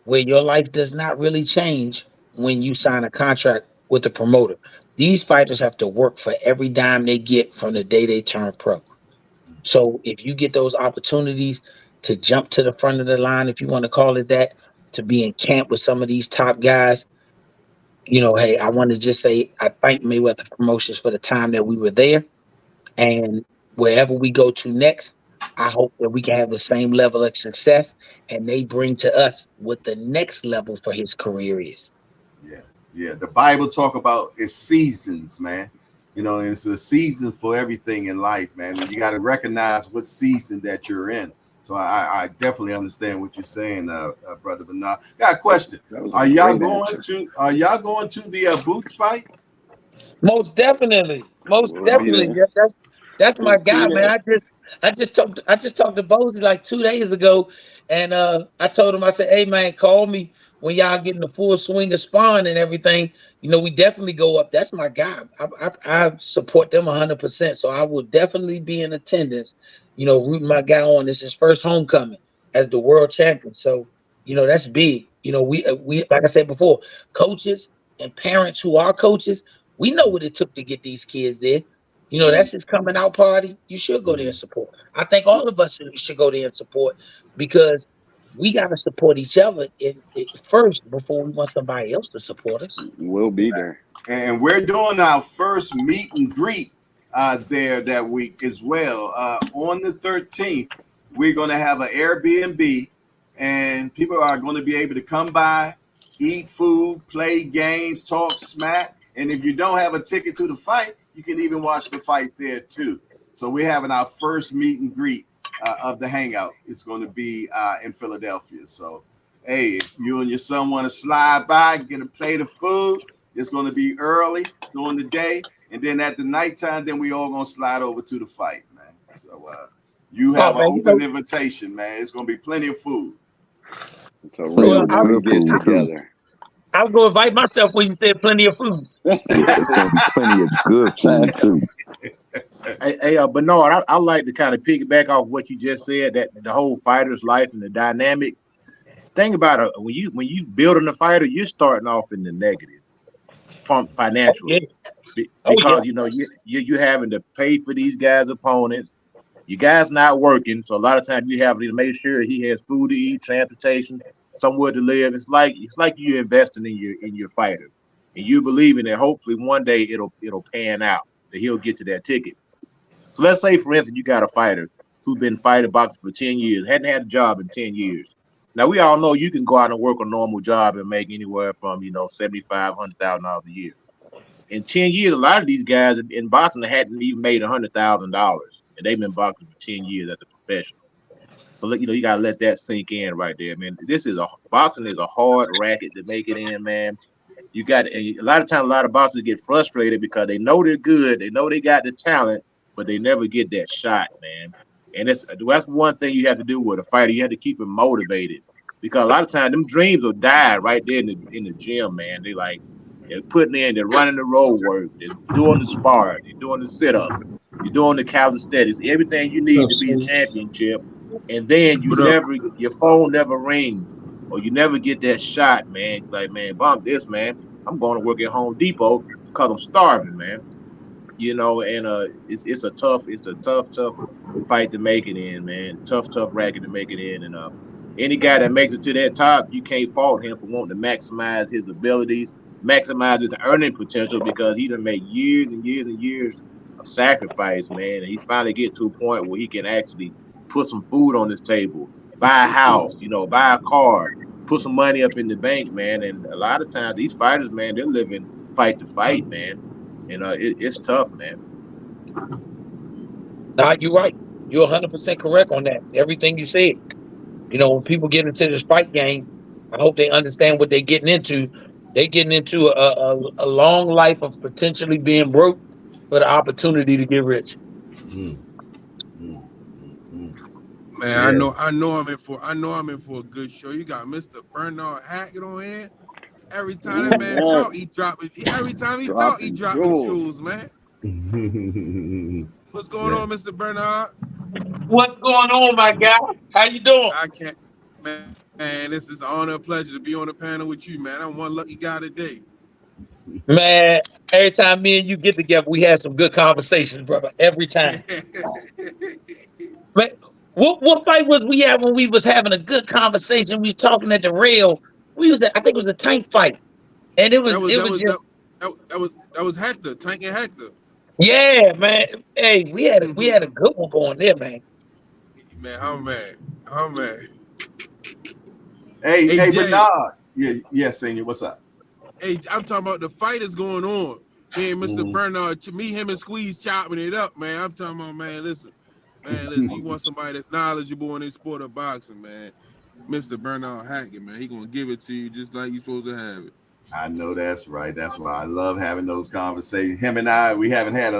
where your life does not really change when you sign a contract with the promoter. These fighters have to work for every dime they get from the day they turn pro. So if you get those opportunities to jump to the front of the line, if you want to call it that, to be in camp with some of these top guys, hey, I want to just say I thank Mayweather Promotions for the time that we were there. And wherever we go to next, I hope that we can have the same level of success and they bring to us what the next level for his career is. Yeah. The Bible talk about its seasons, man. You know, it's a season for everything in life, man. And you got to recognize what season that you're in. So I definitely understand what you're saying, brother Bernard. Got a question. Are y'all going to the Boots fight? Most definitely. Most definitely. That's my guy, man. I just talked to Bozy like 2 days ago, and I told him, I said, hey man, call me when y'all get in the full swing of sparring and everything. You know, we definitely go up. That's my guy. I support them 100%. So I will definitely be in attendance, you know, rooting my guy on. This is his first homecoming as the world champion. So, you know, that's big. You know, we like I said before, coaches and parents who are coaches, we know what it took to get these kids there. You know, that's his coming out party. You should go there and support. I think all of us should go there and support, because we got to support each other first before we want somebody else to support us. We'll be there. And we're doing our first meet and greet there that week as well. On the 13th, we're going to have an Airbnb, and people are going to be able to come by, eat food, play games, talk smack. And if you don't have a ticket to the fight, you can even watch the fight there too. So we're having our first meet and greet of the hangout. It's going to be in Philadelphia. So, hey, if you and your son want to slide by, get a plate of food, it's going to be early during the day. And then at the nighttime, then we all going to slide over to the fight, man. So you have an open invitation, man. It's going to be plenty of food. It's a real one get together. I was going to invite myself when you said plenty of food. It's going to be plenty of good food, too. Hey, Bernard, I like to kind of piggyback off what you just said, that the whole fighter's life and the dynamic. Think about it. When you building a fighter, you're starting off in the negative from financially. Because you know you're having to pay for these guys' opponents. Your guy's not working, so a lot of times you have to make sure he has food to eat, transportation, somewhere to live. It's like you're investing in your fighter, and you believing that hopefully one day it'll pan out, that he'll get to that ticket. So let's say, for instance, you got a fighter who's been fighting boxing for 10 years, hadn't had a job in 10 years. Now we all know you can go out and work a normal job and make anywhere from $75,000, $100,000 a year. In 10 years, a lot of these guys in boxing hadn't even made $100,000, and they've been boxing for 10 years as a professional. So you gotta let that sink in right there, man. Boxing is a hard racket to make it in, man. And a lot of times, a lot of boxers get frustrated because they know they're good, they know they got the talent, but they never get that shot, man. And that's one thing you have to do with a fighter. You have to keep him motivated, because a lot of times them dreams will die right there in the gym, man. They're putting in, they're running the road work, they're doing the spar, they're doing the sit-up, you're doing the calisthenics, everything you need to be a championship. And then your phone never rings, or you never get that shot, man. Like, man, bump this, man. I'm going to work at Home Depot because I'm starving, man. And it's a tough fight to make it in, man. Tough racket to make it in. And any guy that makes it to that top, you can't fault him for wanting to maximize his abilities, maximize his earning potential, because he done made years and years and years of sacrifice, man. And he's finally get to a point where he can actually put some food on his table, buy a house, buy a car, put some money up in the bank, man. And a lot of times these fighters, man, they're living fight to fight, man. It's tough, man. Nah, you're right. You're 100% correct on that. Everything you said. When people get into this fight game, I hope they understand what they're getting into. They're getting into a long life of potentially being broke for the opportunity to get rich. Man, I know I'm in for a good show. You got Mr. Bernard Hackett on here. Every time that man talk, he dropping jewels, man. What's going on, Mr. Bernard? What's going on, my guy? How you doing? I can't, man. This is an honor and pleasure to be on the panel with you, man. I'm one lucky guy today. Man, every time me and you get together, we have some good conversations, brother. Every time. Man, what fight was we at when we was having a good conversation? We were talking at the rail. I think it was a tank fight, and that was Hector, Tank and Hector. Yeah, man. Hey, we had a good one going there, man. Man, I'm mad. Hey, Bernard. Yeah, Senior. What's up? Hey, I'm talking about the fight is going on. Me and Mr. Bernard, me, him, and Squeeze chopping it up, man. I'm talking about, man, listen, you want somebody that's knowledgeable in this sport of boxing, man. Mr. Bernard Hackett, man, he gonna give it to you just like you supposed to have it. I know that's right. That's why I love having those conversations. Him and I, we haven't had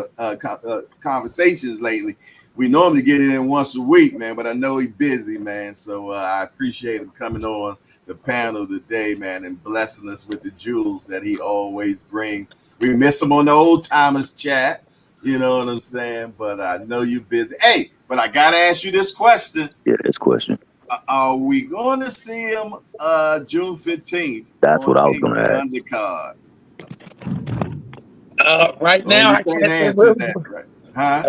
conversations lately. We normally get it in once a week, man, but I know he's busy, man. So I appreciate him coming on the panel today, man, and blessing us with the jewels that he always brings. We miss him on the old timers chat, you know what I'm saying? But I know you're busy. Hey, but I gotta ask you this question. Yeah, this question. Are we going to see him June 15th? That's what I was going to ask. Undercard. Right now, I can't answer that. Right? Huh?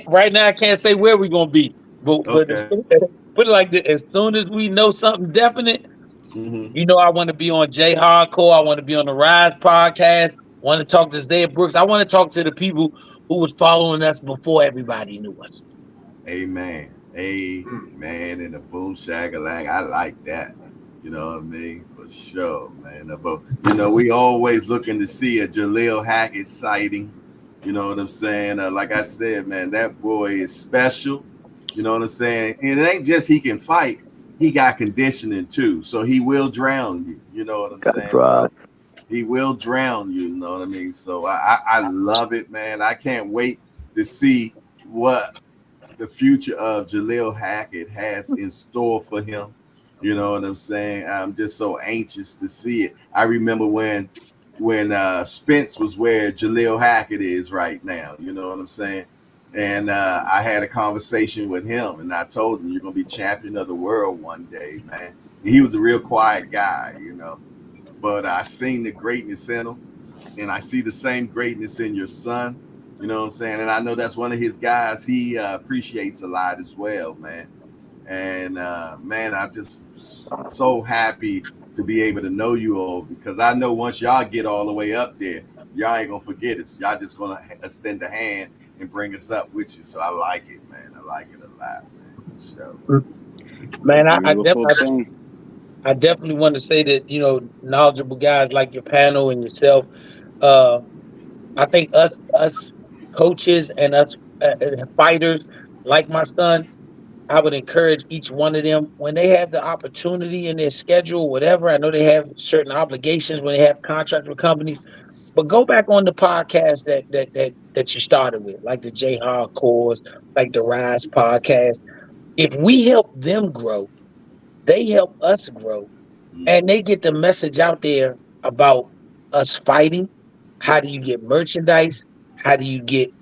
Right now, I can't say where we're gonna be. But put it like this: as soon as we know something definite, you know, I want to be on J Hardcore. I want to be on the Rise podcast. Want to talk to Zed Brooks. I want to talk to the people who was following us before everybody knew us. Amen. Amen. In the boom shagalang. I like that. You know what I mean? For sure, man. But you know, we always looking to see a Jaleel Hackett sighting. You know what I'm saying? Like I said, man, that boy is special. You know what I'm saying? And it ain't just he can fight, he got conditioning too. So he will drown you. You know what I'm saying? So he will drown you, you know what I mean? So I love it, man. I can't wait to see what the future of Jaleel Hackett has in store for him. You know what I'm saying? I'm just so anxious to see it. I remember when Spence was where Jaleel Hackett is right now. You know what I'm saying? And I had a conversation with him, and I told him, you're going to be champion of the world one day, man. And he was a real quiet guy, you know. But I seen the greatness in him, and I see the same greatness in your son. You know what I'm saying? And I know that's one of his guys he appreciates a lot as well, man. And, man, I'm just so happy to be able to know you all, because I know once y'all get all the way up there, y'all ain't going to forget us. Y'all just going to extend a hand and bring us up with you. So I like it, man. I like it a lot, man. For sure. Man, I definitely want to say that, you know, knowledgeable guys like your panel and yourself, I think us coaches and us fighters like my son, I would encourage each one of them when they have the opportunity in their schedule, whatever. I know they have certain obligations when they have contracts with companies, but go back on the podcast that you started with, like the J Hardcores, like the Rise podcast. If we help them grow, they help us grow, and they get the message out there about us fighting. How do you get merchandise? How do you get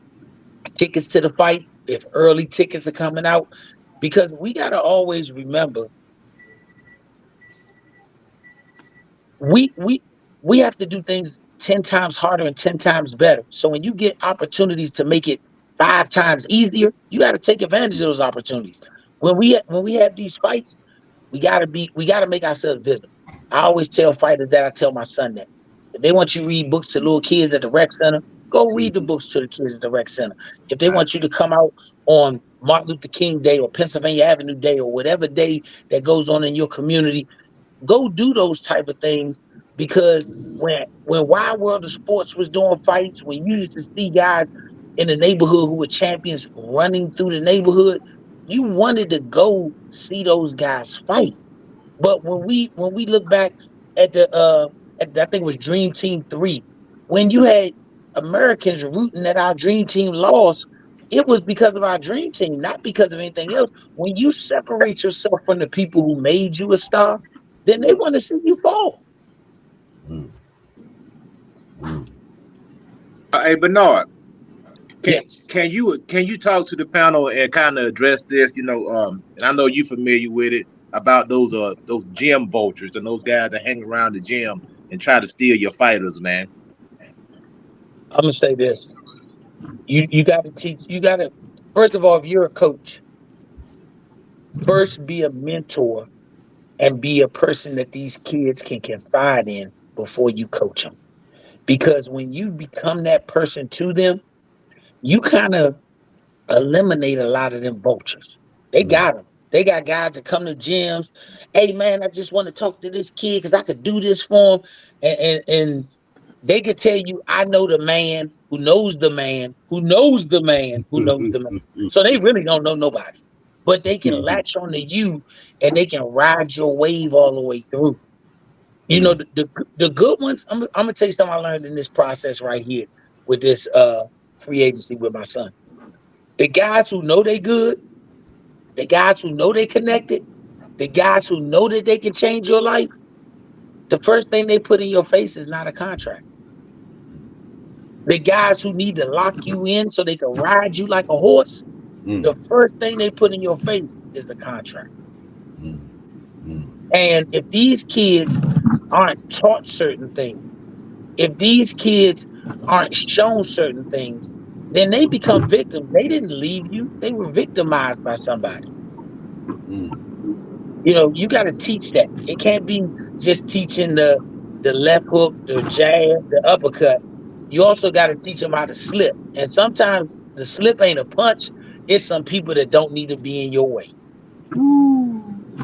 tickets to the fight if early tickets are coming out? Because we got to always remember, we have to do things 10 times harder and 10 times better. So when you get opportunities to make it 5 times easier, you got to take advantage of those opportunities. When we have these fights, we got to make ourselves visible. I always tell fighters that. I tell my son that. If they want you to read books to little kids at the rec center, go read the books to the kids at the rec center. If they want you to come out on Martin Luther King Day or Pennsylvania Avenue Day or whatever day that goes on in your community, go do those type of things. Because when Wild World of Sports was doing fights, when you used to see guys in the neighborhood who were champions running through the neighborhood, you wanted to go see those guys fight. But when we look back at I think it was Dream Team 3, when you had Americans rooting that our Dream Team lost, it was because of our Dream Team, not because of anything else. When you separate yourself from the people who made you a star, then they want to see you fall. Hey, Bernard, can you talk to the panel and kind of address this? You know, and I know you're familiar with it, about those gym vultures and those guys that hang around the gym and try to steal your fighters, man. I'm gonna say this: you got to teach. You got to, first of all, if you're a coach, first be a mentor and be a person that these kids can confide in before you coach them. Because when you become that person to them, you kind of eliminate a lot of them vultures. They got them. They got guys that come to gyms. Hey, man, I just want to talk to this kid because I could do this for him. And They could tell you, I know the man who knows the man who knows the man who knows the man. So they really don't know nobody. But they can latch on to you and they can ride your wave all the way through. You know, the good ones, I'm gonna tell you something I learned in this process right here with this free agency with my son. The guys who know they good, the guys who know they connected, the guys who know that they can change your life, the first thing they put in your face is not a contract. The guys who need to lock you in so they can ride you like a horse, the first thing they put in your face is a contract. And if these kids aren't taught certain things, if these kids aren't shown certain things, then they become victims. They didn't leave you, they were victimized by somebody. You know, you got to teach that. It can't be just teaching the left hook, the jab, the uppercut. You also got to teach them how to slip. And sometimes the slip ain't a punch. It's some people that don't need to be in your way.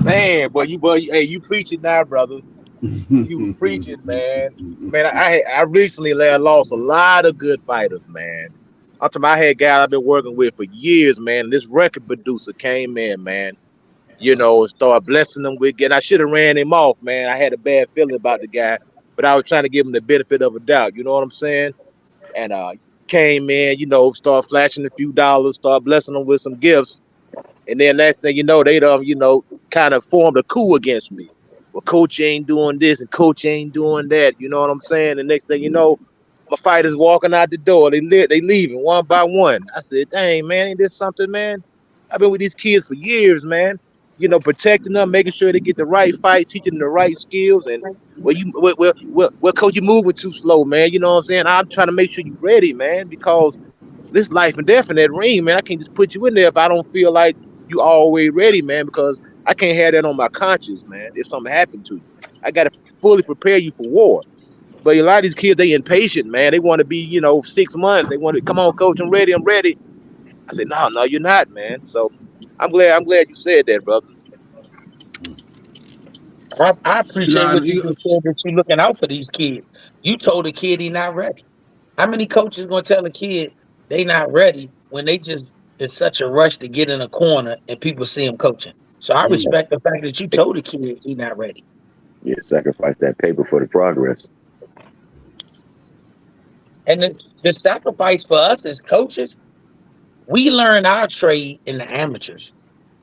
Man, hey, you preaching now, brother. You preaching, man. Man, I recently lost a lot of good fighters, man. I'm talking about I had guys I've been working with for years, man. This record producer came in, man. You know, and started blessing them with getting. I should have ran him off, man. I had a bad feeling about the guy, but I was trying to give him the benefit of a doubt. You know what I'm saying? And came in, you know, start flashing a few dollars, start blessing them with some gifts, and then next thing you know, they you know, kind of formed a coup against me. Well, coach ain't doing this and coach ain't doing that. You know what I'm saying? The next thing you know, my fighters walking out the door. They leaving one by one. I said, dang, man, ain't this something, man? I've been with these kids for years, man. You know, protecting them, making sure they get the right fight, teaching them the right skills. And coach, you moving too slow, man. You know what I'm saying? I'm trying to make sure you're ready, man, because this life and death in that ring, man. I can't just put you in there if I don't feel like you always ready, man, because I can't have that on my conscience, man. If something happened to you, I got to fully prepare you for war. But a lot of these kids, they impatient, man. They want to be, you know, 6 months. They want to come on, coach. I'm ready. I'm ready. I said, no, you're not, man. So I'm glad you said that, brother. I appreciate what you just said, that you looking out for these kids. You told a kid he not ready. How many coaches gonna tell a kid they not ready when they just in such a rush to get in a corner and people see him coaching? So I respect the fact that you told the kid he not ready. Yeah, sacrifice that paper for the progress. And the sacrifice for us as coaches, we learn our trade in the amateurs.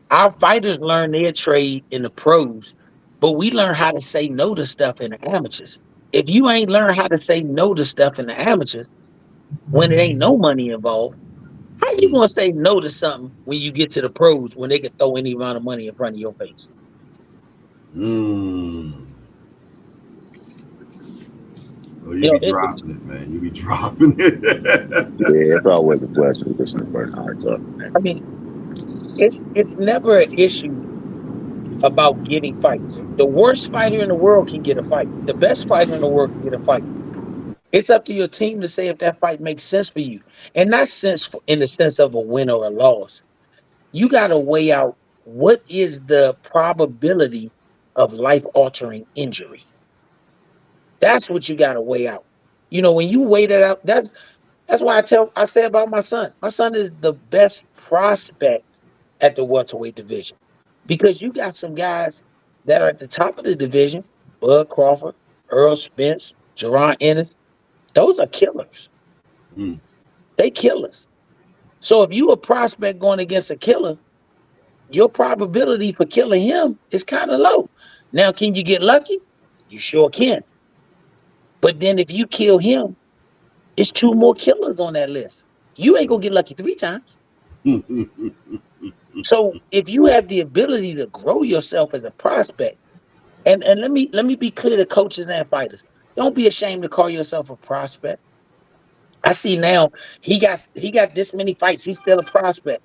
Our fighters learn their trade in the pros, but we learn how to say no to stuff in the amateurs. If you ain't learned how to say no to stuff in the amateurs, when it ain't no money involved, how you gonna say no to something when you get to the pros when they can throw any amount of money in front of your face? Oh, you be dropping it, man. You be dropping it. Yeah, it's always a pleasure to listen to Bernard talk, man. I mean, it's never an issue about getting fights. The worst fighter in the world can get a fight. The best fighter in the world can get a fight. It's up to your team to say if that fight makes sense for you, and not sense in the sense of a win or a loss. You got to weigh out what is the probability of life-altering injury. That's what you got to weigh out. You know, when you weigh that out, that's why I say about my son. My son is the best prospect at the welterweight division because you got some guys that are at the top of the division: Bud Crawford, Earl Spence, Jerron Ennis. Those are killers. They killers. So if you a prospect going against a killer, your probability for killing him is kind of low. Now, can you get lucky? You sure can. But then if you kill him, it's 2 more killers on that list. You ain't gonna get lucky 3 times. So if you have the ability to grow yourself as a prospect, and let me be clear to coaches and fighters, don't be ashamed to call yourself a prospect. I see now he got this many fights. He's still a prospect.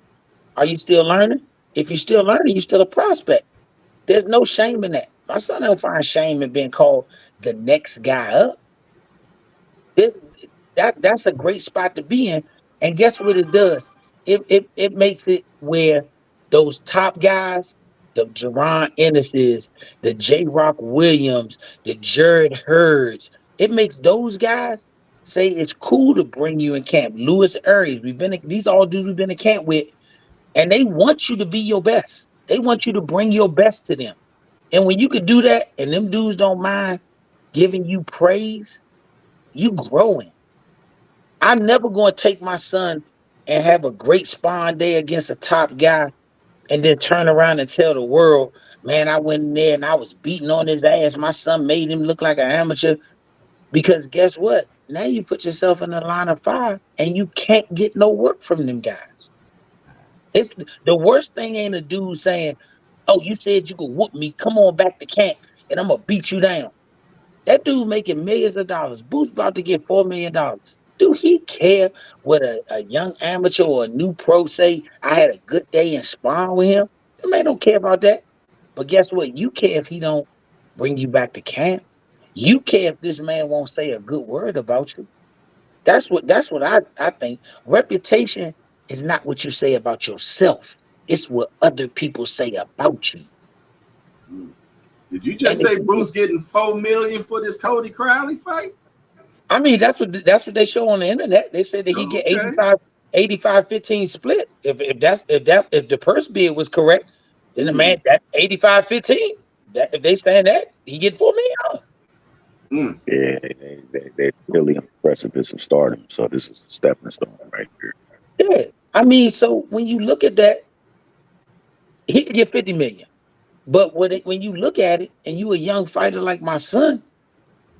Are you still learning? If you're still learning, you're still a prospect. There's no shame in that. My son don't find shame in being called the next guy up. That's a great spot to be in. And guess what it does? It makes it where those top guys, the Jerron Ennis's, the J. Rock Williams, the Jared Hurds, it makes those guys say it's cool to bring you in camp. Lewis Aries, these all dudes we've been in camp with, and they want you to be your best. They want you to bring your best to them. And when you could do that, and them dudes don't mind giving you praise, you growing. I'm never going to take my son and have a great spawn day against a top guy and then turn around and tell the world, man, I went in there and I was beating on his ass. My son made him look like an amateur. Because guess what? Now you put yourself in the line of fire and you can't get no work from them guys. It's the worst thing ain't a dude saying, oh, you said you could whoop me. Come on back to camp and I'm going to beat you down. That dude making millions of dollars. Boo's about to get $4 million. Do he care what a young amateur or a new pro say? I had a good day and sparring with him. The man don't care about that. But guess what? You care if he don't bring you back to camp. You care if this man won't say a good word about you. That's what I think. Reputation is not what you say about yourself. It's what other people say about you. Did you just say Bruce getting $4 million for this Cody Crowley fight? I mean, that's what they show on the internet. They said that he get 85-15 split. If the purse bid was correct, then the man that 85-15. That if they saying that, he get $4 million. Yeah, they're really on the precipice of stardom. So this is a stepping stone right here. Yeah, I mean, so when you look at that, he could get 50 million. But when you look at it, and you a young fighter like my son,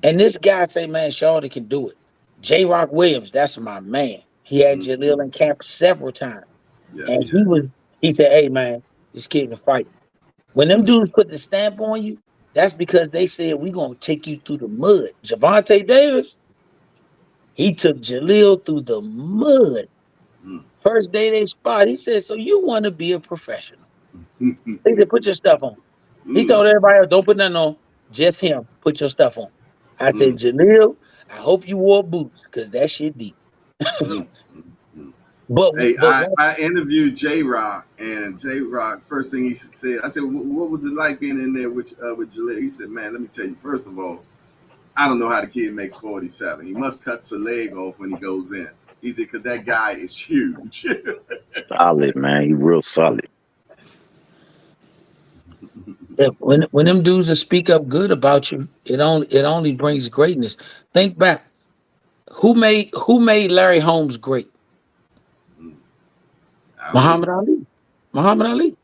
and this guy say, man, Shawty can do it. J. Rock Williams, that's my man. He had Jaleel in camp several times. Yes, and he said, hey, man, this kid can fight. When them dudes put the stamp on you, that's because they said, we're going to take you through the mud. Javante Davis, he took Jaleel through the mud. First day they spot, he said, so you want to be a professional. He said, put your stuff on. He told everybody else, don't put nothing on. Just him, put your stuff on. I said, Jaleel, I hope you wore boots because that shit deep. But I interviewed J Rock, and J Rock, first thing he said, I said, what was it like being in there with Jaleel? He said, man, let me tell you, first of all, I don't know how the kid makes 47. He must cut a leg off when he goes in. He said, because that guy is huge. Solid, man. He real solid. When them dudes will speak up good about you, it only brings greatness. Think back. Who made Larry Holmes great? Muhammad Ali. Muhammad Ali.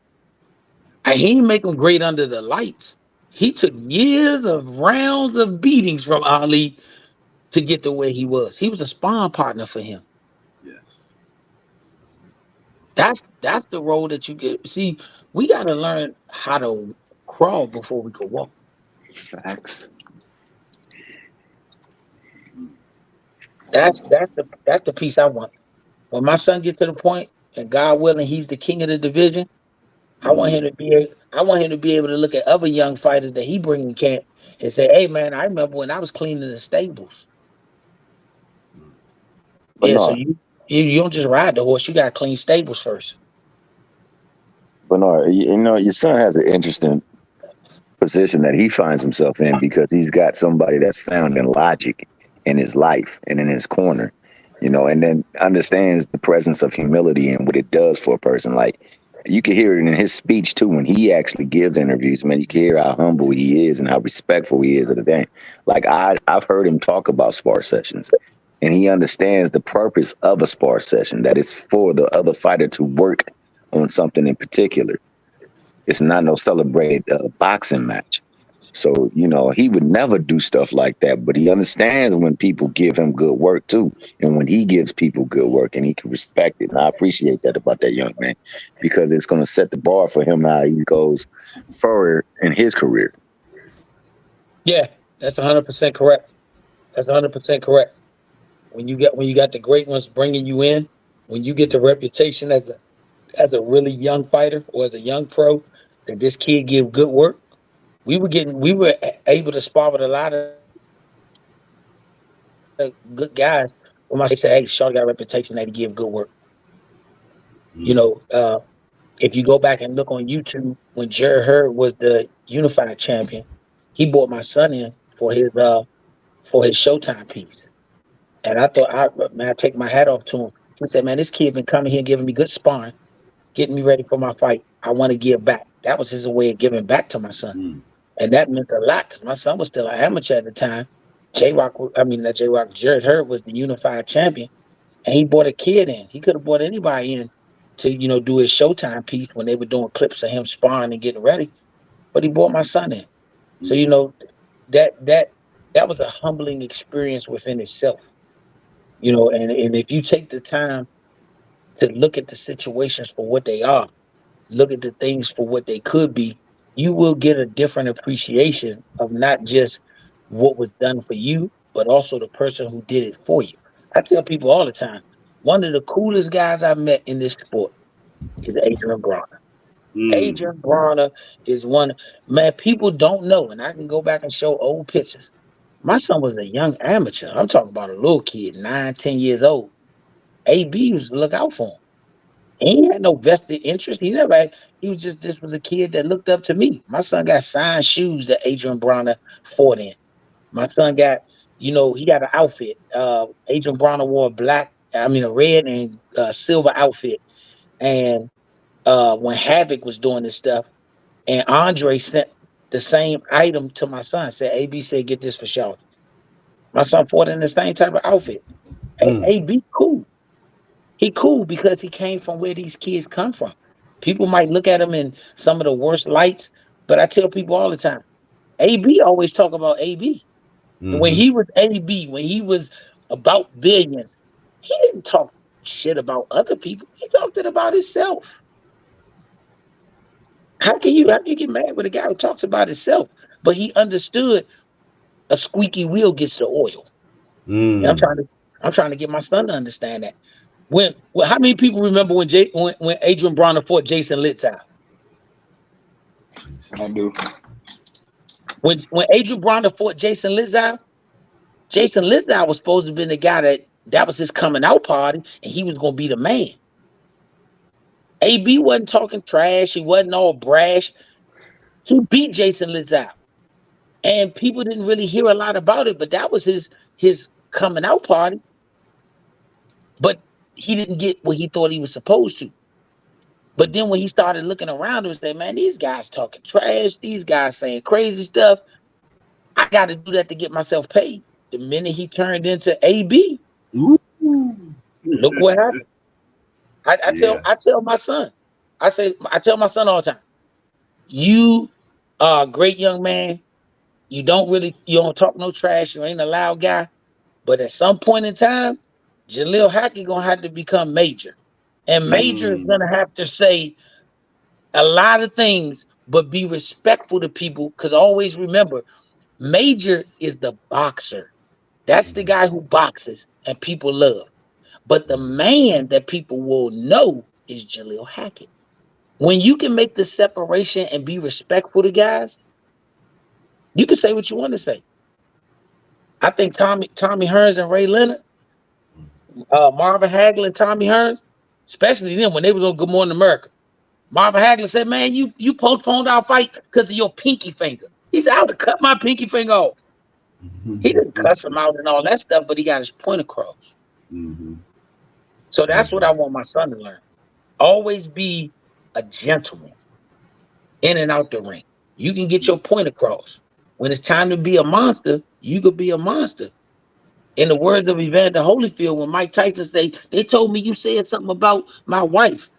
And he didn't make him great under the lights. He took years of rounds of beatings from Ali to get to where he was. He was a sparring partner for him. Yes. That's the role that you get. See, we got to learn how to crawl before we can walk. Facts. That's the piece I want. When my son gets to the point, and God willing, he's the king of the division. I want him to be able to look at other young fighters that he bring in camp and say, "Hey, man, I remember when I was cleaning the stables." But yeah, so you don't just ride the horse; you got to clean stables first. Bernard, your son has an interesting position that he finds himself in because he's got somebody that's sound in logic in his life and in his corner, and then understands the presence of humility and what it does for a person. Like, you can hear it in his speech too when he actually gives interviews. Man, you can hear how humble he is and how respectful he is of the game. Like, I've heard him talk about spar sessions, and he understands the purpose of a spar session, that it's for the other fighter to work on something in particular. It's not no celebrated boxing match. So, he would never do stuff like that, but he understands when people give him good work too. And when he gives people good work, and he can respect it. And I appreciate that about that young man, because it's going to set the bar for him how he goes forward in his career. Yeah, that's 100% correct. That's 100% correct. When you got the great ones bringing you in, when you get the reputation as a really young fighter or as a young pro, that this kid give good work. We were able to spar with a lot of good guys. When I say, hey, Shaw got a reputation that he give good work. If you go back and look on YouTube, when Jerry Hurd was the unified champion, he brought my son in for for his Showtime piece. And I thought, I take my hat off to him. He said, man, this kid been coming here giving me good sparring, getting me ready for my fight. I want to give back. That was his way of giving back to my son. And that meant a lot because my son was still an amateur at the time. Not J-Rock, Jared Hurd was the unified champion. And he brought a kid in. He could have brought anybody in to, do his Showtime piece when they were doing clips of him sparring and getting ready. But he brought my son in. So, that was a humbling experience within itself. And if you take the time to look at the situations for what they are, look at the things for what they could be, you will get a different appreciation of not just what was done for you, but also the person who did it for you. I tell people all the time, one of the coolest guys I met in this sport is Adrian Bronner. Adrian Bronner is one, man, people don't know, and I can go back and show old pictures. My son was a young amateur. I'm talking about a little kid, 9, 10 years old. AB used to look out for him. He had no vested interest. He was just, this was a kid that looked up to me. My son got signed shoes that Adrian Bronner fought in. My son got, he got an outfit. Adrian Bronner wore a red and silver outfit. And when Havoc was doing this stuff, and Andre sent the same item to my son, said, AB said, get this for Charlotte. My son fought in the same type of outfit. AB cool. He cool because he came from where these kids come from. People might look at him in some of the worst lights, but I tell people all the time, AB always talk about AB. When he was AB, when he was about billions, he didn't talk shit about other people. He talked it about himself. How can you get mad with a guy who talks about himself? But he understood a squeaky wheel gets the oil. And I'm trying to get my son to understand that. How many people remember when Adrian Bronner fought Jason Litzau? I do. When Adrian Bronner fought Jason Litzau was supposed to have been the guy that was his coming out party, and he was going to be the man. AB wasn't talking trash. He wasn't all brash. He beat Jason Litzau, and people didn't really hear a lot about it, but that was his coming out party. But he didn't get what he thought he was supposed to. But then when he started looking around and said, man, these guys talking trash, these guys saying crazy stuff, I got to do that to get myself paid. The minute he turned into AB, look what happened. I tell my son, I tell my son all the time, you are a great young man. You don't talk no trash. You ain't a loud guy. But at some point in time, Jaleel Hackett gonna have to become Major. And Major is gonna have to say a lot of things, but be respectful to people. Because always remember, Major is the boxer. That's the guy who boxes and people love. But the man that people will know is Jaleel Hackett. When you can make the separation and be respectful to guys, you can say what you want to say. I think Tommy Hearns and Ray Leonard, Marvin Hagler and Tommy Hearns, especially them when they was on Good Morning America. Marvin Hagler said, man, you postponed our fight because of your pinky finger. He said, I would have cut my pinky finger off. He didn't cuss him out and all that stuff, but he got his point across. So that's what I want my son to learn. Always be a gentleman in and out the ring. You can get your point across. When it's time to be a monster, you could be a monster. In the words of Evander Holyfield, when Mike Tyson say, they told me you said something about my wife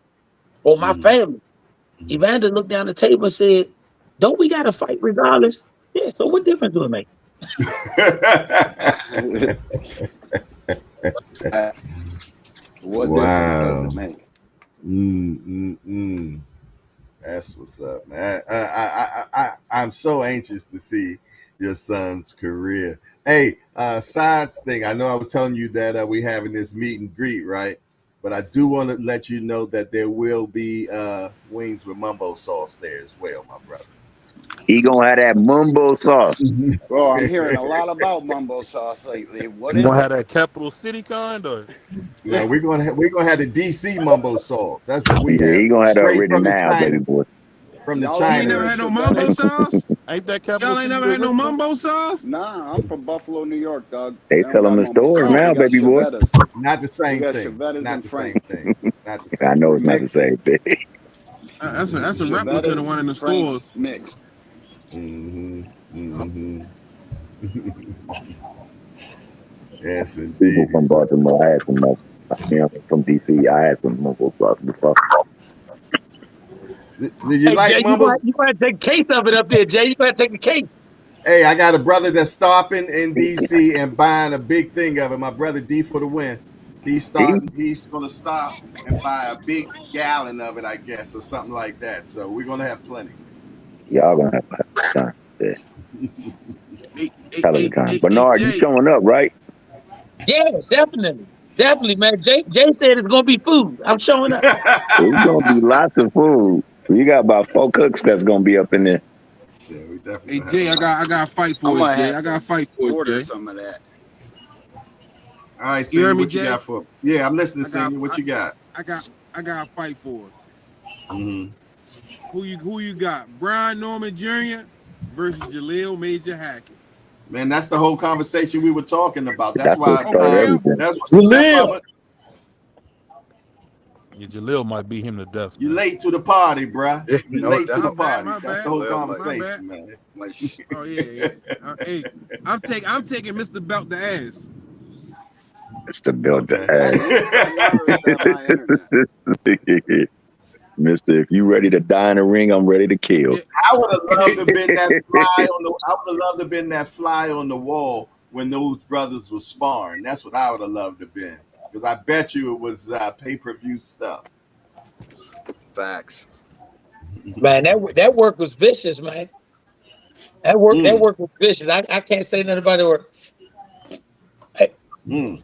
or my family. Evander looked down the table and said, don't we got to fight regardless? Yeah, so what difference do it make? What difference does it make? That's what's up, man. I'm so anxious to see your son's career. Hey, sides thing. I know I was telling you that we having this meet and greet, right? But I do want to let you know that there will be wings with mumbo sauce there as well, my brother. He gonna have that mumbo sauce. Bro, I'm hearing a lot about mumbo sauce lately. What is you gonna it? have that Capital City kind or? No, we're gonna have the DC mumbo sauce. That's what we have. He gonna have that Straight from the original, baby boy. from the Y'all China. You ain't never had no mumbo sauce? Ain't that capital? Y'all ain't never had no mumbo sauce? Nah, I'm from Buffalo, New York, dog. They don't sell them got in mumbo stores sauce. now, We got baby boy. chevettas. Not the We same got thing. chevettas Not and the same franks. thing. Not the I same know thing. it's not the same thing. That's a replica of the Chevettas, one in the franks stores. mixed. Yes, People indeed. from So, Baltimore, I had some. From DC, I had some mumbo sauce before. did you Hey like Jay, mumbles? you might take a case of it up there, Jay. You gotta take the case. Hey, I got a brother that's stopping in DC and buying a big thing of it. My brother D for the win. He's gonna stop and buy a big gallon of it, I guess, or something like that. So we're gonna have plenty. Y'all gonna have a time. Yeah, hell of a time. Hey, Bernard, you Jay. showing up, right? Yeah, definitely, man. Jay said it's gonna be food. I'm showing up. It's gonna be lots of food. We got about 4 cooks that's gonna be up in there. Yeah, we definitely Hey gonna have Jay, a I lot. got to fight I for it, might Jay. have I got to to fight for it, order Jay. some of that. All right, You heard Senior, me, what you Jay? got for? Yeah, I'm listening, I got Senior. What you got? I got to fight for it. Mm-hmm. Who you got? Brian Norman Jr. versus Jaleel Major Hackett. Man, that's the whole conversation we were talking about. That's That's what why. For started real? everything. That's why. Yeah, Jalil might beat him to death. You Man. late to the party, bruh. You No late to the doubt. party. My That's bad. the whole Jaleel My bad. conversation, man. Oh yeah. Hey, I'm taking Mr. Belt the ass. It's to build the Okay. He's so nervous at my internet. ass. Mister, if you ready to die in a ring, I'm ready to kill. Yeah. I would have loved to have been that fly on the. I would have loved to have been that fly on the wall when those brothers were sparring. That's what I would have loved to have been, because I bet you it was pay-per-view stuff. Facts. Man, that work was vicious, man. That work Mm, was vicious. I can't say nothing about the work. Hey, mm.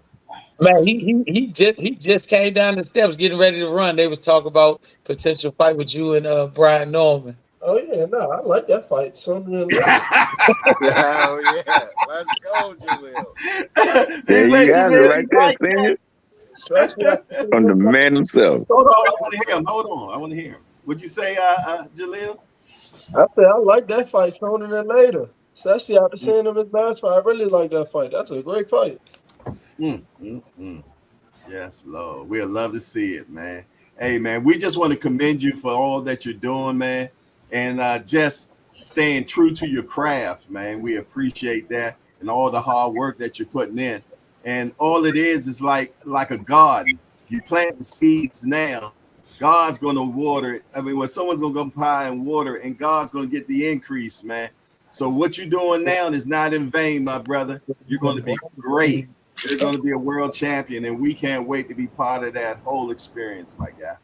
man, he just came down the steps getting ready to run. They was talking about potential fight with you and Brian Norman. Oh yeah, no, I like that fight sooner than later. Hell yeah. Let's go, Jaleel. There He you said, have it Jaleel, right you there, like senior. Especially after that? From the man himself. Hold on, I want to hear him. Hold on, I want to hear him. Would you say, Jaleel? I said I like that fight sooner than later. Especially after seeing him his last fight. I really like that fight. That's a great fight. Yes, Lord. We'd love to see it, man. Hey, man, we just want to commend you for all that you're doing, man, and just staying true to your craft, man. We appreciate that and all the hard work that you're putting in. And all it is like a garden. You plant the seeds now. God's going to water it. I mean, when someone's going to go by and water it, and God's going to get the increase, man. So what you're doing now is not in vain, my brother. You're going to be great. You're going to be a world champion, and we can't wait to be part of that whole experience, my guy.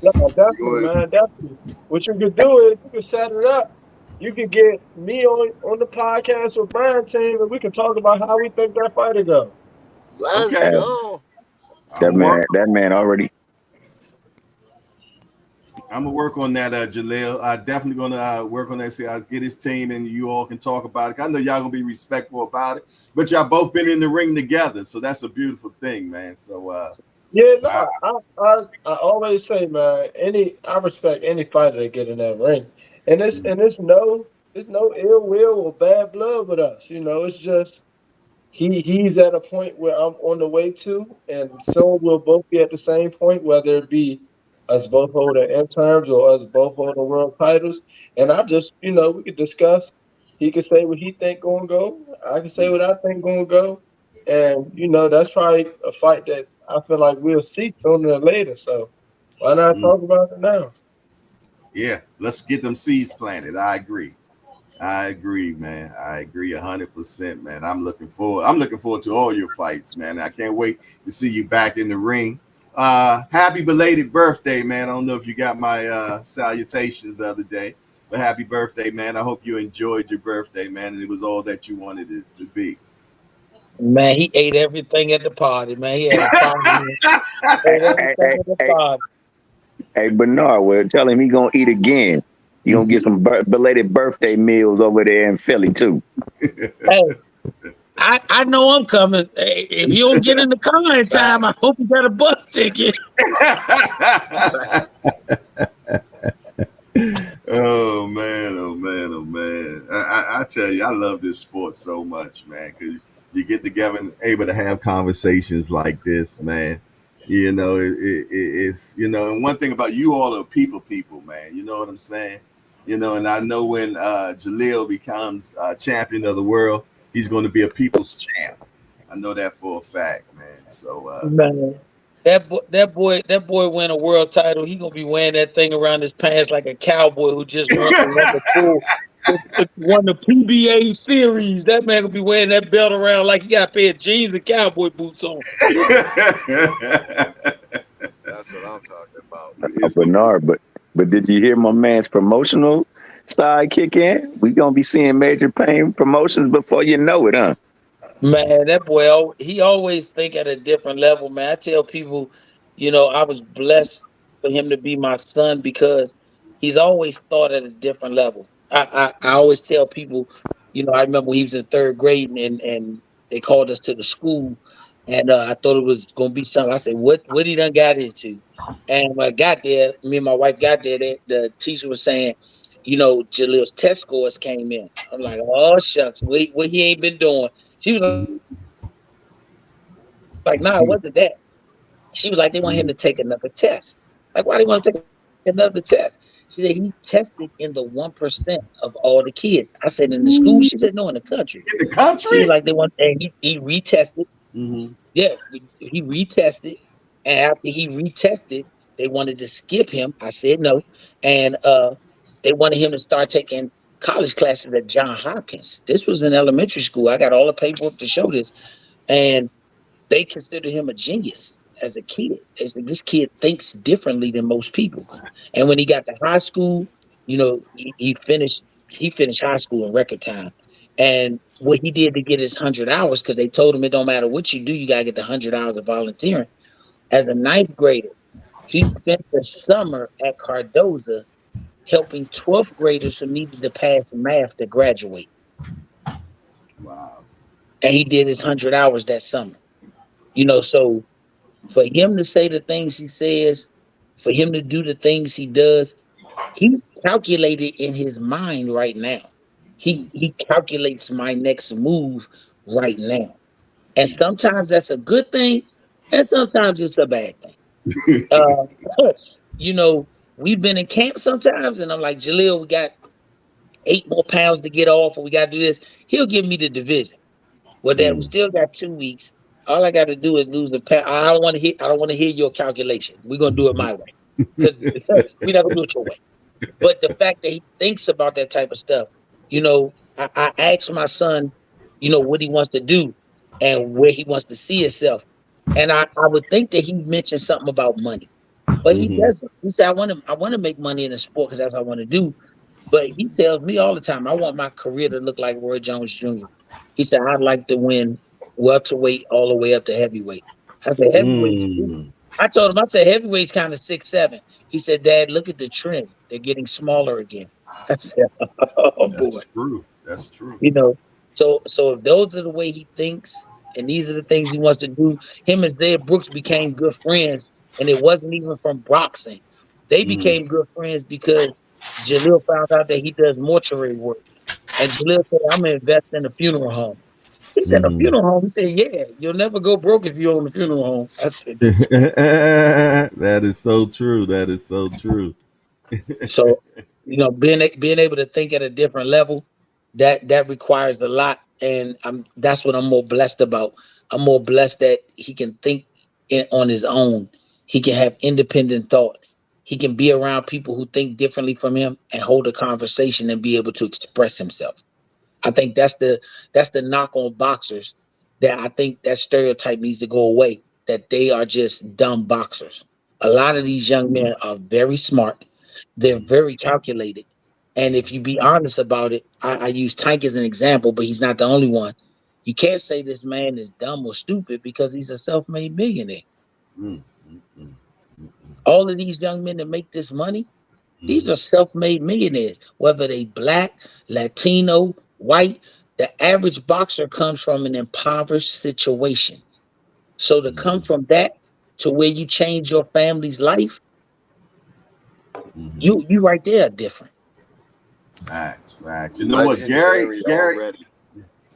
Yeah, definitely, man. Definitely. What you could do is you can set it up. You could get me on the podcast with Brian team, and we can talk about how we think that fight will go. Let's Okay. go. That man already. I'm gonna work on that, Jaleel. I'm definitely gonna work on that. See, I'll get his team, and you all can talk about it. I know y'all gonna be respectful about it, but y'all both been in the ring together, so that's a beautiful thing, man. So, yeah, no, I always say, man, I respect any fighter that get in that ring, and it's no ill will or bad blood with us. You know, it's just he's at a point where I'm on the way to, and soon we'll both be at the same point, whether it be us both holding interns or us both holding world titles. And I just, we could discuss. He could say what he think gonna go. I can say what I think gonna go. And that's probably a fight that I feel like we'll see sooner than later. So why not talk about it now? yeah, let's get them seeds planted. I agree, man. I agree 100%, man. I'm looking forward to all your fights, man. I can't wait to see you back in the ring. Happy belated birthday, man. I don't know if you got my salutations the other day, but happy birthday, man. I hope you enjoyed your birthday, man, and it was all that you wanted it to be. Man, he ate everything at the party, man. He had a party. Hey, Bernard, well, tell him he gonna eat again. You gonna get some belated birthday meals over there in Philly too. Hey, I know I'm coming. Hey, if you don't get in the car in time, I hope you got a bus ticket. Oh man, oh man, oh man! I tell you, I love this sport so much, man. Because you get together and able to have conversations like this, man. You know, it's and one thing about you all are people, man. You know what I'm saying? And I know when Jaleel becomes champion of the world, he's going to be a people's champ. I know that for a fact, man. So, Man, that boy win a world title. He gonna be wearing that thing around his pants like a cowboy who just won the PBA series. That man gonna be wearing that belt around like he got a pair of jeans and cowboy boots on. That's what I'm talking about. Bernard, but did you hear my man's promotional side kick in? We gonna be seeing Major Payne promotions before you know it, huh? Man, that boy, he always think at a different level, man. I tell people, I was blessed for him to be my son because he's always thought at a different level. I always tell people, I remember when he was in third grade and they called us to the school and I thought it was gonna be something. I said, what he done got into? And when I got there, me and my wife got there, the teacher was saying, Jaleel's test scores came in. I'm like, oh shucks, what he ain't been doing. She was like, no, it wasn't that. She was like, they want him to take another test. Like, why do you want to take another test? She said he tested in the 1% of all the kids. I said, in the school? She said, no, in the country. In the She was country? like, they want, and he retested. Mm-hmm. Yeah, he retested. And after he retested, they wanted to skip him. I said no. And they wanted him to start taking college classes at Johns Hopkins. This was in elementary school. I got all the paperwork to show this. And they considered him a genius as a kid. They said this kid thinks differently than most people. And when he got to high school, he finished high school in record time. And what he did to get his 100 hours, because they told him it don't matter what you do, you gotta get the 100 hours of volunteering. As a ninth grader, he spent the summer at Cardoza helping 12th graders who needed to pass math to graduate. Wow. And he did his 100 hours that summer. So for him to say the things he says, for him to do the things he does, he's calculated in his mind right now. He calculates my next move right now. And sometimes that's a good thing, and sometimes it's a bad thing. You know, we've been in camp sometimes, and I'm like, Jaleel, we got 8 more pounds to get off, or we got to do this. He'll give me the division. Well, Dad, we still got 2 weeks. All I got to do is lose a pound. I don't want to hear. I don't want to hear your calculation. We're gonna do it my way because we're not gonna do it your way. But the fact that he thinks about that type of stuff, I asked my son, what he wants to do and where he wants to see himself, and I would think that he mentioned something about money, but he Mm-hmm. doesn't. He said, I want to make money in the sport because that's what I want to do. But he tells me all the time, I want my career to look like Roy Jones Jr. He said, I'd like to win welterweight all the way up to heavyweight. I said, heavyweight's cool. Mm. I told him, I said, heavyweight's kind of 6'7". He said, Dad, look at the trend. They're getting smaller again. I said, oh boy. That's true. That's true. So if those are the way he thinks, and these are the things he wants to do, him and Zed Brooks became good friends, and it wasn't even from boxing. They Mm-hmm. became good friends because Jaleel found out that he does mortuary work. And Jaleel said, I'm gonna invest in a funeral home. He said, a Mm-hmm. funeral home? He said, yeah, you'll never go broke if you own a funeral home. I said, That is so true. That is so true. so, being able to think at a different level, that requires a lot, and that's what I'm more blessed about. I'm more blessed that he can think on his own. He can have independent thought. He can be around people who think differently from him and hold a conversation and be able to express himself. I think that's the knock on boxers, that I think that stereotype needs to go away, that they are just dumb boxers. A lot of these young men are very smart. They're very calculated. And if you be honest about it, I use Tank as an example, but he's not the only one. You can't say this man is dumb or stupid because he's a self-made millionaire. Mm, mm, mm, All of these young men that make this money, these mm, are self-made millionaires, whether they black, Latino, white. The average boxer comes from an impoverished situation. So to come mm, from that to where you change your family's life, mm, you right there are different. Facts. You know what,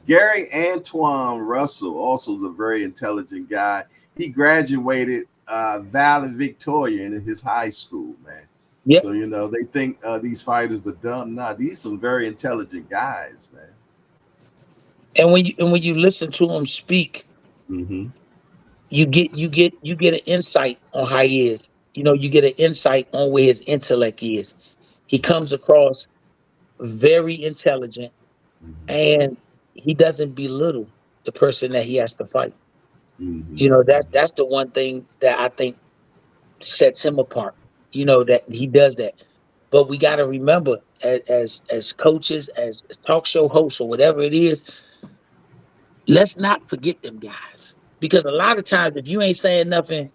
Gary Antoine Russell also is a very intelligent guy. He graduated valedictorian in his high school, man. Yep. So you know they think these fighters are dumb. Nah, these some very intelligent guys, man. And when you listen to him speak, mm-hmm. you get an insight on how he is. You know, you get an insight on where his intellect is. He comes across very intelligent, and he doesn't belittle the person that he has to fight. Mm-hmm. You know, that's the one thing that I think sets him apart. You know, that he does that. But we got to remember, as coaches, as talk show hosts, or whatever it is, let's not forget them guys. Because a lot of times, if you ain't saying nothing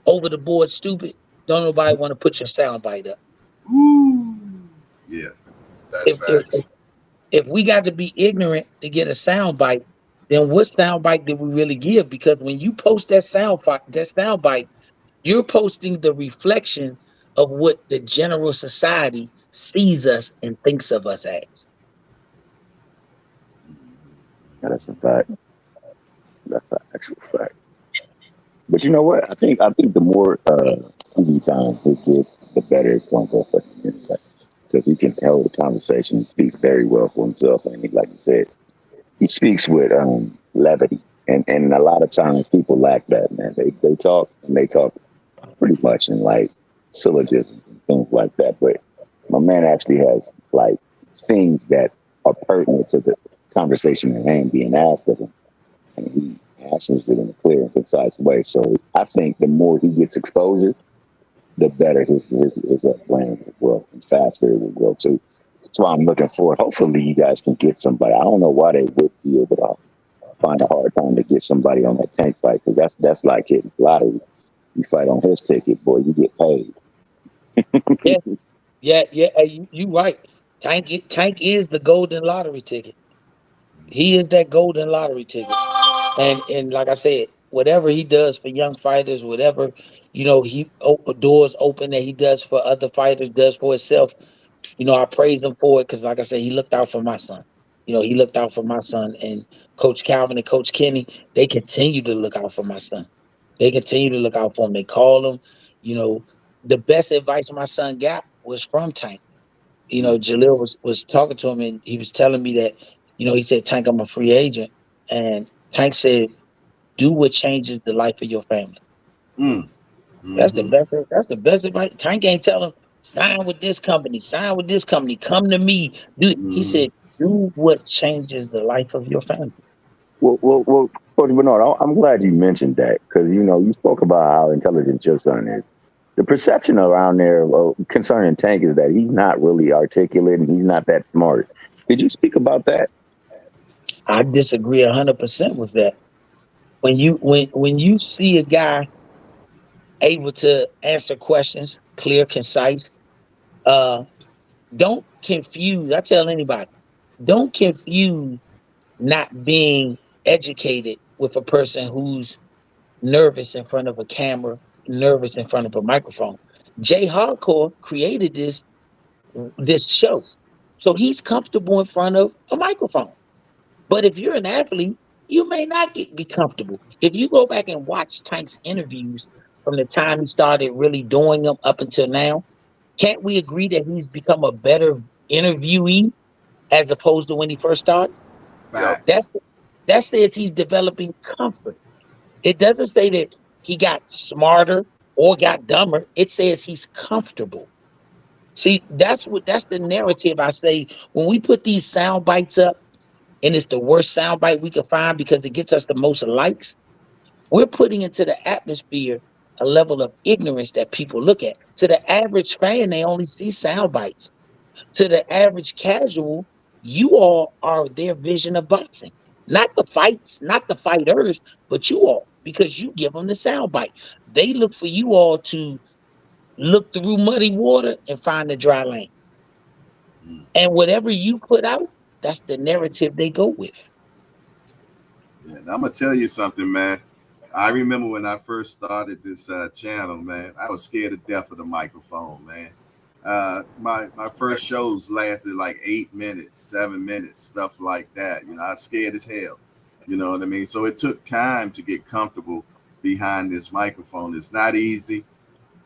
over the board stupid, don't nobody want to put your sound bite up. Ooh. Yeah, that's If facts. if we got to be ignorant to get a sound bite, then what sound bite did we really give? Because when you post that sound bite, you're posting the reflection of what the general society sees us and thinks of us as. That's a fact. That's an actual fact. But you know what? I think the more TV time he gets, the better it's going to go for him anyway. Because he can hold the conversation and speaks very well for himself. And like you said, he speaks with levity. And a lot of times people lack that, man. They talk and they talk pretty much in like syllogisms and things like that. But my man actually has like things that are pertinent to the conversation at hand being asked of him. And he answers it in a clear and concise way. So I think the more he gets exposure, the better his brand will grow and faster it will grow too. That's why I'm looking forward. Hopefully you guys can get somebody. I don't know why they would be able to find a hard time to get somebody on that Tank fight, because that's like hitting lottery. You fight on his ticket, boy, you get paid. Yeah. You right. Tank is the golden lottery ticket. He is that golden lottery ticket. And like I said, whatever he does for young fighters, whatever doors open that he does for other fighters, does for himself. You know, I praise him for it because, like I said, he looked out for my son. You know, he looked out for my son, and Coach Calvin and Coach Kenny, they continue to look out for my son. They continue to look out for him. They call him. You know, the best advice my son got was from Tank. You know, Jalil was talking to him, and he was telling me that, he said, Tank, I'm a free agent. And Tank said, do what changes the life of your family. That's the best. That's the best advice. Tank ain't tell him, sign with this company, come to me. He said, do what changes the life of your family. Well, Coach Bernard, I'm glad you mentioned that, because you spoke about how intelligent your son is. The perception around there concerning Tank is that he's not really articulate and he's not that smart. Did you speak about that? I disagree 100% with that. When you see a guy able to answer questions, clear, concise, don't confuse. I tell anybody, don't confuse not being educated with a person who's nervous in front of a camera, nervous in front of a microphone. Jay Hardcore created this show, so he's comfortable in front of a microphone. But if you're an athlete, you may not be comfortable. If you go back and watch Tank's interviews from the time he started really doing them up until now, can't we agree that he's become a better interviewee as opposed to when he first started? Facts. That says he's developing comfort. It doesn't say that he got smarter or got dumber. It says he's comfortable. See, that's the narrative I say when we put these sound bites up, and it's the worst sound bite we can find because it gets us the most likes. We're putting into the atmosphere a level of ignorance that people look at. To the average fan, they only see sound bites. To the average casual, you all are their vision of boxing. Not the fights, not the fighters, but you all, because you give them the sound bite. They look for you all to look through muddy water and find the dry lane. And whatever you put out, that's the narrative they go with. Yeah, I'm gonna tell you something, man. I remember when I first started this channel, man. I was scared to death of the microphone, man. My first shows lasted like 8 minutes, 7 minutes, stuff like that. You know, I was scared as hell. You know what I mean? So it took time to get comfortable behind this microphone. It's not easy.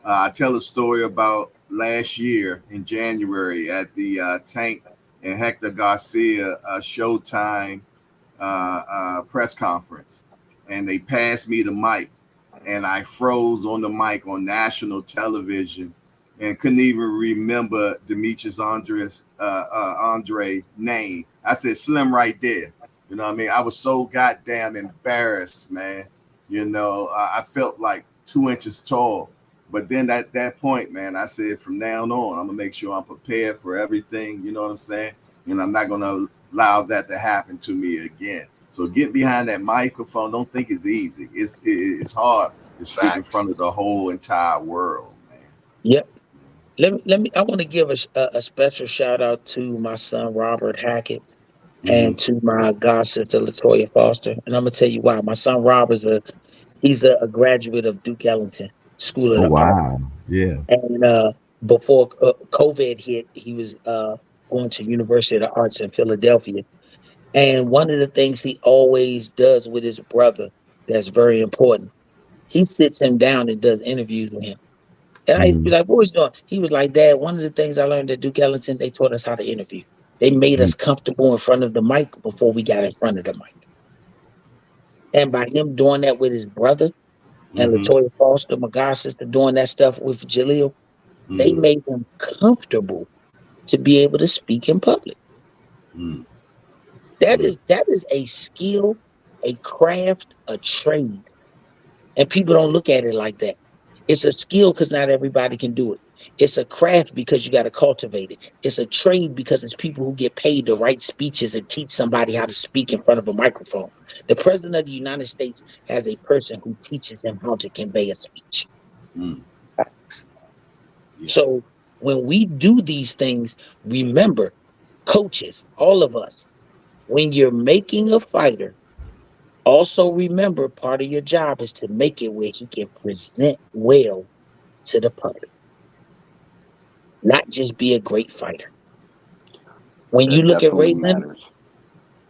I tell a story about last year in January at the Tank and Hector Garcia Showtime press conference, and they passed me the mic, and I froze on the mic on national television, and couldn't even remember Demetrius Andre name. I said Slim right there. You know what I mean? I was so goddamn embarrassed, man. You know, I felt like 2 inches tall. But then at that point, man, I said from now on, I'm gonna make sure I'm prepared for everything. You know what I'm saying? And I'm not gonna allow that to happen to me again. So get behind that microphone. Don't think it's easy. It's hard to speak in front of the whole entire world, man. Yep. Let me. I want to give a special shout out to my son Robert Hackett and to my god sister Latoya Foster. And I'm gonna tell you why. My son Rob is he's a graduate of Duke Ellington School of Oh the Arts. wow, yeah. And before COVID hit, he was going to University of the Arts in Philadelphia. And one of the things he always does with his brother that's very important, he sits him down and does interviews with him. And I used to be like, what was you doing? He was like, Dad, one of the things I learned at Duke Ellington, they taught us how to interview. They made us comfortable in front of the mic before we got in front of the mic. And by him doing that with his brother and Latoya Foster, my god sister, doing that stuff with Jaleel, they made him comfortable to be able to speak in public. That is a skill, a craft, a trade. And people don't look at it like that. It's a skill because not everybody can do it. It's a craft because you got to cultivate it. It's a trade because it's people who get paid to write speeches and teach somebody how to speak in front of a microphone. The president of the United States has a person who teaches him how to convey a speech. So when we do these things, remember, coaches, all of us, when you're making a fighter, also remember part of your job is to make it where he can present well to the public, not just be a great fighter. When you look at Ray Leonard,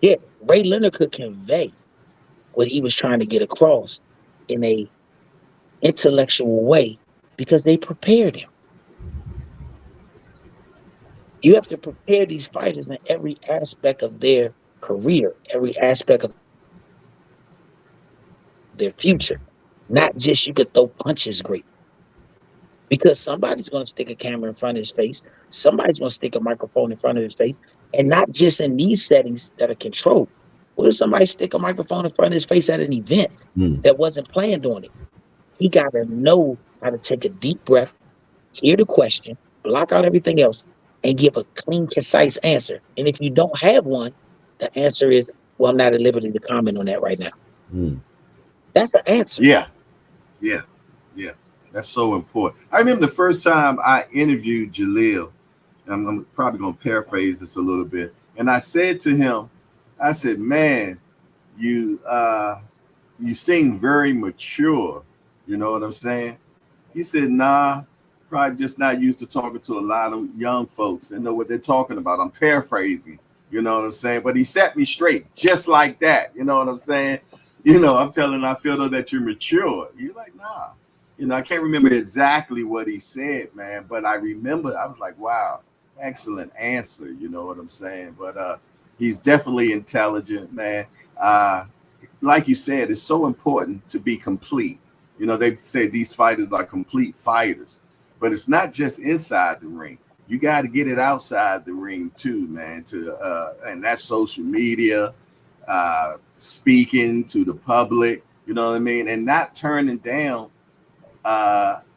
Ray Leonard could convey what he was trying to get across in a intellectual way because they prepared him. You have to prepare these fighters in every aspect of their career, every aspect of their future. Not just you could throw punches great. Because somebody's going to stick a camera in front of his face. Somebody's going to stick a microphone in front of his face. And not just in these settings that are controlled. What if somebody stick a microphone in front of his face at an event that wasn't planned on it? He got to know how to take a deep breath, hear the question, block out everything else, and give a clean, concise answer. And if you don't have one, the answer is, well, I'm not at liberty to comment on that right now. That's the answer. Yeah. That's so important. I remember the first time I interviewed Jaleel, and I'm probably going to paraphrase this a little bit. And I said to him, I said, man, you seem very mature. You know what I'm saying? He said, nah, probably just not used to talking to a lot of young folks and know what they're talking about. I'm paraphrasing, you know what I'm saying? But he set me straight just like that. You know what I'm saying? You know, I'm telling I feel that you're mature. You're like, nah. You know, I can't remember exactly what he said, man, but I remember I was like, wow, excellent answer. You know what I'm saying? But he's definitely intelligent, man. Like you said, it's so important to be complete. You know, they say these fighters are complete fighters, but it's not just inside the ring. You got to get it outside the ring too, man. And that's social media, speaking to the public, you know what I mean? And not turning down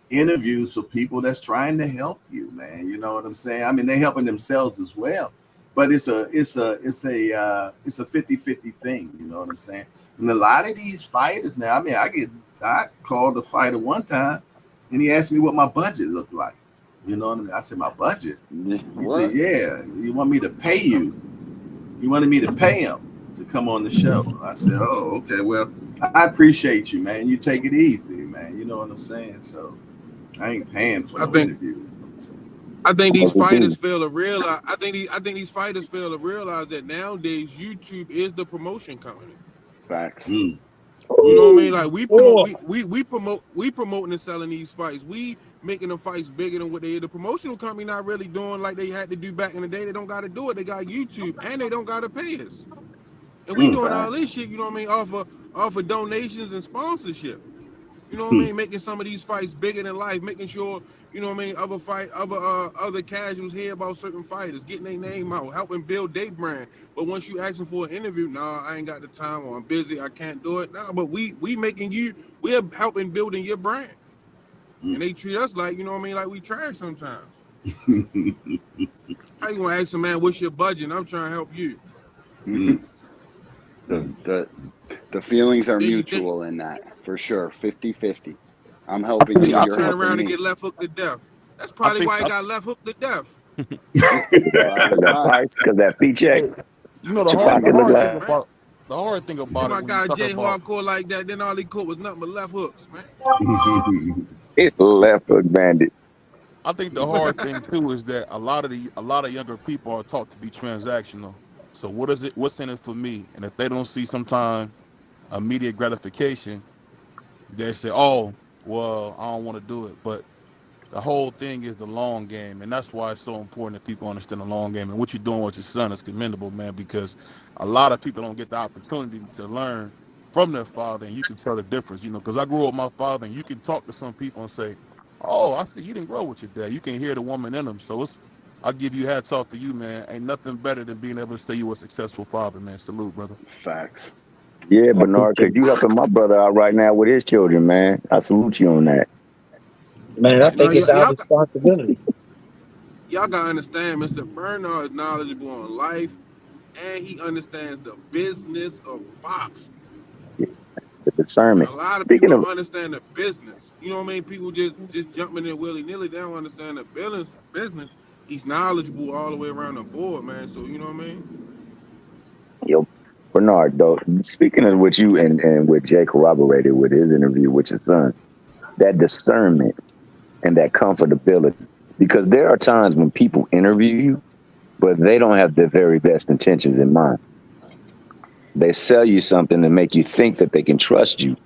interviews for people that's trying to help you, man. You know what I'm saying? I mean, they're helping themselves as well, but it's a 50-50 thing. You know what I'm saying? And a lot of these fighters now, I mean, I called a fighter one time and he asked me what my budget looked like. You know what I mean? I said, my budget? He said, yeah, you want me to pay you? You wanted me to pay him to come on the show. I said, oh, okay, well, I appreciate you, man. You take it easy, man. You know what I'm saying? So I ain't paying for no interviews. I think these fighters fail to realize. I think these fighters fail to realize that nowadays YouTube is the promotion company. Facts. You know what I mean? Like we promoting and selling these fights. We making the fights bigger than what they. The promotional company not really doing like they had to do back in the day. They don't got to do it. They got YouTube and they don't got to pay us. And we doing all this shit. You know what I mean? Off of donations and sponsorship. You know what I mean? Making some of these fights bigger than life, making sure, you know what I mean, other casuals hear about certain fighters, getting their name out, helping build their brand. But once you asking for an interview, nah, I ain't got the time, or I'm busy, I can't do it. Nah, but we're helping building your brand. And they treat us like, you know what I mean, like we trash sometimes. How you gonna ask a man, what's your budget? I'm trying to help you. The feelings are mutual in that, for sure. 50-50. I'm helping you, you're turn helping around me. and get left hooked to death. That's probably why he got left hooked to death. Because that paycheck. You know the hard thing about my guy Jay hardcore like that, then all he caught was nothing but left hooks, man. It's left hook bandit. I think the hard thing too is that a lot of younger people are taught to be transactional. So what's in it for me? And if they don't see sometime immediate gratification, they say, oh, well, I don't want to do it. But the whole thing is the long game. And that's why it's so important that people understand the long game. And what you're doing with your son is commendable, man, because a lot of people don't get the opportunity to learn from their father. And you can tell the difference, because I grew up with my father, and you can talk to some people and say, oh, I see you didn't grow with your dad. You can hear the woman in them. So I'll give you hats off to you, man. Ain't nothing better than being able to say you were a successful father, man. Salute, brother. Facts. Yeah, Bernard, because you helping my brother out right now with his children, man. I salute you on that. Man, I think it's our responsibility. Y'all gotta understand, Mr. Bernard is knowledgeable on life, and he understands the business of boxing. The discernment. And a lot of people don't understand the business. You know what I mean? People just jumping in willy-nilly. They don't understand the business. He's knowledgeable all the way around the board, man. So you know what I mean? Yo, Bernard, though, speaking of what you and what Jay corroborated with his interview with your son, that discernment and that comfortability, because there are times when people interview you, but they don't have the very best intentions in mind. They sell you something to make you think that they can trust you.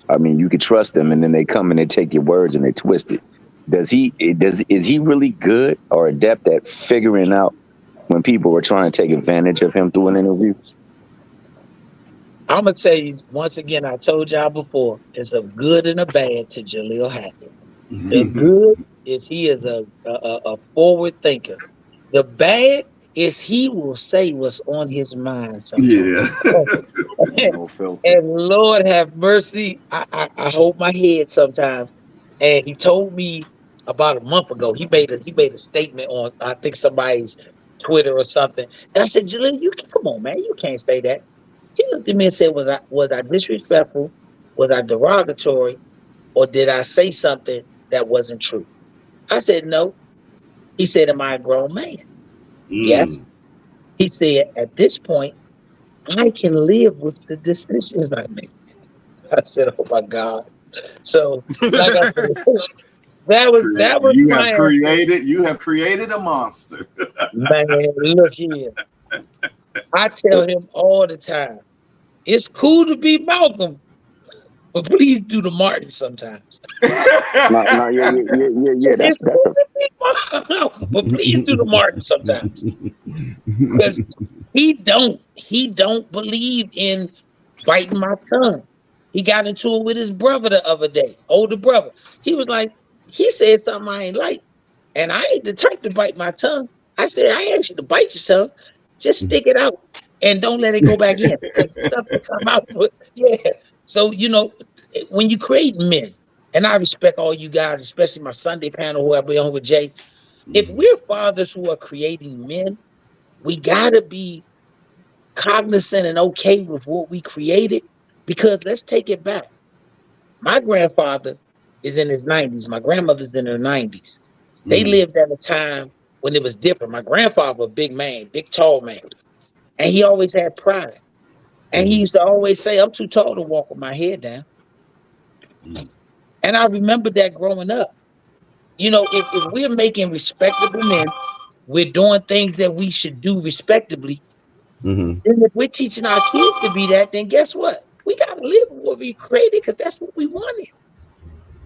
I mean, you can trust them, and then they come and they take your words and they twist it. Is he really good or adept at figuring out when people are trying to take advantage of him through an interview? I'm gonna tell you once again. I told y'all before. There's a good and a bad to Jaleel Hackett. The good is he is a forward thinker. The bad is he will say what's on his mind sometimes. Yeah. No filter. And Lord have mercy, I hold my head sometimes. And he told me about a month ago. He made a statement on I think somebody's Twitter or something. And I said, Jaleel, come on, man, you can't say that. He looked at me and said, was I disrespectful? Was I derogatory? Or did I say something that wasn't true? I said, no. He said, am I a grown man? Yes. He said, at this point, I can live with the decisions I make. I said, oh my God. So, like I said, that was you have created a monster. Man, look here. I tell him all the time, it's cool to be Malcolm, but please do the Martin sometimes. That's cool to be Malcolm, but please do the Martin sometimes. Because he don't believe in biting my tongue. He got into it with his brother the other day, older brother. He was like, he said something I ain't like. And I ain't the type to bite my tongue. I said, I ain't asked you to bite your tongue. Just stick it out and don't let it go back in. Because stuff will come out. Yeah. So, when you create men, and I respect all you guys, especially my Sunday panel, who I'll be on with Jay. If we're fathers who are creating men, we got to be cognizant and okay with what we created, because let's take it back. My grandfather is in his 90s. My grandmother's in her 90s. They lived at a time when it was different. My grandfather, a big man, big, tall man. And he always had pride. And he used to always say, I'm too tall to walk with my head down. And I remember that growing up. You know, if we're making respectable men, we're doing things that we should do respectably. Mm-hmm. And if we're teaching our kids to be that, then guess what? We gotta live what we created because that's what we wanted.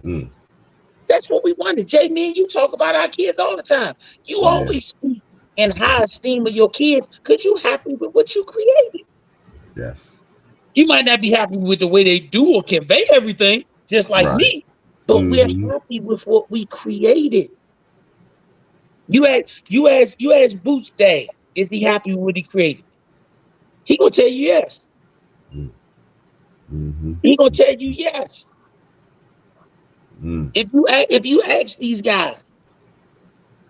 Mm. That's what we wanted. Jay, me and you talk about our kids all the time. You Yeah. always speak in high esteem of your kids because you're happy with what you created. Yes. You might not be happy with the way they do or convey everything, just like Right. me, but we're Mm-hmm. happy with what we created. You ask Boots Dad, is he happy with what he created? He gonna tell you yes. Mm-hmm. He gonna tell you yes. Mm. If you ask these guys,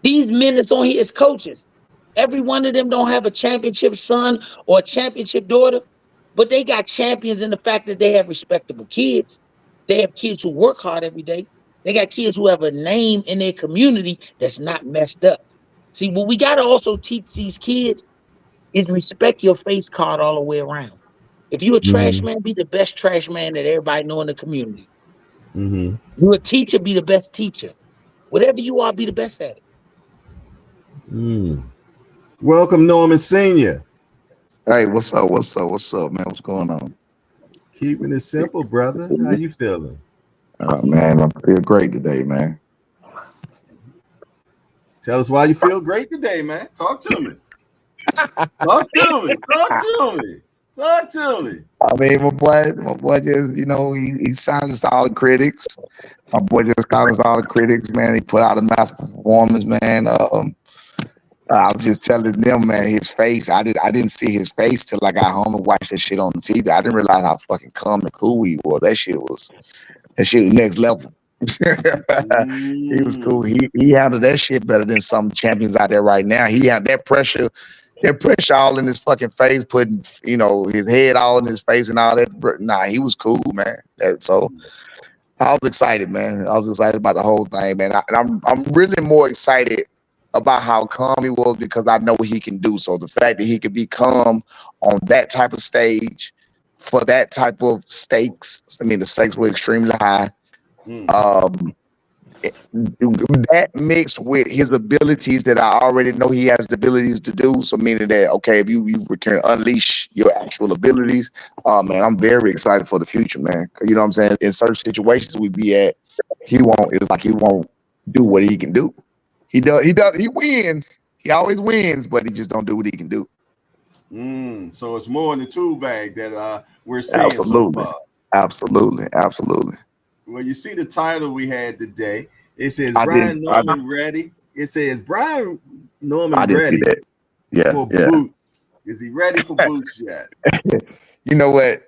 these men that's on here as coaches, every one of them don't have a championship son or a championship daughter, but they got champions in the fact that they have respectable kids. They have kids who work hard every day. They got kids who have a name in their community that's not messed up. See, what we got to also teach these kids is respect your face card all the way around. If you're a trash Mm-hmm. man, be the best trash man that everybody know in the community. Mm-hmm. You're a teacher, be the best teacher. Whatever you are, be the best at it. Mm. Welcome, Norman Senior. Hey, what's up? What's up? What's up, man? What's going on? Keeping it simple, brother. How you feeling? Man, I feel great today, man. Tell us why you feel great today, man. Talk to me. Talk to me. Talk to me. Talk to me. I mean, my boy just, he silenced all the critics. My boy just silenced all the critics, man. He put out a masterful performance, man. I was just telling them, man, his face. I didn't see his face till I got home and watched that shit on the TV. I didn't realize how fucking calm and cool he was. That shit was next level. He was cool. He handled that shit better than some champions out there right now. He had that pressure all in his fucking face, putting his head all in his face and all that. Nah, he was cool, man. So I was excited, man. I was excited about the whole thing, man. I'm really more excited about how calm he was because I know what he can do. So the fact that he could be calm on that type of stage for that type of stakes, I mean, the stakes were extremely high. That mixed with his abilities that I already know he has the abilities to do. So meaning that, okay, if you can unleash your actual abilities, man, I'm very excited for the future, man. You know what I'm saying? In certain situations we be at, he won't do what he can do. He wins. He always wins, but he just don't do what he can do. So it's more in the tool bag that we're seeing so far. Absolutely. Well, you see the title we had today. It says Brian Norman ready. It says Brian Norman ready for Boots. Is he ready for Boots yet? You know what?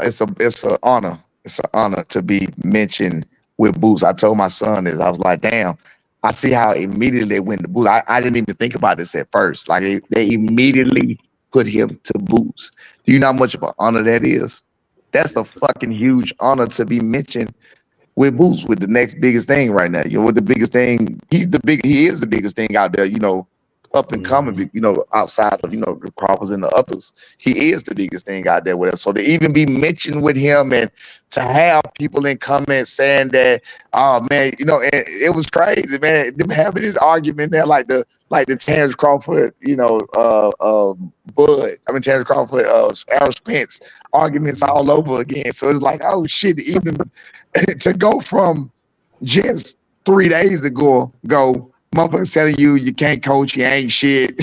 It's an honor. It's an honor to be mentioned with Boots. I told my son this. I was like, damn. I see how immediately they went to Boots. I didn't even think about this at first. Like they immediately put him to Boots. Do you know how much of an honor that is? That's a fucking huge honor to be mentioned with Boots, with the next biggest thing right now. With the biggest thing, he is the biggest thing out there, up and coming, outside of, the Crawfords and the others. He is the biggest thing out there with us. So to even be mentioned with him and to have people in comments saying that, oh man, and it was crazy, man. Them having this argument there, like the Terrence Crawford, Terrence Crawford, Errol Spence arguments all over again. So it's like, oh shit, even to go from just 3 days ago, motherfuckers telling you can't coach, you ain't shit.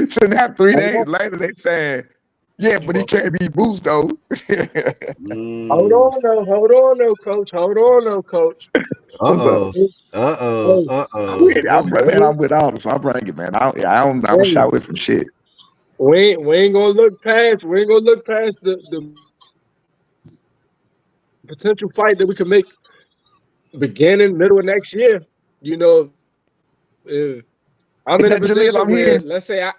So now 3 days later, they saying, yeah, but he can't be Boots though. Hold on though, coach. What's up? I'm with all this. I'm bringing, man. I'm shy away from shit. We ain't gonna look past the potential fight that we can make beginning, middle of next year. If I'm in a position where, let's say, I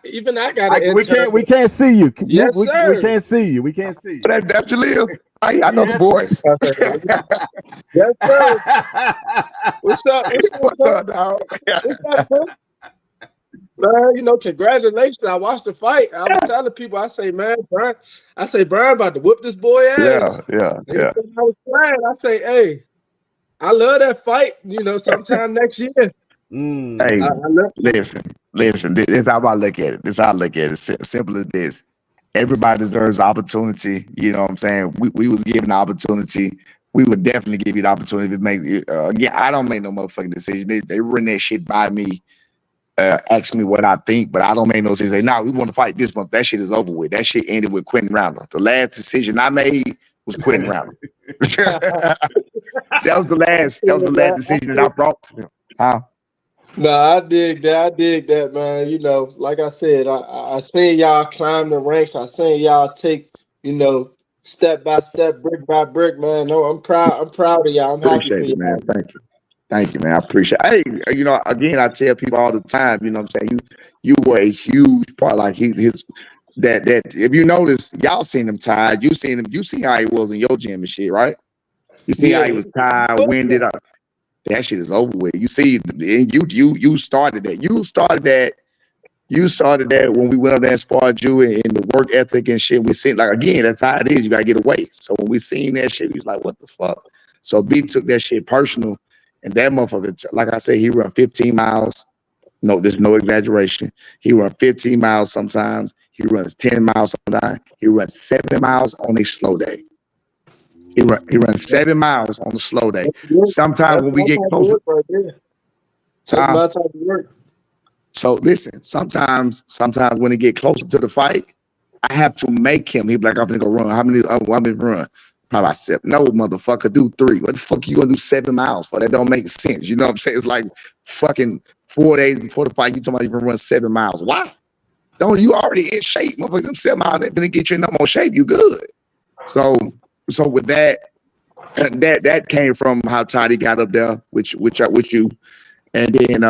got an intern. We can't see you. Yes, sir. We can't see you. We can't see you. That's Jaleel. I know the voice. Yes, sir. What's up, dog? What's up, bro? Man, congratulations. I watched the fight. I was telling people, I say, man, Brian about to whoop this boy ass. Yeah. I was crying. I say, hey, I love that fight. You know, sometime next year. Hey, listen. This is how I look at it. This is how I look at it. Simple as this. Everybody deserves opportunity. You know what I'm saying? We was given opportunity. We would definitely give you the opportunity to make. Again, I don't make no motherfucking decision. They run that shit by me. Ask me what I think, but I don't make no decision. Say, nah, we want to fight this month. That shit is over with. That shit ended with Quentin Randall. The last decision I made was Quentin Randall. That was the last decision that I brought to them. Huh? No, I dig that. I dig that, man. You know, like I said, I seen y'all climb the ranks. I seen y'all take, you know, step by step, brick by brick, man. No, I'm proud. I'm proud of y'all. I'm happy for Appreciate it, man. y'all. Thank you, man. I appreciate it. Hey, you know, again, I tell people all the time, you know what I'm saying? You were a huge part, like his that if you notice, y'all seen him tired. You seen how he was in your gym and shit, right? You see how he was tired, winded up. That shit is over with. You see, you started that. You started that when we went up there and sparred you and the work ethic and shit. We seen, like, again, that's how it is. You gotta get away. So when we seen that shit, we was like, what the fuck? So B took that shit personal, and that motherfucker, like I said, he run 15 miles. No, there's no exaggeration. He runs 15 miles sometimes. He runs 10 miles sometimes. He runs 7 miles on a slow day. He runs 7 miles on a slow day. Sometimes when we get closer, that's my type of work. So listen, sometimes when it get closer to the fight, I have to make him. He be like, I'm gonna go run. How many run? Probably 7. No, motherfucker, do 3. What the fuck you gonna do 7 miles for? That don't make sense. You know what I'm saying? It's like fucking 4 days before the fight, you talking about you can run 7 miles. Why? Don't you already in shape? Motherfucker, them 7 miles ain't gonna get you in no more shape. You good. So with that, that came from how Toddy got up there, with you. And then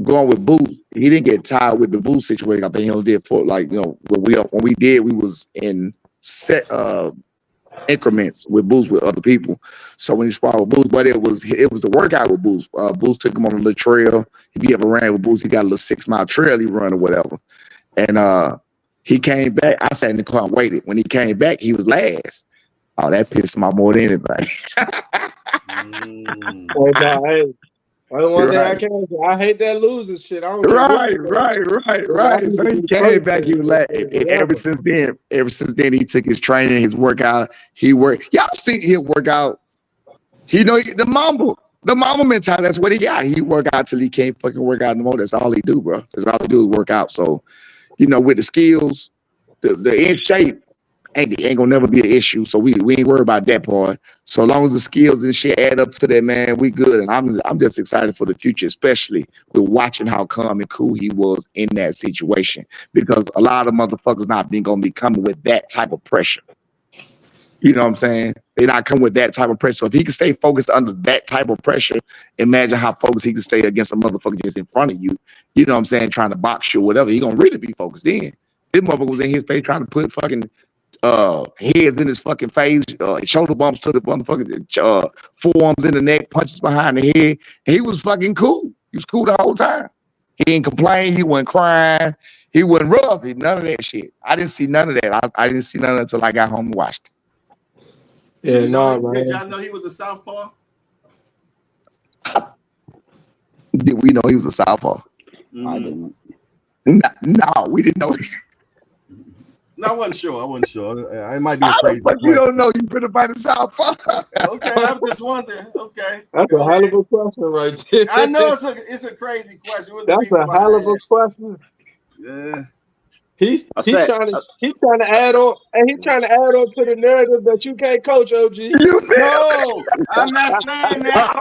going with Boots, he didn't get tired with the Boots situation. I think he only did for, like, you know, when we did, we was in set increments with Boots with other people. So when he sparred with Boots, but it was the workout with Boots. Boots took him on a little trail. If you ever ran with Boots, he got a little 6-mile trail he run or whatever. And he came back. I sat in the car and waited. When he came back, he was last. Oh, that pissed him off more than anything. Oh, no, hey. One thing I can't say, I hate that losing shit. I don't Right. So he came back. He was like, ever since then, he took his training, his workout. He worked. Y'all see him work out. He know the mama mentality. That's what he got. He work out till he can't fucking work out no more. That's all he do, bro. That's all he do is work out. So, you know, with the skills, the in shape ain't gonna never be an issue. So we ain't worried about that part. So long as the skills and shit add up to that, man, we good. And I'm just excited for the future, especially with watching how calm and cool he was in that situation. Because a lot of motherfuckers not gonna be coming with that type of pressure. You know what I'm saying? They're not coming with that type of pressure. So if he can stay focused under that type of pressure, imagine how focused he can stay against a motherfucker just in front of you. You know what I'm saying? Trying to box you or whatever. He gonna really be focused then. This motherfucker was in his face trying to put fucking heads in his fucking face, shoulder bumps to the motherfucking forearms in the neck, punches behind the head. And he was fucking cool. He was cool the whole time. He didn't complain. He wasn't crying. He wasn't rough. None of that shit. I didn't see none of that. I didn't see none of it until I got home and watched it. Yeah, did y'all know he was a southpaw? Did we know he was a southpaw? I didn't. No, we didn't know. No, I wasn't sure. It might be a crazy question. You don't know you finna fight a southpaw. Okay, I'm just wondering. Okay, that's a hell of a question right there. I know it's a crazy question. That's a hell of a question. Yeah. He's trying to add on, and he's trying to add on to the narrative that you can't coach, OG. No, I'm not saying that.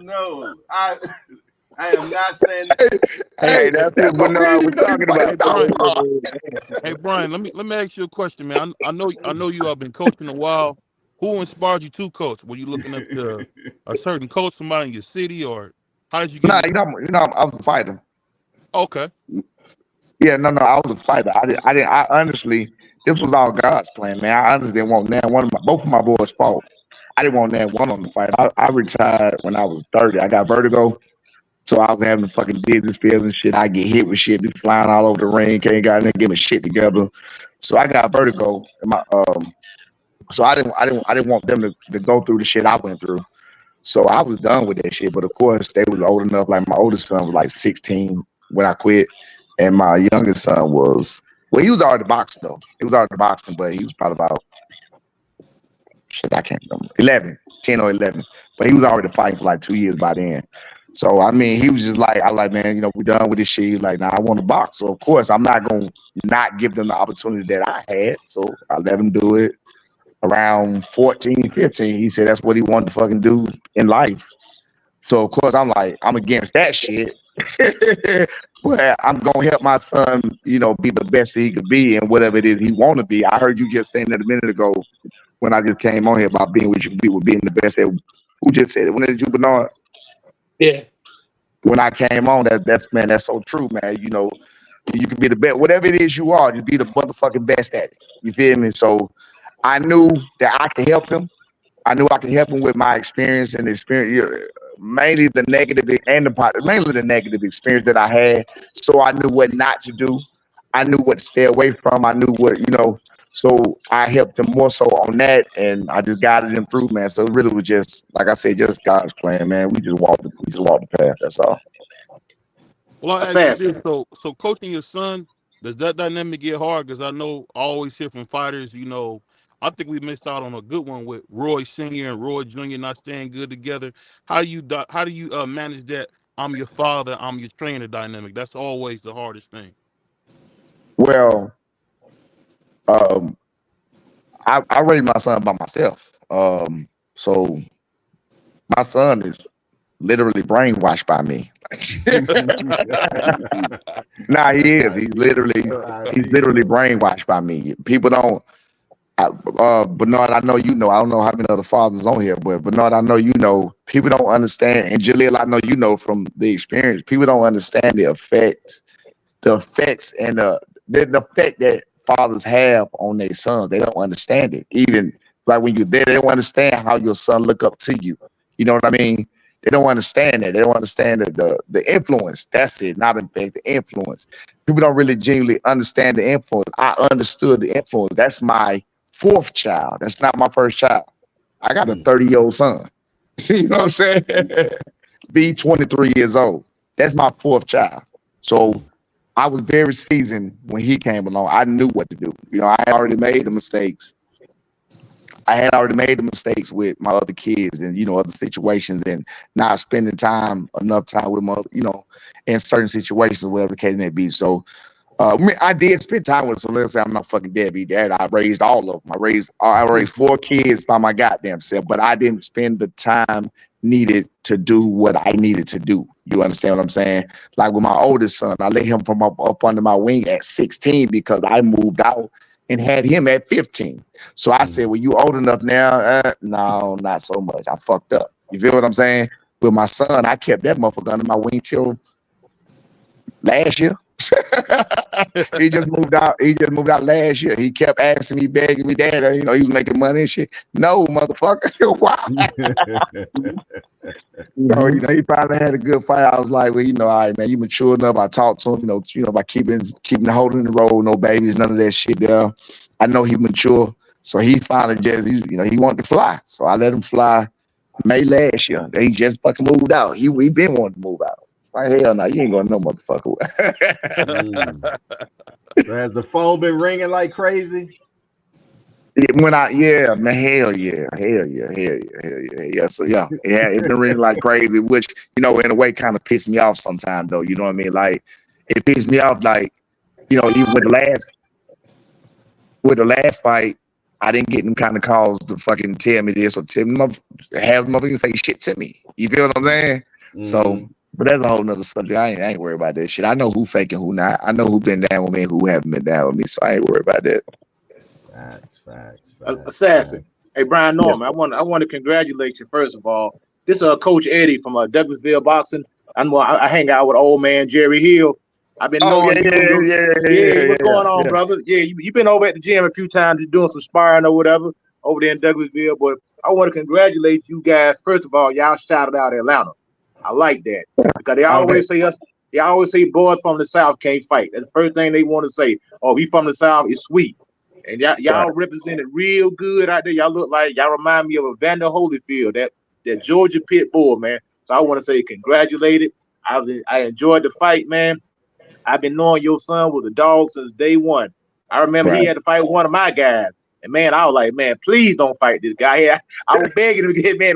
No. I am not saying that. Hey, that's what we're talking about. Hey, Brian, let me ask you a question, man. I know you have been coaching a while. Who inspired you to coach? Were you looking up to a certain coach, somebody in your city, or how did you get? I was a fighter. Okay. Yeah, no, I was a fighter. I honestly, this was all God's plan, man. I honestly didn't want that. Both of my boys fought. I didn't want that one on the fight. I retired when I was 30. I got vertigo. So I was having the fucking dizziness feels and shit. I get hit with shit, be flying all over the ring, can't got nothing, get my shit together. So I got vertigo. And So I didn't want them to go through the shit I went through. So I was done with that shit. But of course, they was old enough. Like my oldest son was like 16 when I quit, and my youngest son was he was already boxing though. He was already boxing, but he was probably about shit, I can't remember 10 or 11. But he was already fighting for like 2 years by then. So I mean, he was just like, I like, man, we're done with this shit. He was like, nah, I want to box. So of course, I'm not gonna not give them the opportunity that I had. So I let him do it. Around 14, 15, he said that's what he wanted to fucking do in life. So of course I'm like, I'm against that shit. But I'm gonna help my son, be the best that he could be and whatever it is he want to be. I heard you just saying that a minute ago when I just came on here about being what you can be with being the best at who just said it? When did you, Bernard? Yeah. When I came on, that's so true, man. You can be the best, whatever it is you are, just be the motherfucking best at it. You feel me? So I knew that I could help him. I knew I could help him with my experience and mainly the negative and mainly the negative experience that I had. So I knew what not to do. I knew what to stay away from. I knew so I helped him more so on that, and I just guided him through, man. So it really was just, like I said, just God's plan, man. We just walked the path. That's all. Well, I'll ask you this. So coaching your son, does that dynamic get hard? Because I know I always hear from fighters, I think we missed out on a good one with Roy Sr. and Roy Jr. not staying good together. How do you manage that? I'm your father, I'm your trainer dynamic. That's always the hardest thing. Well, I raised my son by myself. So my son is literally brainwashed by me. Nah, he is. He's literally brainwashed by me. People don't. Bernard, I know you know. I don't know how many other fathers on here, but Bernard, I know you know. People don't understand, and Jaleel, I know you know from the experience. People don't understand the effects, and the effect that fathers have on their sons. They don't understand it. Even like when you're there, they don't understand how your son look up to you. You know what I mean? They don't understand that. They don't understand the influence. That's it. Not in fact, the influence. People don't really genuinely understand the influence. I understood the influence. That's my fourth child. That's not my first child. I got a 30-year-old son. You know what I'm saying? Be 23 years old. That's my fourth child. So I was very seasoned when he came along. I knew what to do. I had already made the mistakes. I had already made the mistakes with my other kids and, other situations and not spending enough time with my, in certain situations, whatever the case may be. So I did spend time with them. So let's say I'm not fucking deadbeat dad. I raised all of them. I raised 4 kids by my goddamn self, but I didn't spend the time needed to do what I needed to do. You understand what I'm saying? Like with my oldest son, I let him from up under my wing at 16 because I moved out and had him at 15. So I said, well, you old enough now? No, not so much. I fucked up. You feel what I'm saying? With my son, I kept that motherfucker under my wing till last year. He just moved out. He just moved out last year. He kept asking me, begging me, Dad. He was making money and shit. No, motherfucker. Why? He finally had a good fight. I was like, well, all right, man, you mature enough. I talked to him, by keeping holding the road, no babies, none of that shit there. I know he mature. So he finally he wanted to fly. So I let him fly May last year. He just fucking moved out. He been wanting to move out. Like, hell no, you ain't going no motherfucker. So has the phone been ringing like crazy? Man, hell yeah. So yeah, it's been ringing like crazy, which in a way kind of pissed me off sometimes though. You know what I mean? Like it pissed me off, like even with the last fight, I didn't get them kind of calls to fucking tell me this or tell me have motherfuckers say shit to me. You feel what I'm saying? So, but that's a whole nother subject. I ain't worried about that shit. I know who faking, who not. I know who been down with me and who haven't been down with me. So I ain't worried about that. Facts. Assassin. Hey, Brian Norman, yes, I want to congratulate you first of all. This is Coach Eddie from Douglasville Boxing. I hang out with old man Jerry Hill. I've been knowing you. What's going on, brother? Yeah, you've been over at the gym a few times. You're doing some sparring or whatever over there in Douglasville. But I want to congratulate you guys. First of all, y'all shouted out Atlanta. I like that because they always say boys from the South can't fight. That's the first thing they want to say. Oh, we from the South is sweet. And y'all represented real good out there. Y'all look like y'all remind me of Evander Holyfield, that Georgia pit bull, man. So I want to say congratulated. I enjoyed the fight, man. I've been knowing your son was a dog since day one. I remember he had to fight one of my guys. And man, I was like, man, please don't fight this guy. I was begging him to get, man,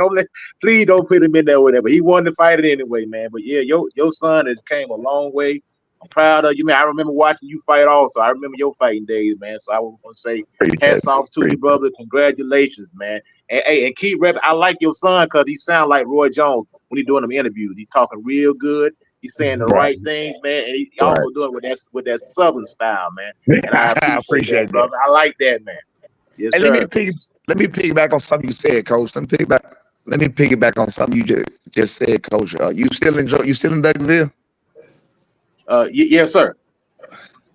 please don't put him in there with whatever. He wanted to fight it anyway, man. But yeah, your son has came a long way. I'm proud of you, man. I remember watching you fight also. I remember your fighting days, man. So I want to say hats off to you, brother. Congratulations, man. And keep repping. I like your son because he sounds like Roy Jones when he's doing them interviews. He's talking real good. He's saying the right things, man, and he also doing it with that Southern style, man. And I appreciate that, brother. I like that, man. Yes, hey, sir. Let me piggyback on something you said, Coach. Let me piggyback on something you just said, Coach. You still in Douglasville? Yes, sir.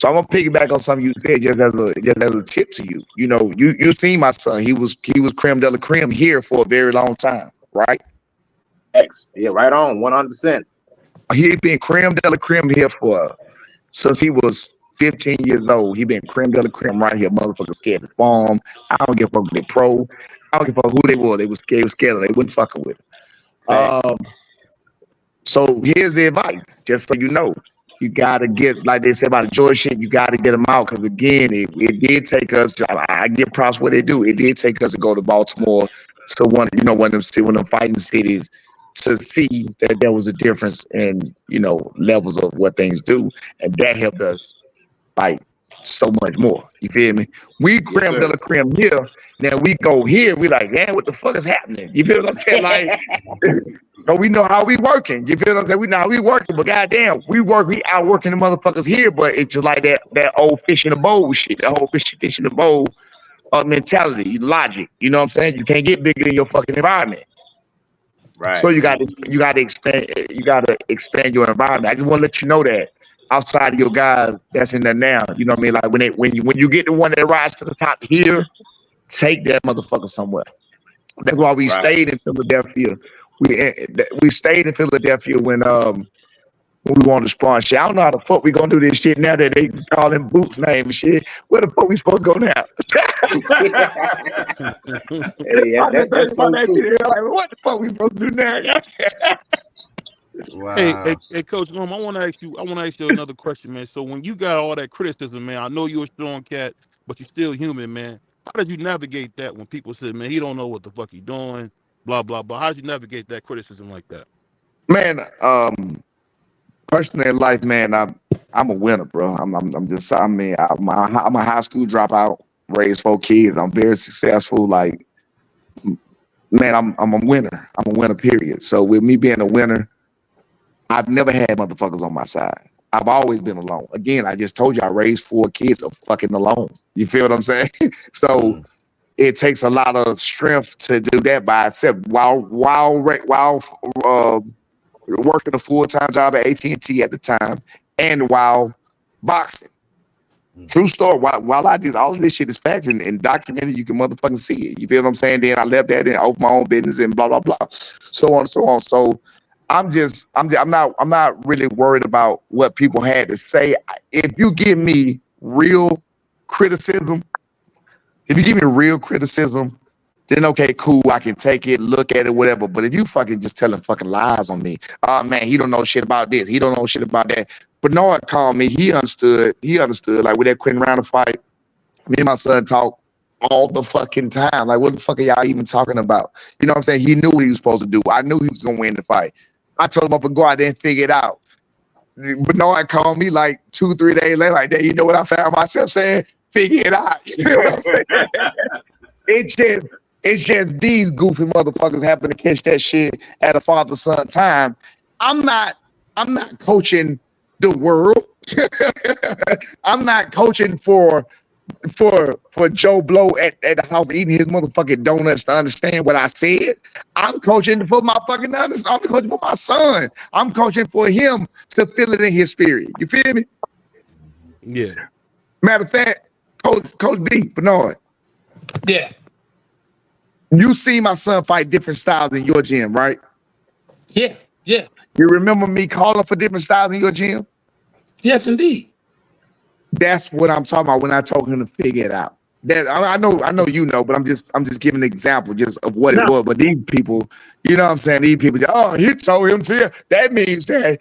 So I'm gonna piggyback on something you said just as a tip to you. You know, you seen my son. He was creme de la creme here for a very long time, right? X. Yeah, right on, 100%. He been creme de la creme here since he was 15 years old. He been creme de la creme right here. Motherfuckers scared to farm. I don't give a fuck if they pro. I don't give a fuck who they were. They was scared. They wasn't fucking with it. So here's the advice, just so you know. You gotta get, like they said about the Georgia shit, you gotta get them out. Because again, it did take us, I give props what they do. It did take us to go to Baltimore to one of them fighting cities to see that there was a difference in, levels of what things do. And that helped us like so much more. You feel me? We creme de la creme here. Now we go here, we like, man, what the fuck is happening? You feel what I'm saying? Like, so we know how we working. You feel what I'm saying? We know how we working, but goddamn, we outworking the motherfuckers here, but it's just like that old fish in the bowl shit, the whole fish in the bowl mentality, logic. You know what I'm saying? You can't get bigger than your fucking environment. Right. So you gotta expand your environment. I just want to let you know that outside of your guys that's in there now, you know what I mean? Like when you get the one that rises to the top here, take that motherfucker somewhere. That's why we stayed in Philadelphia. We stayed in Philadelphia when we wanted to sponsor shit. I don't know how the fuck we gonna do this shit now that they calling Boots name and shit. Where the fuck we supposed to go now? Hey, that's so true. Like, what the fuck we supposed to do now? Wow. Hey, Coach Norm, I want to ask you another question, man. So when you got all that criticism, man, I know you're a strong cat, but you're still human, man. How did you navigate that when people say, man, he don't know what the fuck he doing, blah, blah, blah? How did you navigate that criticism like that? Man, personally in life, man, I'm a winner, bro. I'm a high school dropout, raised 4 kids. I'm very successful. Like, man, I'm a winner. I'm a winner, period. So with me being a winner, I've never had motherfuckers on my side. I've always been alone. Again, I just told you I raised 4 kids of fucking alone. You feel what I'm saying? So it takes a lot of strength to do that by itself while working a full-time job at AT&T at the time and while boxing. True story. While I did all of this shit is facts and documented, you can motherfucking see it. You feel what I'm saying? Then I left that and opened my own business and blah blah blah, so on and so on. So I'm not really worried about what people had to say. If you give me real criticism, then okay, cool, I can take it, look at it, whatever. But if you fucking just telling fucking lies on me, man, he don't know shit about this, he don't know shit about that. Bernard called me, he understood, like with that Quentin Rounder fight, me and my son talk all the fucking time. Like, what the fuck are y'all even talking about? You know what I'm saying? He knew what he was supposed to do. I knew he was gonna win the fight. I told him I'm gonna go out there and figure it out. Bernard called me like 2-3 days later, like, you know what I found myself saying? Figure it out. You know what I'm saying? It's just these goofy motherfuckers happen to catch that shit at a father-son time. I'm not coaching the world. I'm not coaching for Joe Blow at the house eating his motherfucking donuts to understand what I said. I'm coaching for my fucking others. I'm coaching for my son. I'm coaching for him to feel it in his spirit. You feel me? Yeah. Matter of fact, Coach B, Bernard. Yeah. You see my son fight different styles in your gym, right? Yeah. Yeah. You remember me calling for different styles in your gym? Yes, indeed. That's what I'm talking about when I told him to figure it out. That I know you know, but I'm just giving an example just of what it was. But these people, you know what I'm saying? These people, oh, he told him to. That means that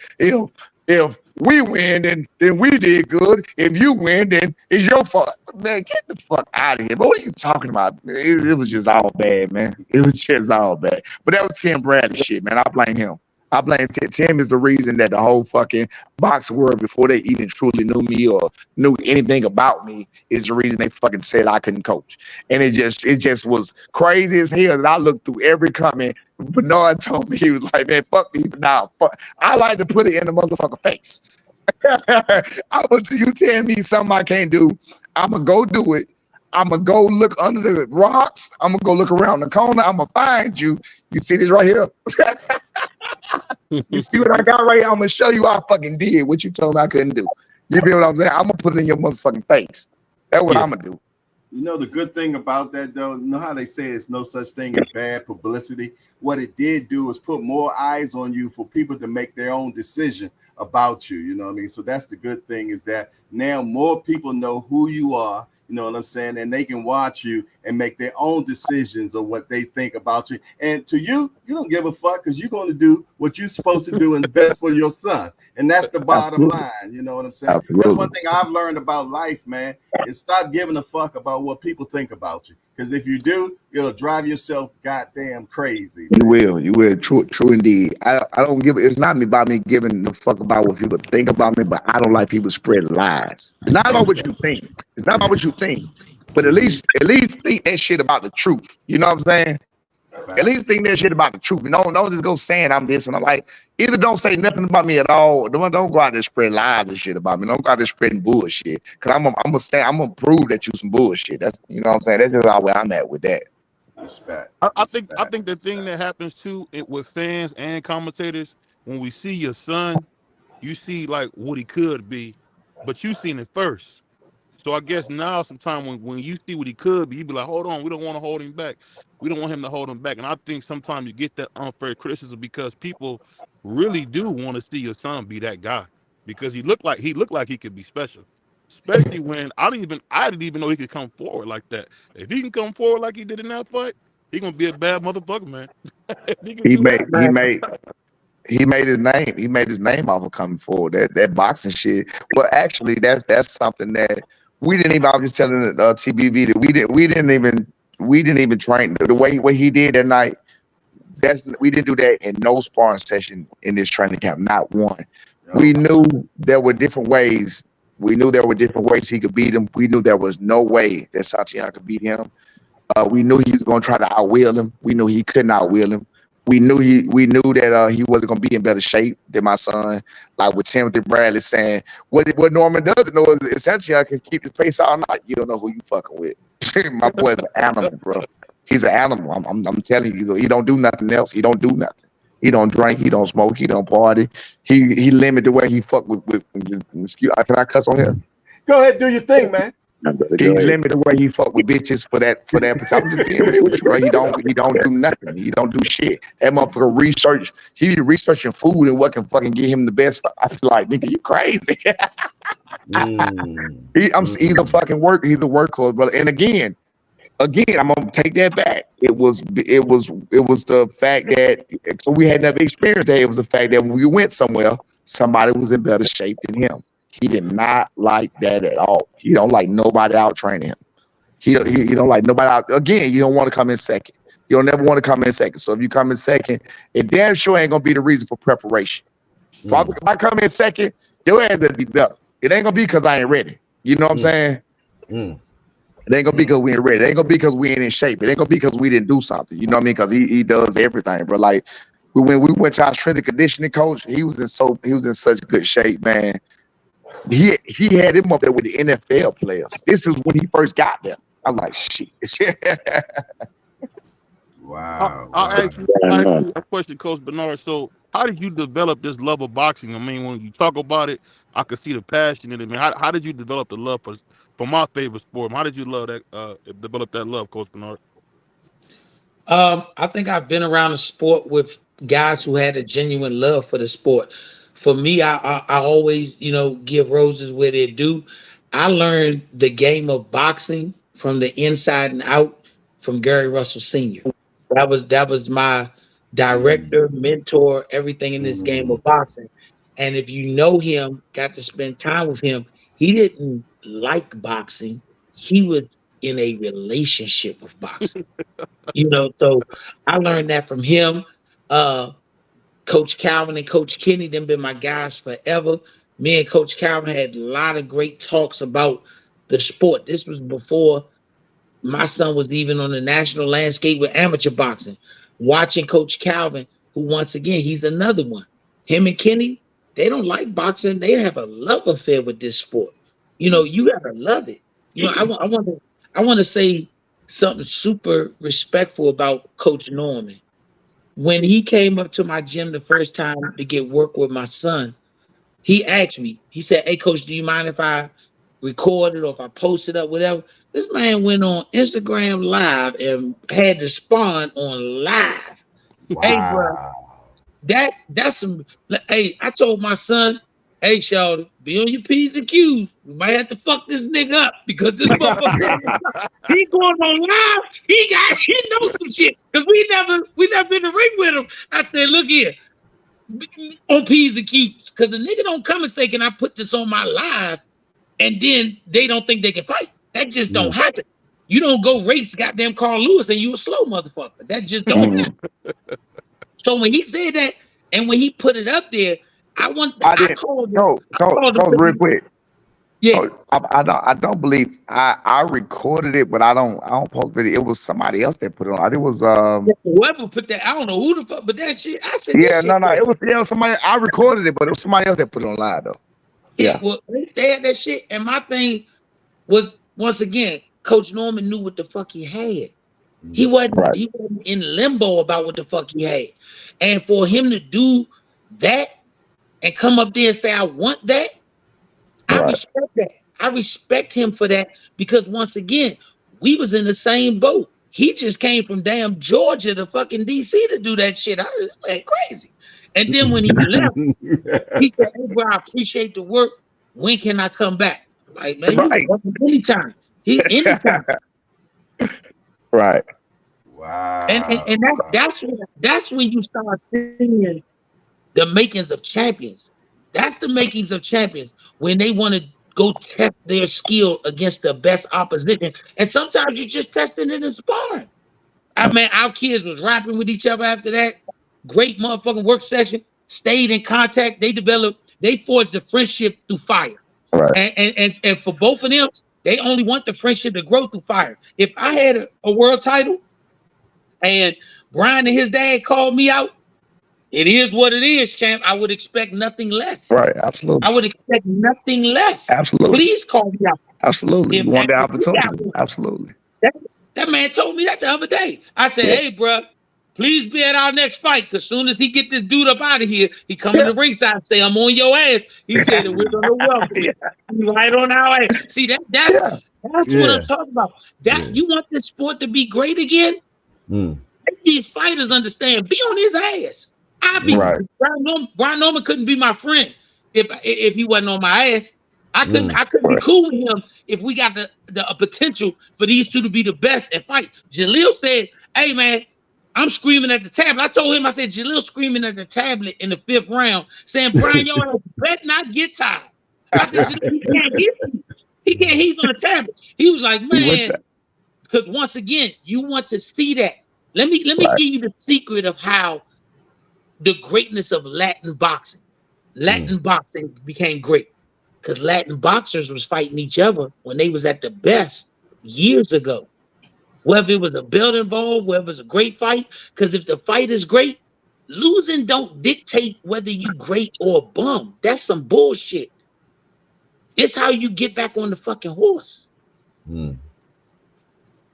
if we win, then we did good. If you win, then it's your fault. Man, get the fuck out of here. But what are you talking about? It was just all bad, man. It was just all bad. But that was Tim Bradley shit, man. I blame him. I blame Tim is the reason that the whole fucking box world, before they even truly knew me or knew anything about me, is the reason they fucking said I couldn't coach. And it just was crazy as hell that I looked through every comment. Bernard told me, he was like, man, fuck these. Nah, fuck. I like to put it in the motherfucker face. I want you tell me something I can't do, I'ma go do it. I'ma go look under the rocks. I'ma go look around the corner. I'ma find you. You see this right here? You see what I got right here? I'm gonna show you I fucking did what you told me I couldn't do. You feel what I'm saying? I'm gonna put it in your motherfucking face. That's what I'm gonna do. You know the good thing about that though, you know how they say it's no such thing as bad publicity? What it did do is put more eyes on you for people to make their own decision about you. You know what I mean? So that's the good thing, is that now more people know who you are. You know what I'm saying? And they can watch you and make their own decisions of what they think about you. And to you, you don't give a fuck, because you're going to do what you're supposed to do and best for your son. And that's the bottom line. You know what I'm saying? That's one thing I've learned about life, man, is stop giving a fuck about what people think about you. Because if you do, it'll drive yourself goddamn crazy. Man. You will. True indeed. I don't give. It's not me about me giving the fuck about what people think about me, but I don't like people spreading lies. It's not about what you think. It's not about what you think. But at least think that shit about the truth. You know what I'm saying? At least think that shit about the truth. Don't just go saying I'm this and I'm like, either don't say nothing about me at all, or don't go out there spread lies and shit about me. Don't go out there spreading bullshit. Cause I'm gonna prove that you some bullshit. That's, you know what I'm saying? That's just where I'm at with that. Respect. I think the thing that happens too with fans and commentators, when we see your son, you see like what he could be, but you seen it first. So I guess now sometimes when you see what he could be, you be like, hold on, we don't want to hold him back. We don't want him to hold him back. And I think sometimes you get that unfair criticism because people really do want to see your son be that guy, because he looked like he could be special. Especially when I didn't even know he could come forward like that. If he can come forward like he did in that fight, he gonna be a bad motherfucker, man. He made his name. He made his name off of coming forward. That boxing shit. Well, actually, that's something that we didn't even. I was just telling TBV that we didn't even train the way he did that night. We didn't do that in no sparring session in this training camp. Not one. We knew there were different ways. We knew there were different ways he could beat him. We knew there was no way that Santiago could beat him. We knew he was going to try to outwill him. We knew he couldn't outwill him. We knew that he wasn't going to be in better shape than my son. Like with Timothy Bradley saying, what Norman doesn't know is essentially I can keep the pace all night. You don't know who you fucking with. My boy's an animal, bro. He's an animal. I'm telling you, he don't do nothing else. He don't do nothing. He don't drink. He don't smoke. He don't party. He limited the way he fuck with. Excuse, can I cuss on here? Go ahead, do your thing, man. He limited the way he fuck with bitches for that. I'm just being real with you, bro. He don't do nothing. He don't do shit. That motherfucker research. He be researching food and what can fucking get him the best. I feel like, nigga, you crazy. He's a fucking work. He's a workhorse, brother. And again, I'm gonna take that back. It was the fact that, so we had never experienced that. It was the fact that when we went somewhere, somebody was in better shape than him. He did not like that at all. He don't like nobody out training him. He don't like nobody out. Again, you don't want to come in second. You don't never want to come in second. So if you come in second, it damn sure ain't gonna be the reason for preparation. So if I come in second, your ass better be better. It ain't gonna be because I ain't ready. You know what I'm saying? It ain't gonna be because we ain't ready. It ain't gonna be because we ain't in shape. It ain't gonna be because we didn't do something. You know what I mean? Because he does everything, bro. Like when we went to our strength and conditioning coach, he was in such good shape, man. He had him up there with the NFL players. This is when he first got there. I'm like, shit. Wow. I'll ask you a question, Coach Bernard. So, how did you develop this love of boxing? I mean, when you talk about it, I could see the passion in it. I mean, how did you develop the love for my favorite sport? How did you develop that love, Coach Bernard? I think I've been around the sport with guys who had a genuine love for the sport. For me, I always, give roses where they're due. I learned the game of boxing from the inside and out from Gary Russell Sr. That was my director, mentor, everything in this game of boxing. And if you know him, got to spend time with him, he didn't like boxing. He was in a relationship with boxing. So I learned that from him. Coach Calvin and Coach Kenny, them been my guys forever. Me and Coach Calvin had a lot of great talks about the sport. This was before my son was even on the national landscape with amateur boxing. Watching Coach Calvin, who once again, he's another one. Him and Kenny, they don't like boxing. They have a love affair with this sport. You gotta love it. I want to say something super respectful about Coach Norman. When he came up to my gym the first time to get work with my son, he asked me, he said, "Hey, coach, do you mind if I record it or if I post it up, whatever?" This man went on Instagram Live and had to spawn on live. Wow. Hey, bro, that's some. Hey, I told my son, "Hey, Shawty, be on your P's and Q's. We might have to fuck this nigga up because this motherfucker, he going on live. He knows some shit because we never been in the ring with him." I said, "Look here, on P's and Q's, because the nigga don't come and say, 'Can I put this on my live?' And then they don't think they can fight. That just don't happen. You don't go race goddamn Carl Lewis and you a slow motherfucker. That just don't happen." So when he said that and when he put it up there, I called him real quick. Yeah. I don't believe I recorded it, but I don't post video. It was somebody else that put it on. It was whoever put that. I don't know who the fuck, but that shit. I said, yeah, no, it was somebody. I recorded it, but it was somebody else that put it on live though. Yeah, well, they had that shit, and my thing was once again, Coach Norman knew what the fuck he had. He wasn't in limbo about what the fuck he had, and for him to do that and come up there and say, "I want that," I respect that. I respect him for that because once again, we was in the same boat. He just came from damn Georgia to fucking DC to do that shit. I was like crazy. And then when he left, he said, "Hey, bro, I appreciate the work. When can I come back?" I'm like, man, you can come anytime. Anytime. Right. Wow. And that's when you start seeing the makings of champions. That's the makings of champions when they want to go test their skill against the best opposition. And sometimes you're just testing it in sparring. I mean, our kids was rapping with each other after that. Great motherfucking work session. Stayed in contact. They forged a friendship through fire. Right. And for both of them, they only want the friendship to grow through fire. If I had a world title and Brian and his dad called me out, it is what it is, champ. I would expect nothing less. Right, absolutely. I would expect nothing less. Absolutely. Please call me out. Absolutely. You want the opportunity. Absolutely. That man told me that the other day. I said, "Hey, bro, please be at our next fight. Because soon as he get this dude up out of here, he come in the ringside and say, 'I'm on your ass.' He said that we're gonna welcome it. Right on our ass." See, that's what I'm talking about. You want this sport to be great again? Make these fighters understand. Be on his ass. Brian Norman couldn't be my friend if he wasn't on my ass. I couldn't be cool with him if we got the potential for these two to be the best and fight. Jaleel said, "Hey man, I'm screaming at the tablet." I told him, I said, "Jaleel screaming at the tablet in the 5th round, saying, 'Brian, your ass better not get tired.' I said, 'Jaleel, he can't get me. He can't, he's on the tablet." He was like, "Man," because once again, you want to see that. Let me give you the secret of how the greatness of Latin boxing. Latin boxing became great because Latin boxers was fighting each other when they was at the best years ago. Whether it was a belt involved, whether it was a great fight, because if the fight is great, losing don't dictate whether you great or a bum. That's some bullshit. It's how you get back on the fucking horse.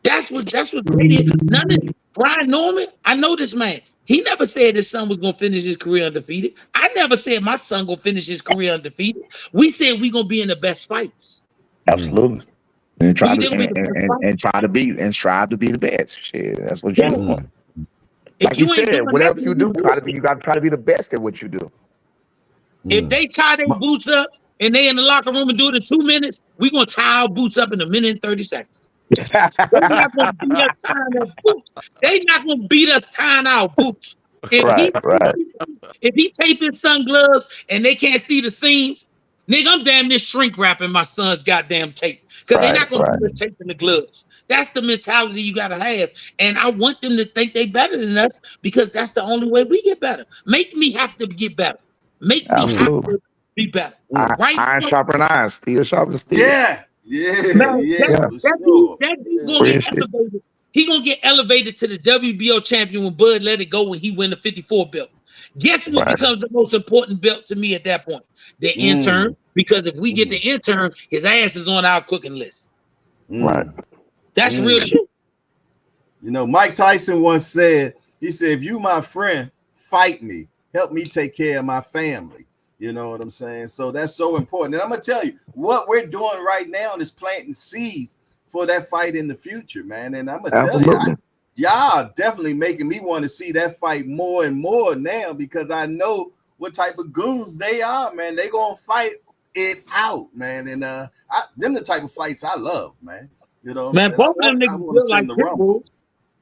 That's what great is. None of Brian Norman, I know this man. He never said his son was gonna finish his career undefeated. I never said my son gonna finish his career undefeated. We said we gonna be in the best fights. Absolutely. And try to strive to be the best. Shit, that's what you're doing. Like you said, whatever you do, you gotta try to be the best at what you do. If they tie their boots up and they in the locker room and do it in 2 minutes, we're gonna tie our boots up in 1 minute and 30 seconds. They not gonna beat us tying our boots. They not gonna beat us tying our boots. Right. If he tape his son gloves and they can't see the seams, nigga, I'm damn near shrink wrapping my son's goddamn tape because they're not gonna beat us taping the gloves. That's the mentality you gotta have, and I want them to think they better than us because that's the only way we get better. Make me have to get better. Make me have to be better. Right? Iron sharpen iron, steel sharpen steel. Yeah. Man, that dude gonna get elevated. He gonna get elevated to the WBO champion when Bud let it go when he win the 54 belt. Guess what becomes the most important belt to me at that point? The intern. Because if we get the intern, his ass is on our cooking list. Right. That's real shit. You know, Mike Tyson once said, he said, if you my friend, fight me. Help me take care of my family. You know what I'm saying? So that's so important. And I'm going to tell you, what we're doing right now is planting seeds for that fight in the future, man. And I'm going to tell you, y'all definitely making me want to see that fight more and more now because I know what type of goons they are, man. They going to fight it out, man. And them the type of fights I love, man. You know what I'm saying? Both of them niggas built like pit bulls.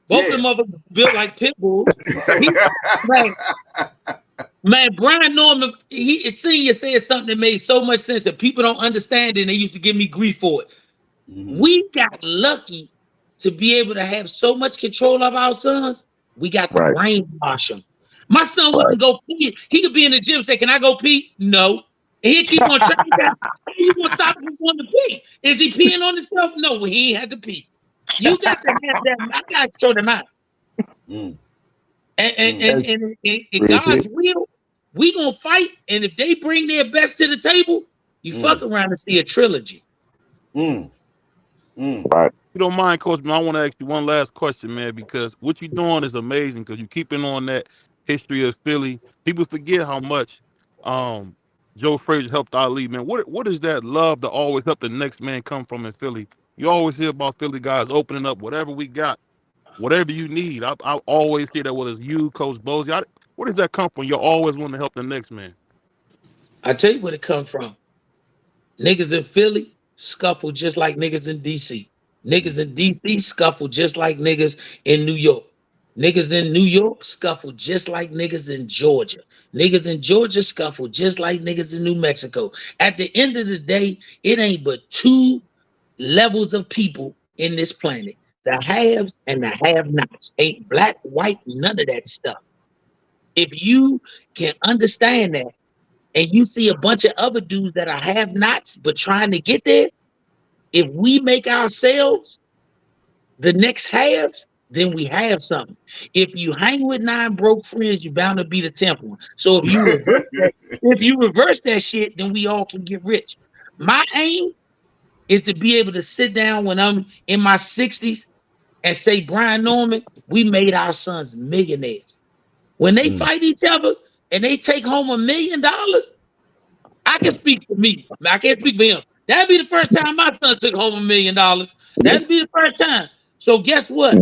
Both of them motherfuckers built like pit bulls. Man, Brian Norman, he senior said something that made so much sense that people don't understand it, and they used to give me grief for it. We got lucky to be able to have so much control of our sons. We got to brainwash them. My son wouldn't go pee. He could be in the gym and say, "Can I go pee?" No. And he'll keep on trying that. You gonna stop him from going to pee? Is he peeing on himself? No, he ain't had to pee. You got to have that. I got to show them out. And in God's will, we gonna fight. And if they bring their best to the table, you fuck around and see a trilogy. Right. If you don't mind, Coach, man, I want to ask you one last question, man, because what you're doing is amazing. Because you're keeping on that history of Philly. People forget how much Joe Frazier helped Ali, man. What is that love to always help the next man come from in Philly? You always hear about Philly guys opening up whatever we got. Whatever you need, I always hear that whether it's you, Coach Bozy. Where does that come from? You always want to help the next man. I tell you where it come from. Niggas in Philly scuffle just like niggas in DC. Niggas in DC scuffle just like niggas in New York. Niggas in New York scuffle just like niggas in Georgia. Niggas in Georgia scuffle just like niggas in New Mexico. At the end of the day, it ain't but two levels of people in this planet. The haves and the have-nots. Ain't black, white, none of that stuff. If you can understand that, and you see a bunch of other dudes that are have-nots but trying to get there, if we make ourselves the next have, then we have something. If you hang with 9 broke friends, you're bound to be the 10th one. So if you reverse that shit, then we all can get rich. My aim is to be able to sit down when I'm in my 60s and say, Brian Norman, we made our sons millionaires. When they fight each other and they take home $1 million, I can speak for me. I can't speak for him. That'd be the first time my son took home $1 million. That'd be the first time. So guess what?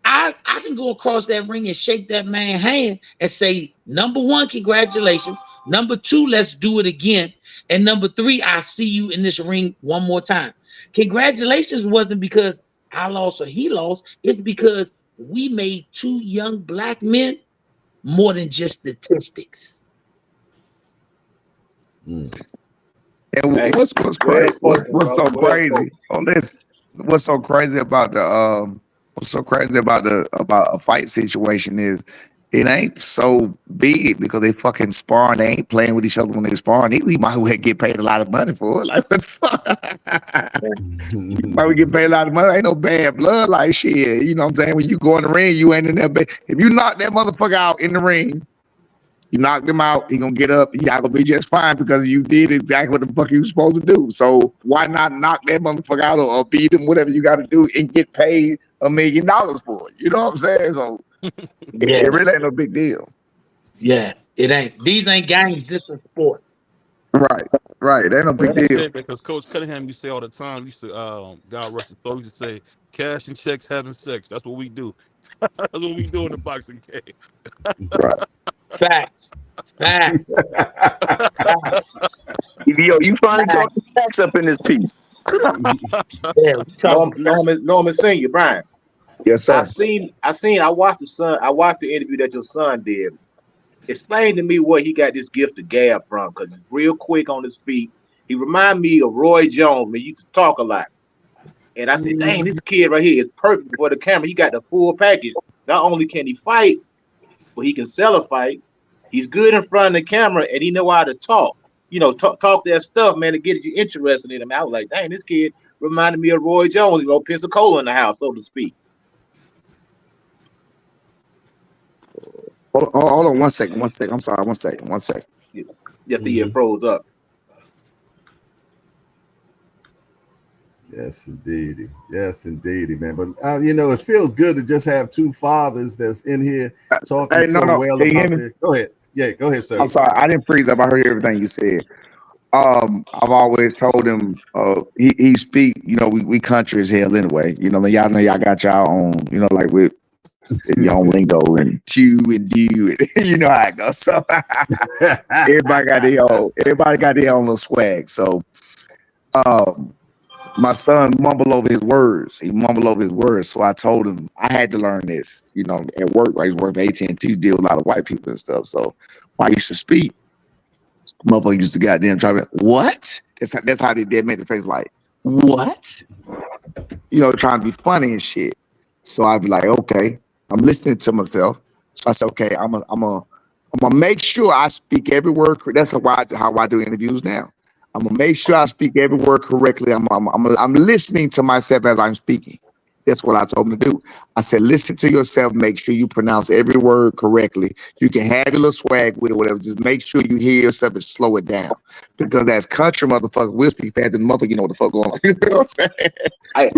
I can go across that ring and shake that man's hand and say, number 1, congratulations. Number 2, let's do it again. And number 3, I'll see you in this ring one more time. Congratulations wasn't because I lost or he lost. It's because we made 2 young black men more than just statistics. And what's crazy? What's so crazy on this? What's so crazy about about a fight situation is it ain't so big because they fucking sparring. They ain't playing with each other when they sparring. They might well get paid a lot of money for it. Like what the fuck? You might get paid a lot of money. Ain't no bad blood like shit. You know what I'm saying? When you go in the ring, you ain't in there. If you knock that motherfucker out in the ring, you knocked him out, he gonna get up, y'all gonna be just fine because you did exactly what the fuck you were supposed to do. So why not knock that motherfucker out or beat him, whatever you gotta do, and get paid $1 million for it? You know what I'm saying? So it really ain't no big deal. Yeah, it ain't. These ain't games, this is sport. Right. Ain't no big deal. Because Coach Cunningham used to say all the time, used to God rest his soul, used to say, cash and checks, having sex. That's what we do. That's what we do in the boxing game. Right. Facts. Yo, you finally talking cash facts up in this piece. Norman Senior, Brian. Yes, sir. I watched the interview that your son did. Explain to me where he got this gift of gab from, because he's real quick on his feet. He remind me of Roy Jones. He used to talk a lot. And I said, dang, this kid right here is perfect for the camera. He got the full package. Not only can he fight, but he can sell a fight. He's good in front of the camera, and he know how to talk. Talk that stuff, man, to get you interested in him. I was like, dang, this kid reminded me of Roy Jones, Pensacola in the house, so to speak. Hold on 1 second. I'm sorry. 1 second. Yes, he froze up. Yes, indeed, man. But it feels good to just have two fathers that's in here talking well about it. Go ahead. Yeah, go ahead, sir. I'm sorry, I didn't freeze up. I heard everything you said. I've always told him he speak. We country as hell anyway. Y'all know y'all got y'all own. Like with your own lingo and chew and do. You know how it goes. So everybody got their own little swag. So my son mumbled over his words. So I told him I had to learn this. At work, I worked at AT&T, deal with a lot of white people and stuff. So when I used to speak, motherfucker used to goddamn try to what? That's how they did make the face like what? Trying to be funny and shit. So I'd be like, okay, I'm listening to myself. So I said, okay, I'm gonna make sure I speak every word. That's how I do interviews now. I'm gonna make sure I speak every word correctly. I'm listening to myself as I'm speaking. That's what I told him to do. I said, listen to yourself. Make sure you pronounce every word correctly. You can have your little swag with it, whatever. Just make sure you hear yourself and slow it down. Because as country motherfuckers, we'll speak fast and motherfucker, you know what the fuck going on. You know what I'm saying? I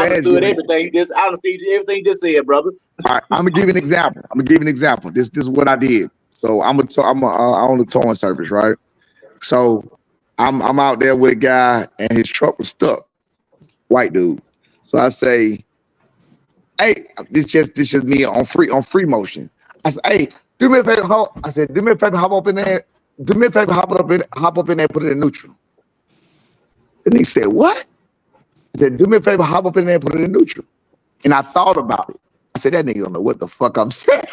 understood everything. I understood everything you just said, brother. All right, I'm gonna give you an example. This is what I did. So I'm on the towing service, right? So I'm out there with a guy and his truck was stuck. White dude. So I say, hey, this just me on free motion. I said, hey, do me a favor. Do me a favor, hop up in there. Do me a favor, hop up in there, put it in neutral. And he said, what? I said, do me a favor, hop up in there, put it in neutral. And I thought about it. I said, that nigga don't know what the fuck I'm saying.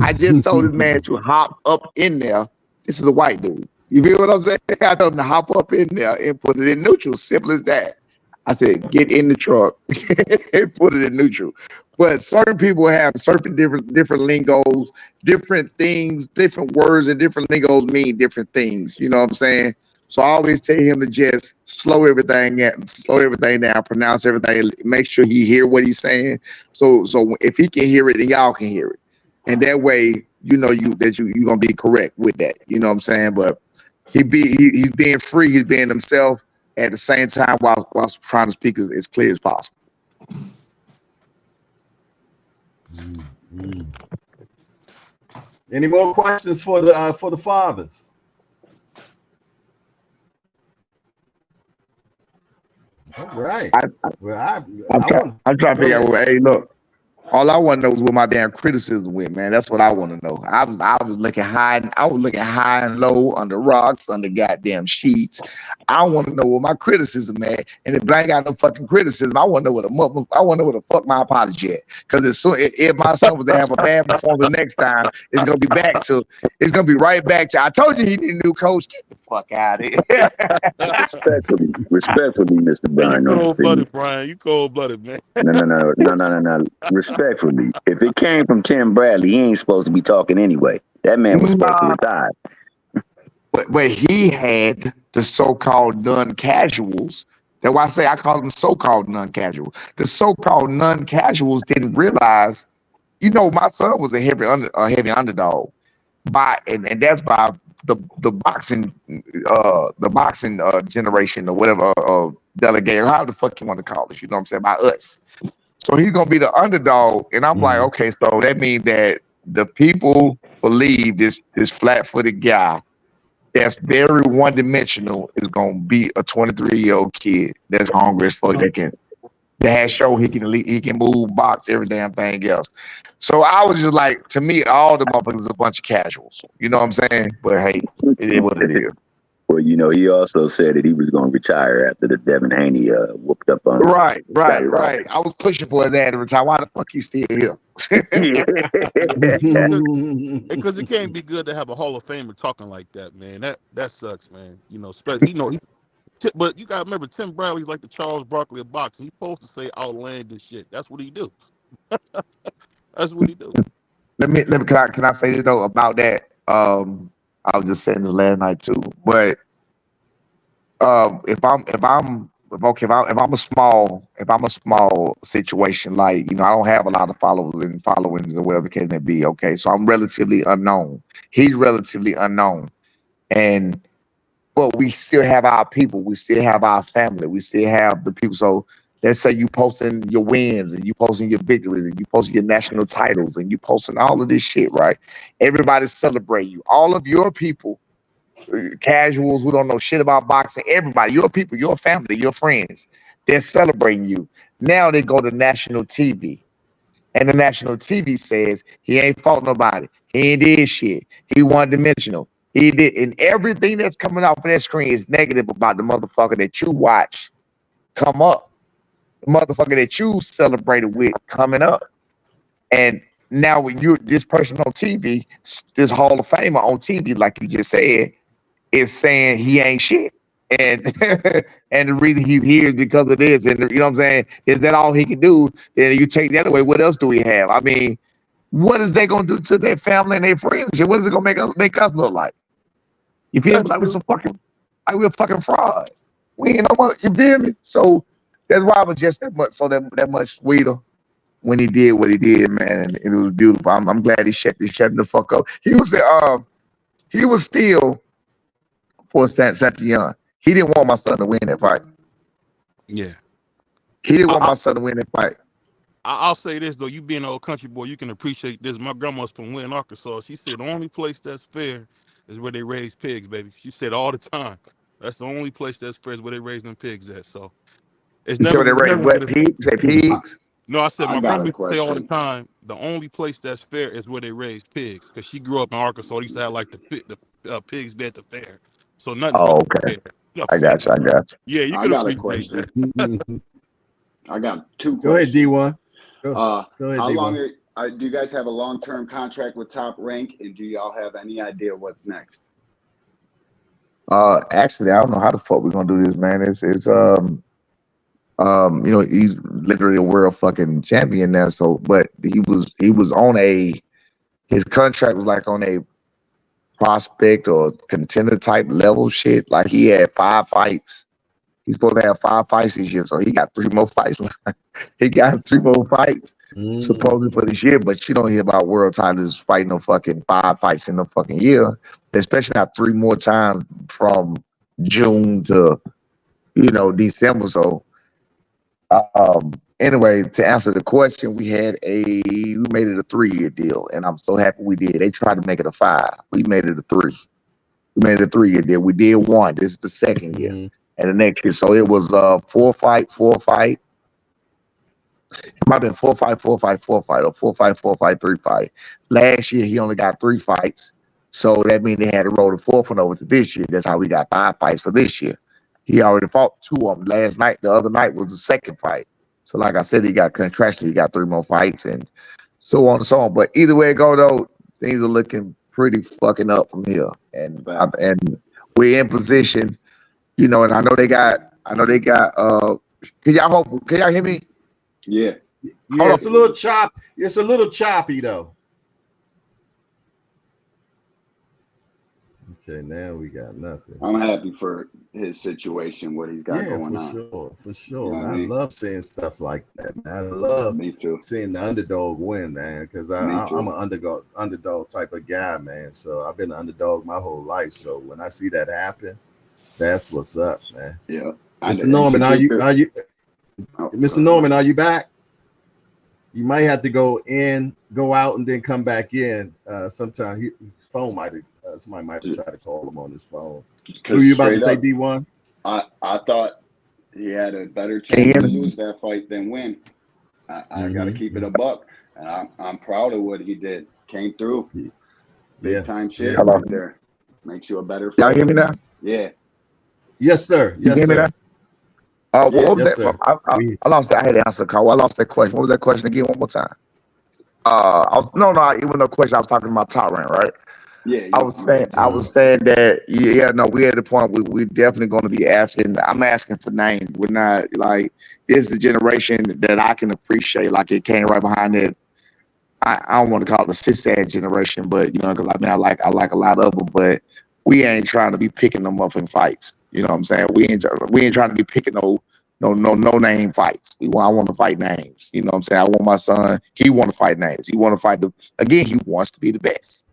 I just told this man to hop up in there. This is a white dude. You feel what I'm saying? I told him to hop up in there and put it in neutral. Simple as that. I said, get in the truck and put it in neutral. But certain people have certain different lingos, different things, different words, and different lingos mean different things. You know what I'm saying? So I always tell him to just slow everything down, pronounce everything, make sure he hear what he's saying. So if he can hear it, then y'all can hear it. And that way, you're gonna be correct with that. You know what I'm saying? But he's being free, he's being himself. At the same time, while trying to speak as clear as possible. Any more questions for the fathers? All right. I'm trying to figure out. Hey, look. All I want to know is what my damn criticism went, man. That's what I want to know. I was looking high and low, under rocks, under goddamn sheets. I want to know what my criticism at. And if I ain't got no fucking criticism, I want to know what the fuck my apology at. Because if my son was to have a bad performance next time, it's gonna be right back to. I told you he needed a new coach. Get the fuck out of here. Respectfully, Mr. Brian. You cold-blooded, Brian. You cold-blooded, man. No. Respectfully, if it came from Tim Bradley, he ain't supposed to be talking anyway. That man was supposed to retire. But he had the so-called non-casuals. That's why I say I call them so-called non-casual. The so-called non-casuals didn't realize, my son was a heavy underdog, and that's by the boxing generation or whatever delegate, or how the fuck you want to call it. You know what I'm saying? By us. So he's gonna be the underdog, and I'm like, okay, so that means that the people believe this flat-footed guy that's very one-dimensional is gonna be a 23-year-old kid that's hungry as fuck. That has show he can move, box, every damn thing else. So I was just to me, all the motherfuckers was a bunch of casuals. You know what I'm saying? But hey, it is what it is. Well, you know, he also said that he was going to retire after the Devin Haney whooped up on him. Right. I was pushing for that to retire. Why the fuck you still here? Because it can't be good to have a Hall of Famer talking like that, man. That sucks, man. You know, but you gotta remember, Tim Bradley's like the Charles Barkley of boxing. He's supposed to say outlandish shit. That's what he do. That's what he do. Let me can I say this though about that? I was just saying this last night too. But if I'm a small situation, like, you know, I don't have a lot of followings or whatever can it be, okay? So I'm relatively unknown. He's relatively unknown. But we still have our people, we still have our family, we still have the people. So let's say you posting your wins and you posting your victories and you posting your national titles and you posting all of this shit, right? Everybody celebrate you. All of your people, casuals who don't know shit about boxing, everybody, your people, your family, your friends, they're celebrating you. Now they go to national TV. And the national TV says he ain't fought nobody. He ain't did shit. He one-dimensional. He did, and everything that's coming off of that screen is negative about the motherfucker that you watch come up. The motherfucker that you celebrated with coming up. And now when you this person on TV, this Hall of Famer on TV, like you just said, is saying he ain't shit. And and the reason he's here is because of this. And you know what I'm saying? Is that all he can do? Then you take that away. What else do we have? I mean, what is they gonna do to their family and their friends? What is it gonna make us look like? You feel me? Like we're a fucking fraud. We ain't no mother, you feel me? So that's why I was just that much sweeter when he did what he did, man. And it was beautiful. I'm glad he shut the fuck up. He was still for Santillan. He didn't want my son to win that fight. Yeah. He didn't want my son to win that fight. I'll say this though, you being an old country boy, you can appreciate this. My grandma's from Wynn, Arkansas. She said the only place that's fair is where they raise pigs, baby. She said all the time. That's the only place that's fair is where they raise them pigs at. So it's never they raise what pigs? Say pigs? No, I said my got grandma a used to say all the question. time, the only place that's fair is where they raise pigs. Because she grew up in Arkansas. They used to have like the pigs be at the fair. So nothing's Oh, fucking okay. fair. You know I got you. Yeah, you I can got a appreciate question. that. I got two questions. Go ahead, D1. Go ahead, How D1. long do you guys have a long-term contract with Top Rank, and do y'all have any idea what's next? Actually, I don't know how the fuck we're gonna do this, man. It's you know, he's literally a world fucking champion now. So, but he was on his contract was like on a prospect or contender type level shit. Like he had 5 fights. He's supposed to have 5 fights this year, so he got 3 more fights. He got 3 more fights supposedly for this year, but you don't hear about world titles fighting no fucking 5 fights in a fucking year, especially not 3 more times from June to, you know, December. So anyway, to answer the question, we made it a 3-year deal, and I'm so happy we did. They tried to make it a 5. We made it a 3. We made it a 3-year deal. We did 1. This is the 2nd year. And the next year. So it was 4 fight. It might have been 4 fight, or 4 fight, 3 fight. Last year he only got 3 fights. So that means they had to roll the 4th one over to this year. That's how we got 5 fights for this year. He already fought 2 of them last night. The other night was the 2nd fight. So like I said, he got contractually, he got 3 more fights and so on and so on. But either way it go though, things are looking pretty fucking up from here. And we're in position, you know, and I know they got can y'all hear me? Yeah. Yeah, it's a little choppy. It's a little choppy though. Okay, now we got nothing. I'm happy for his situation, what he's got going on. For sure. You know I love seeing stuff like that, man. I love seeing the underdog win, man, because I'm an underdog type of guy, man. So I've been an underdog my whole life. So when I see that happen, that's what's up, man. Yeah. Mr. Norman, Mr. Norman, are you back? You might have to go out, and then come back in. Sometime his phone somebody might have tried to call him on his phone. Who you about to say, D1? I thought he had a better chance to lose that fight than win. I got to keep it a buck, and I'm proud of what he did. Came through, big time shit right there. Makes you a better fighter. Y'all hear me now? Yeah. Yes, sir. You Yes, hear me now? sir. What was Yes, that? sir. I lost that. I had to answer the call. I lost that question. What was that question again? One more time. No, it was no question. I was talking about top rank, right? Yeah. I was saying that, no, we at the point we definitely going to be asking. I'm asking for names. We're not like, this is the generation that I can appreciate. Like, it came right behind it. I don't want to call it the cis-ad generation, but because I like a lot of them, but we ain't trying to be picking them up in fights. You know what I'm saying? We ain't trying to be picking no name fights. I want to fight names. You know what I'm saying? I want my son. He want to fight names. He want to fight he wants to be the best.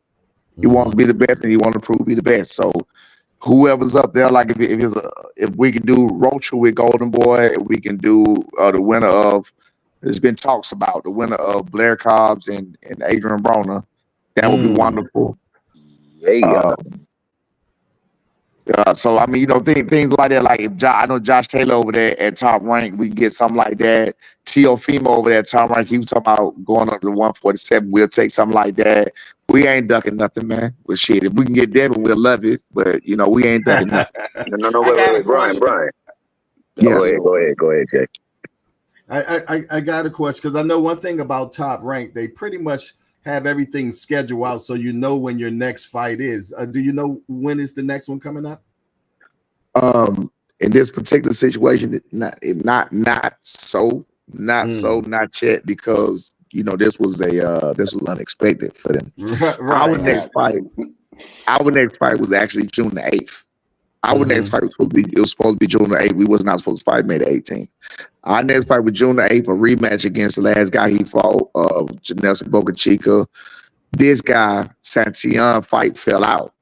He wants to be the best, and he wants to prove to be the best. So whoever's up there, like if we can do Rocha with Golden Boy, if we can do the winner of, there's been talks about the winner of Blair Cobbs and Adrian Broner, that would be wonderful. Yeah. So I mean, things like that. Like if I know Josh Taylor over there at Top Rank, we can get something like that. Teofimo over there at Top Rank, he was talking about going up to 147. We'll take something like that. We ain't ducking nothing, man. Well, shit, if we can get Devin, we'll love it. But we ain't ducking nothing. No, I got a wait, Brian. question. Yeah. Go ahead, Jay. I got a question, because I know one thing about Top Rank, they pretty much have everything scheduled out, so you know when your next fight is. Do you know when is the next one coming up? In this particular situation, not yet, because this was unexpected for them. Right. Our next fight was actually June the 8th. Our next fight was supposed to be June the 8th. We was not supposed to fight May the 18th. Our next fight was June the 8th, a rematch against the last guy he fought, Nelson Boca Chica. This guy, Santillan, fight fell out,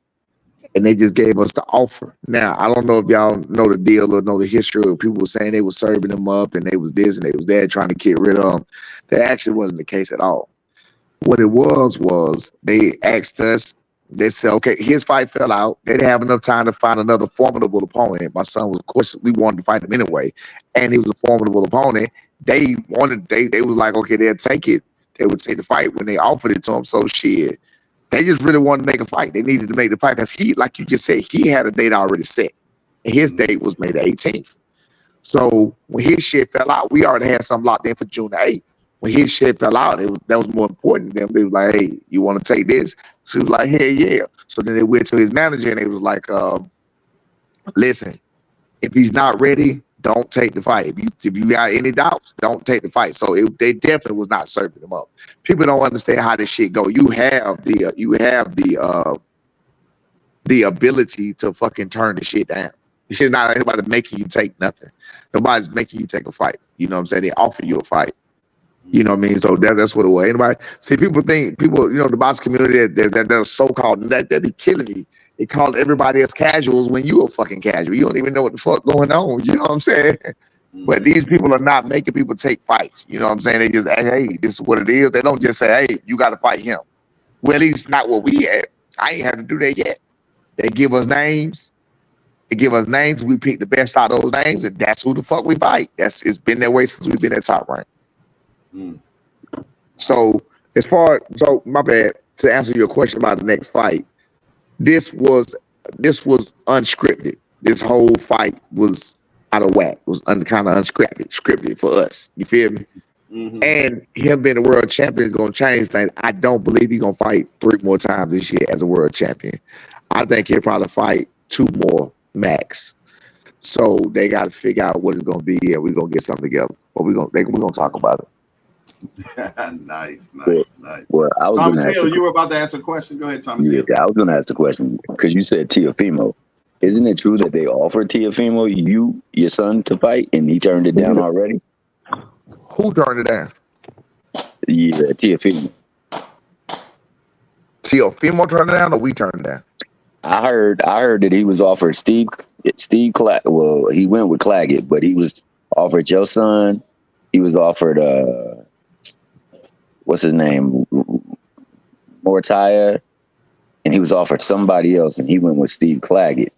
and they just gave us the offer. Now, I don't know if y'all know the deal or know the history of people saying they were serving them up and they was this and they was that, trying to get rid of them. That actually wasn't the case at all. What it was they asked us, they said, okay, his fight fell out. They didn't have enough time to find another formidable opponent. My son was, of course, we wanted to fight him anyway, and he was a formidable opponent. They was like, okay, they'll take it. They would take the fight when they offered it to him. So shit, they just really wanted to make a fight. They needed to make the fight because he, like you just said, he had a date already set, and his date was May the 18th. So when his shit fell out, we already had something locked in for June the 8th. When his shit fell out, that was more important to them. They was like, hey, you want to take this? So he was like, hey, yeah. So then they went to his manager and they was like, listen, if he's not ready, don't take the fight. If you got any doubts, don't take the fight. So they definitely was not serving him up. People don't understand how this shit go. You have the ability to fucking turn the shit down. This shit not anybody making you take nothing. Nobody's making you take a fight. You know what I'm saying? They offer you a fight. You know what I mean? So that's what it was. Anybody see people, the box community that they're so-called, that be killing me. They call everybody else casuals when you a fucking casual. You don't even know what the fuck going on. You know what I'm saying? But these people are not making people take fights. You know what I'm saying? They just, hey, this is what it is. They don't just say, hey, you got to fight him. Well, at least not what we had. I ain't had to do that yet. They give us names. We pick the best out of those names, and that's who the fuck we fight. It's been that way since we've been at Top Rank. So my bad, to answer your question about the next fight, this was unscripted. This whole fight was out of whack. It was kind of scripted for us. You feel me? And him being the world champion is going to change things. I don't believe he's going to fight 3 more times this year as a world champion. I think he'll probably fight 2 more max. So they got to figure out what it's going to be, and we're going to get something together. But we're going to talk about it. Nice. Well, I was Thomas Hill, you were about to ask a question. Go ahead, Thomas Hill. I was going to ask the question because you said Teofimo. Isn't it true that they offered Teofimo your son to fight and he turned it down already? Who turned it down? Yeah, Teofimo. Teofimo turned it down, or we turned it down? I heard that he was offered Steve Claggett. Well, he went with Claggett, but he was offered your son. He was offered what's his name, Mortaya, and he was offered somebody else, and he went with Steve Claggett,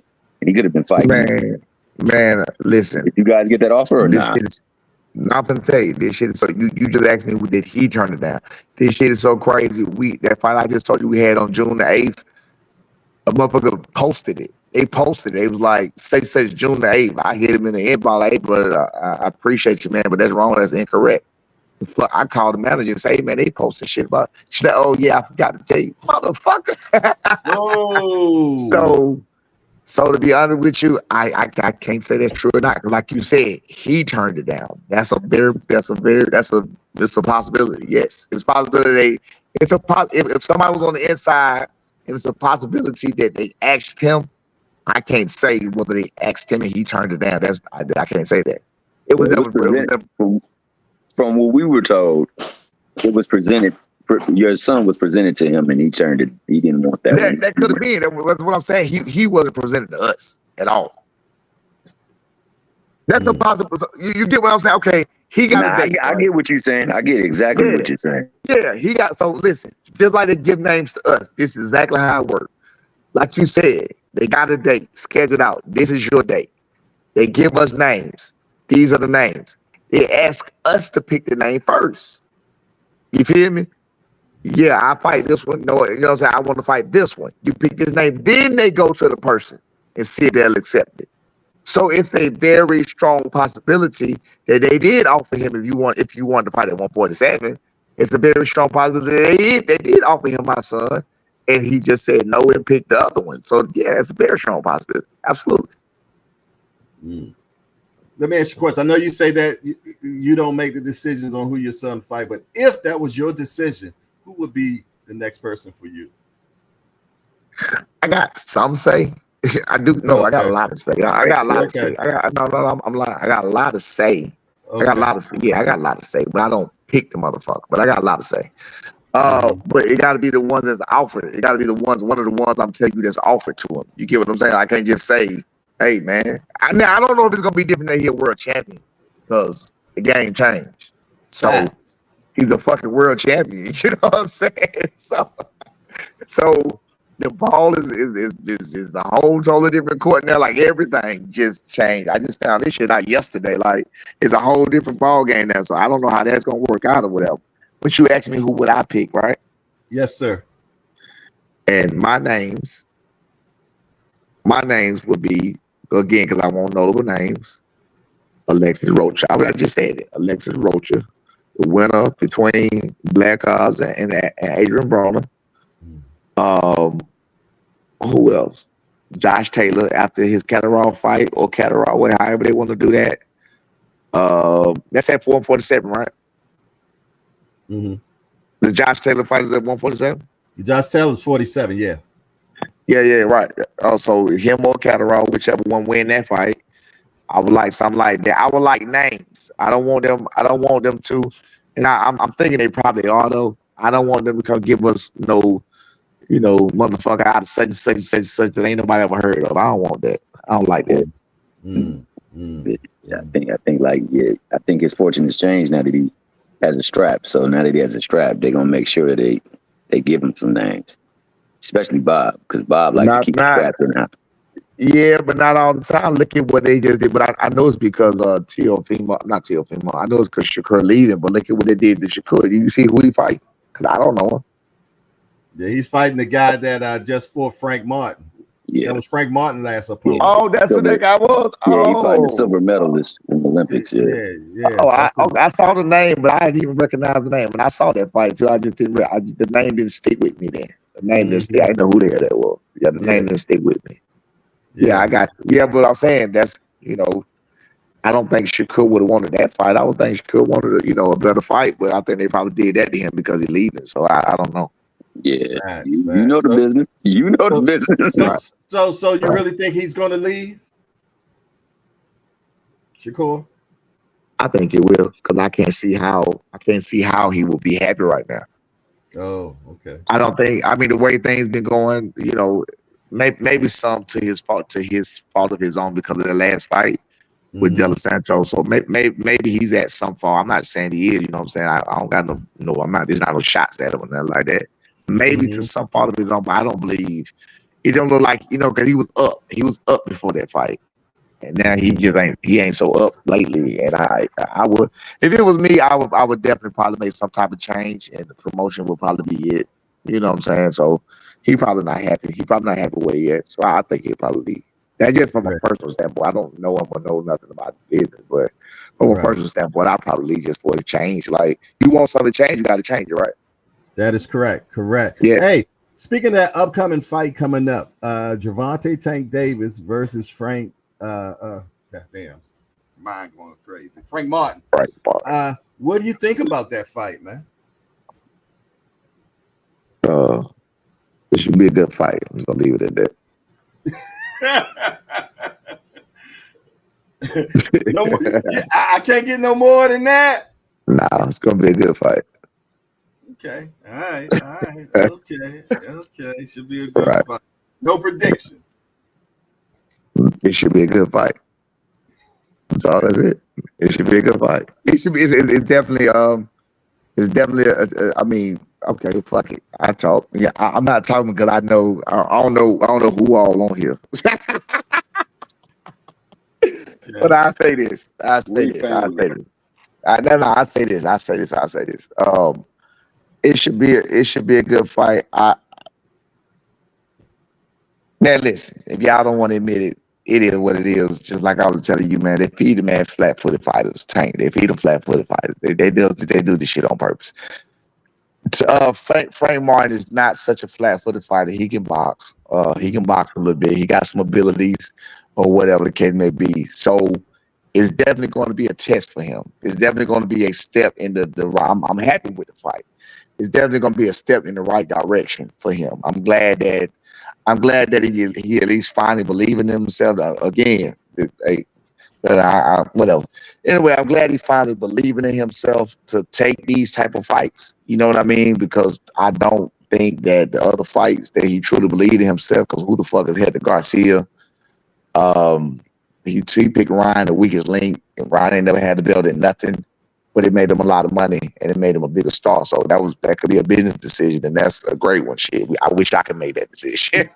and he could have been fighting. Man, listen. Did you guys get that offer or not? Not gonna tell you, this shit is so. You just asked me, did he turn it down? This shit is so crazy. That fight I just told you we had on June the 8th. a motherfucker posted it. They posted it. It was like, say June the 8th. I hit him in the inbox, like, hey, brother, I appreciate you, man, but that's wrong. That's incorrect. But I called the manager and say, hey, man, they posted shit about it. She said, oh, yeah, I forgot to tell you. Motherfucker. Whoa. So to be honest with you, I can't say that's true or not. Like you said, he turned it down. That's a possibility. Yes, it's a possibility. If somebody was on the inside, and it's a possibility that they asked him. I can't say whether they asked him and he turned it down. I can't say that. It was never. From what we were told, it was presented. Your son was presented to him, and he turned it. He didn't want that one. That could have been. That's what I'm saying. He wasn't presented to us at all. That's a possible. You get what I'm saying? Okay, he got a date. I get what you're saying. I get exactly what you're saying. Yeah, he got. So listen, just like they give names to us, this is exactly how it works. Like you said, they got a date scheduled out. This is your date. They give us names. These are the names. They ask us to pick the name first. You feel me? Yeah, I fight this one. No, you know what I'm saying? I want to fight this one. You pick this name. Then they go to the person and see if they'll accept it. So it's a very strong possibility that they did offer him if you wanted to fight at 147. It's a very strong possibility they did offer him my son, and he just said no and picked the other one. So yeah, it's a very strong possibility. Absolutely. Let me ask you a question. I know you say that you don't make the decisions on who your son fight, but if that was your decision, who would be the next person for you? I got some say. I do. No, I got a lot to say. I got a lot to say. I'm lying. I got a lot to say. I got a lot to say. Yeah, I got a lot to say, but I don't pick the motherfucker. But I got a lot to say. But it got to be the ones that's offered. It got to be one of the ones I'm telling you that's offered to him. You get what I'm saying? I can't just say, hey, man. I don't know if it's going to be different than he's a world champion because the game changed. So he's a fucking world champion. You know what I'm saying? So the ball is a whole totally different court now. Like everything just changed. I just found this shit out yesterday. Like it's a whole different ball game now. So I don't know how that's going to work out or whatever. But you asked me who would I pick, right? Yes, sir. And my names would be, again, because I won't know the names, Alexis Rocha. I just said it. Alexis Rocha, the winner between Black Ops and Adrian Broner. Who else? Josh Taylor after his Catterall fight or Catterall, however they want to do that. That's at 447, right? Mm-hmm. The Josh Taylor fight is at 147? Josh Taylor's 47, yeah. Yeah, right. Also, him or Catterall, whichever one win that fight, I would like something like that. I would like names. I don't want them to, and I'm thinking they probably are though. I don't want them to come give us no, motherfucker out of such that ain't nobody ever heard of. I don't want that. I don't like that. I think his fortune has changed now that he has a strap. So now that he has a strap, they're gonna make sure that they give him some names, especially Bob, because Bob likes to keep the strap in now. Yeah, but not all the time. Look at what they just did. But I know it's because Teofimo. I know it's because Shakur leaving. But look at what they did to Shakur. You see who he fight? Because I don't know him. Yeah, he's fighting the guy that just fought Frank Martin. Yeah, that was Frank Martin last opponent. Oh, that's what that guy was. Yeah, he fighting the silver medalist in the Olympics. Yeah. Oh, I saw the name, but I didn't even recognize the name. When I saw that fight too, I just didn't. The name didn't stick with me then. The name didn't stick. I didn't know who the hell that was. Yeah, the name didn't stick with me. Yeah, I got. Yeah, but I'm saying that's I don't think Shakur would have wanted that fight. I would think Shakur wanted a better fight, but I think they probably did that to him because he's leaving. So I don't know. Yeah, you know the business. You know the business. So you really think he's going to leave, Shakur? I think it will because I can't see how he will be happy right now. Oh, okay. I don't think. I mean, the way things been going, maybe some to his fault of his own because of the last fight with De Los Santos. So maybe he's at some fault. I'm not saying he is. You know what I'm saying? I don't got no. I'm not. There's not no shots at him or nothing like that. Maybe to some fault of his own, but I don't believe. It don't look like because he was up. He was up before that fight, and now he just ain't. He ain't so up lately. And I would, if it was me, I would definitely probably make some type of change, and the promotion would probably be it. You know what I'm saying? So he probably not happy. He probably not happy where he at. So I think he'll probably leave. That's just from a Right. personal standpoint. I don't know him or know nothing about the business, but from a personal standpoint, I'll probably leave just for the change. Like, you want something to change, you got to change it, right? That is correct. Correct. Yeah. Hey, speaking of that upcoming fight coming up, Gervonta Tank Davis versus Frank. Damn, mind going crazy. Frank Martin. Right. What do you think about that fight, man? It should be a good fight. I'm just gonna leave it at that. No, I can't get no more than that. Nah, it's gonna be a good fight. Okay. All right. Okay. Should be a good fight. No prediction. It should be a good fight. That's all. That's it. It should be a good fight. It should be. It's definitely. It's definitely. I mean. Okay. Fuck it. I talk. Yeah. I'm not talking because I know. I don't know. I don't know who all on here. But I say this. I say this. I say this. I say this. I say this. I say this. It should be. It should be a good fight. Now listen. If y'all don't want to admit it, it is what it is. Just like I was telling you, man. They feed the man flat-footed fighters. Tank. They feed them flat-footed fighters. They do this shit on purpose. Frank Martin is not such a flat-footed fighter. He can box. He can box a little bit. He got some abilities, or whatever the case may be. So it's definitely going to be a test for him. It's definitely going to be a step in the. I'm happy with the fight. It's definitely going to be a step in the right direction for him. I'm glad that he at least finally believe in himself again. Whatever. Anyway, I'm glad he's finally believing in himself to take these type of fights. You know what I mean? Because I don't think that the other fights that he truly believed in himself. Because who the fuck has Hector Garcia? He picked Ryan, the weakest link, and Ryan ain't never had the belt in nothing, but it made him a lot of money and it made him a bigger star. So that could be a business decision, and that's a great one. Shit, I wish I could make that decision.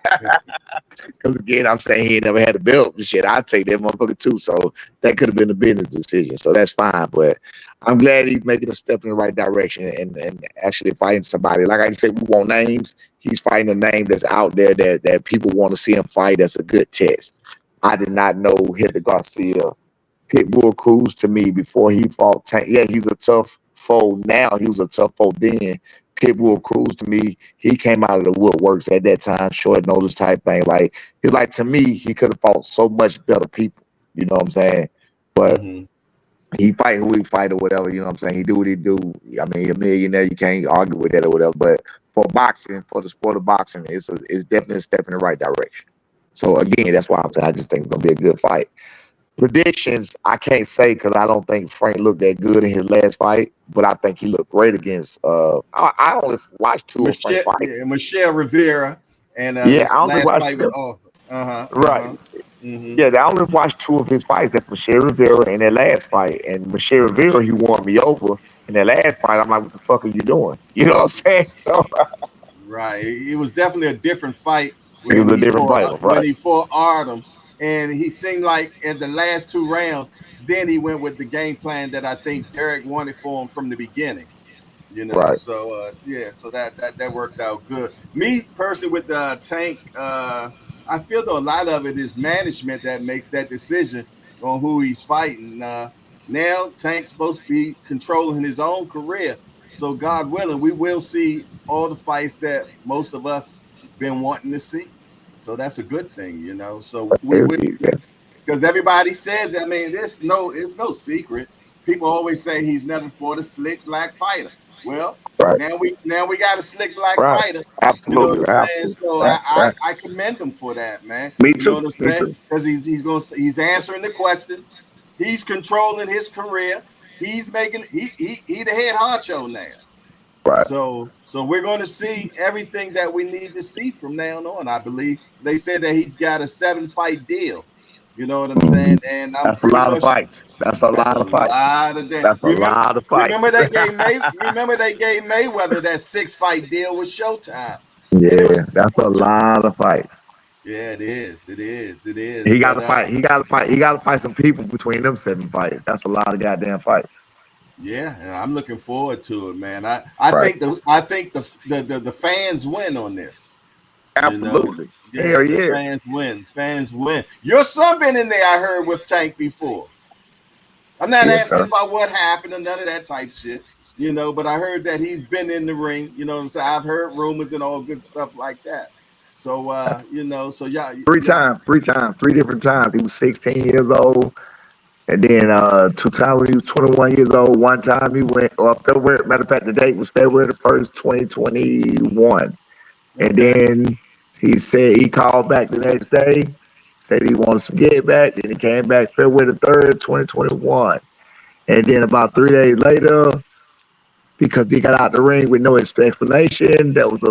Because again, I'm saying he ain't never had a belt. Shit, I'd take that motherfucker too. So that could have been a business decision. So that's fine. But I'm glad he's making a step in the right direction and actually fighting somebody. Like I said, we want names. He's fighting a name that's out there that people want to see him fight. That's a good test. I did not know Hector Garcia. Pitbull Cruz to me before he fought Tank. Yeah, he's a tough foe now. He was a tough foe then. Pitbull Cruz to me, he came out of the woodworks at that time, short notice type thing. Like to me, he could have fought so much better people. You know what I'm saying? But he fight who he fight or whatever. You know what I'm saying? He do what he do. I mean, a millionaire, you can't argue with that or whatever. But for boxing, for the sport of boxing, it's definitely a step in the right direction. So again, that's why I'm saying I just think it's gonna be a good fight. Predictions, I can't say because I don't think Frank looked that good in his last fight, but I think he looked great against. I only watched two of Frank's fights. Yeah, Michelle Rivera and I only last watched fight was awesome. Right. Yeah, I only watched two of his fights. That's Michelle Rivera and that last fight. And Michelle Rivera, he won me over in that last fight. I'm like, what the fuck are you doing? You know what I'm saying? So right, it was definitely a different fight when he fought Artem. And he seemed like in the last two rounds, then he went with the game plan that I think Derek wanted for him from the beginning. You know, so so that worked out good. Me personally with the Tank, I feel though a lot of it is management that makes that decision on who he's fighting. Now Tank's supposed to be controlling his own career. So God willing, we will see all the fights that most of us been wanting to see. So that's a good thing, you know. So because everybody says, I mean, it's no secret. People always say he's never fought a slick black fighter. Well, now we got a slick black fighter. Absolutely. You know what I'm saying? So I commend him for that, man. Me too. You know what I'm saying? Because he's answering the question. He's controlling his career. He's making he the head honcho now. Right. So we're going to see everything that we need to see from now on. I believe they said that he's got a 7-fight deal. You know what I'm saying? And that's a lot of fights. That's a lot of fights. That's a lot of fights. Remember they gave Mayweather that 6-fight deal with Showtime. Yeah, that's a lot of fights. Yeah, it is. He got to fight. He got to fight some people between them 7 fights. That's a lot of goddamn fights. Yeah, and I'm looking forward to it, man. I think the fans win on this. Absolutely. Yeah, Hell the yeah. fans win. Fans win. Your son been in there, I heard, with Tank before. I'm not Yes, asking sir. about what happened or none of that type shit, but I heard that he's been in the ring, you know what I'm saying? I've heard rumors and all good stuff like that. So, so y'all. Three times, three different times. He was 16 years old. And then 2 times when he was 21 years old. One time he went, February, matter of fact, the date was February the 1st, 2021. And then he said he called back the next day, said he wanted some get back. Then he came back February the 3rd, 2021. And then about 3 days later, because he got out the ring with no explanation, that was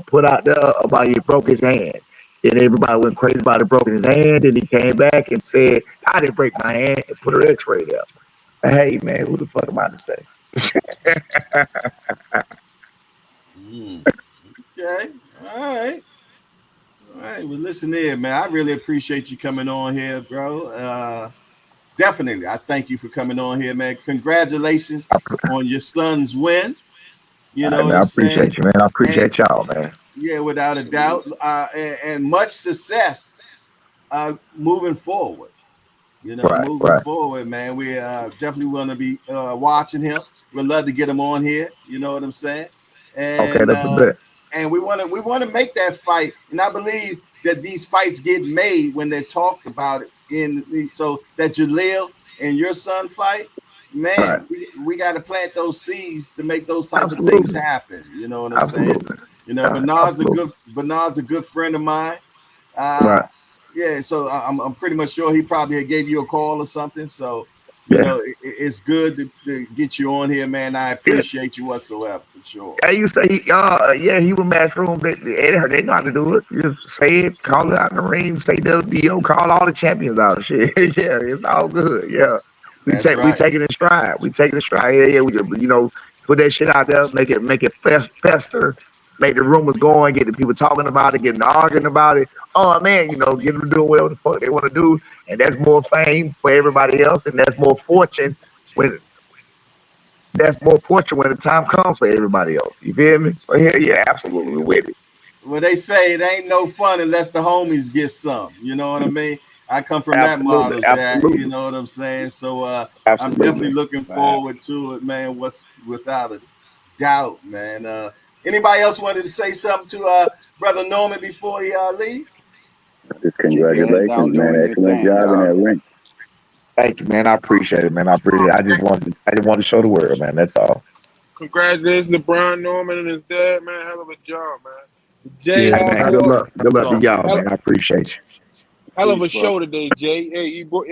put out there about he broke his hand. And everybody went crazy about it, broken his hand. And he came back and said, I didn't break my hand, and put an x-ray there. Hey, man, who the fuck am I to say? Okay. All right. Well, listen here, man. I really appreciate you coming on here, bro. Definitely. I thank you for coming on here, man. Congratulations on your son's win. You know Right, what man, I I'm saying? appreciate you, man. I appreciate y'all, man. Yeah, without a doubt. And much success moving forward. Moving Right. forward, man. We definitely want to be watching him. We'd love to get him on here. You know what I'm saying? Okay, And that's a bit. and we want to make that fight. And I believe that these fights get made when they're talked about it. So that Jaleel and your son fight, Right. man, we got to plant those seeds to make those type of things Absolutely. happen. You know what I'm saying? Absolutely. Bernard's Absolutely. a good friend of mine. Right. Yeah, so I'm pretty much sure he probably gave you a call or something. So, Yeah. it's good to get you on here, man. I appreciate you whatsoever, for sure. Hey, you say, yeah, he was matchroom. They know how to do it. You just say it, call it out in the ring, say WBO, call all the champions out. Shit, yeah, it's all good. Yeah, That's we right. take it in stride. We take it in stride. Yeah, we just, put that shit out there, make it fester, make the rumors going, get the people talking about it, getting arguing about it. Oh man, get them doing whatever the fuck they want to do, and that's more fame for everybody else, and that's more fortune when the time comes for everybody else. You feel me? So yeah, absolutely with it. Well, they say it ain't no fun unless the homies get some. You know what I mean? I come from that Absolutely, model, Jack. You absolutely, know what I'm saying? So I'm definitely absolutely. looking forward to it, man. Without a doubt, man. Anybody else wanted to say something to Brother Norman before he leave? Just Keep your head congratulations, down man. doing your Excellent thing, job in dog. that ring. Thank you, man. I appreciate it, man. I appreciate it. I just wanted to show the world, man. That's all. Congratulations to Brian Norman and his dad, man. Hell of a job, man. Jay Hey, man. Good Hardcore, luck. Good luck to y'all, hell, man. I appreciate you. hell of Peace, a bro. show today, Jay. Hey, you brought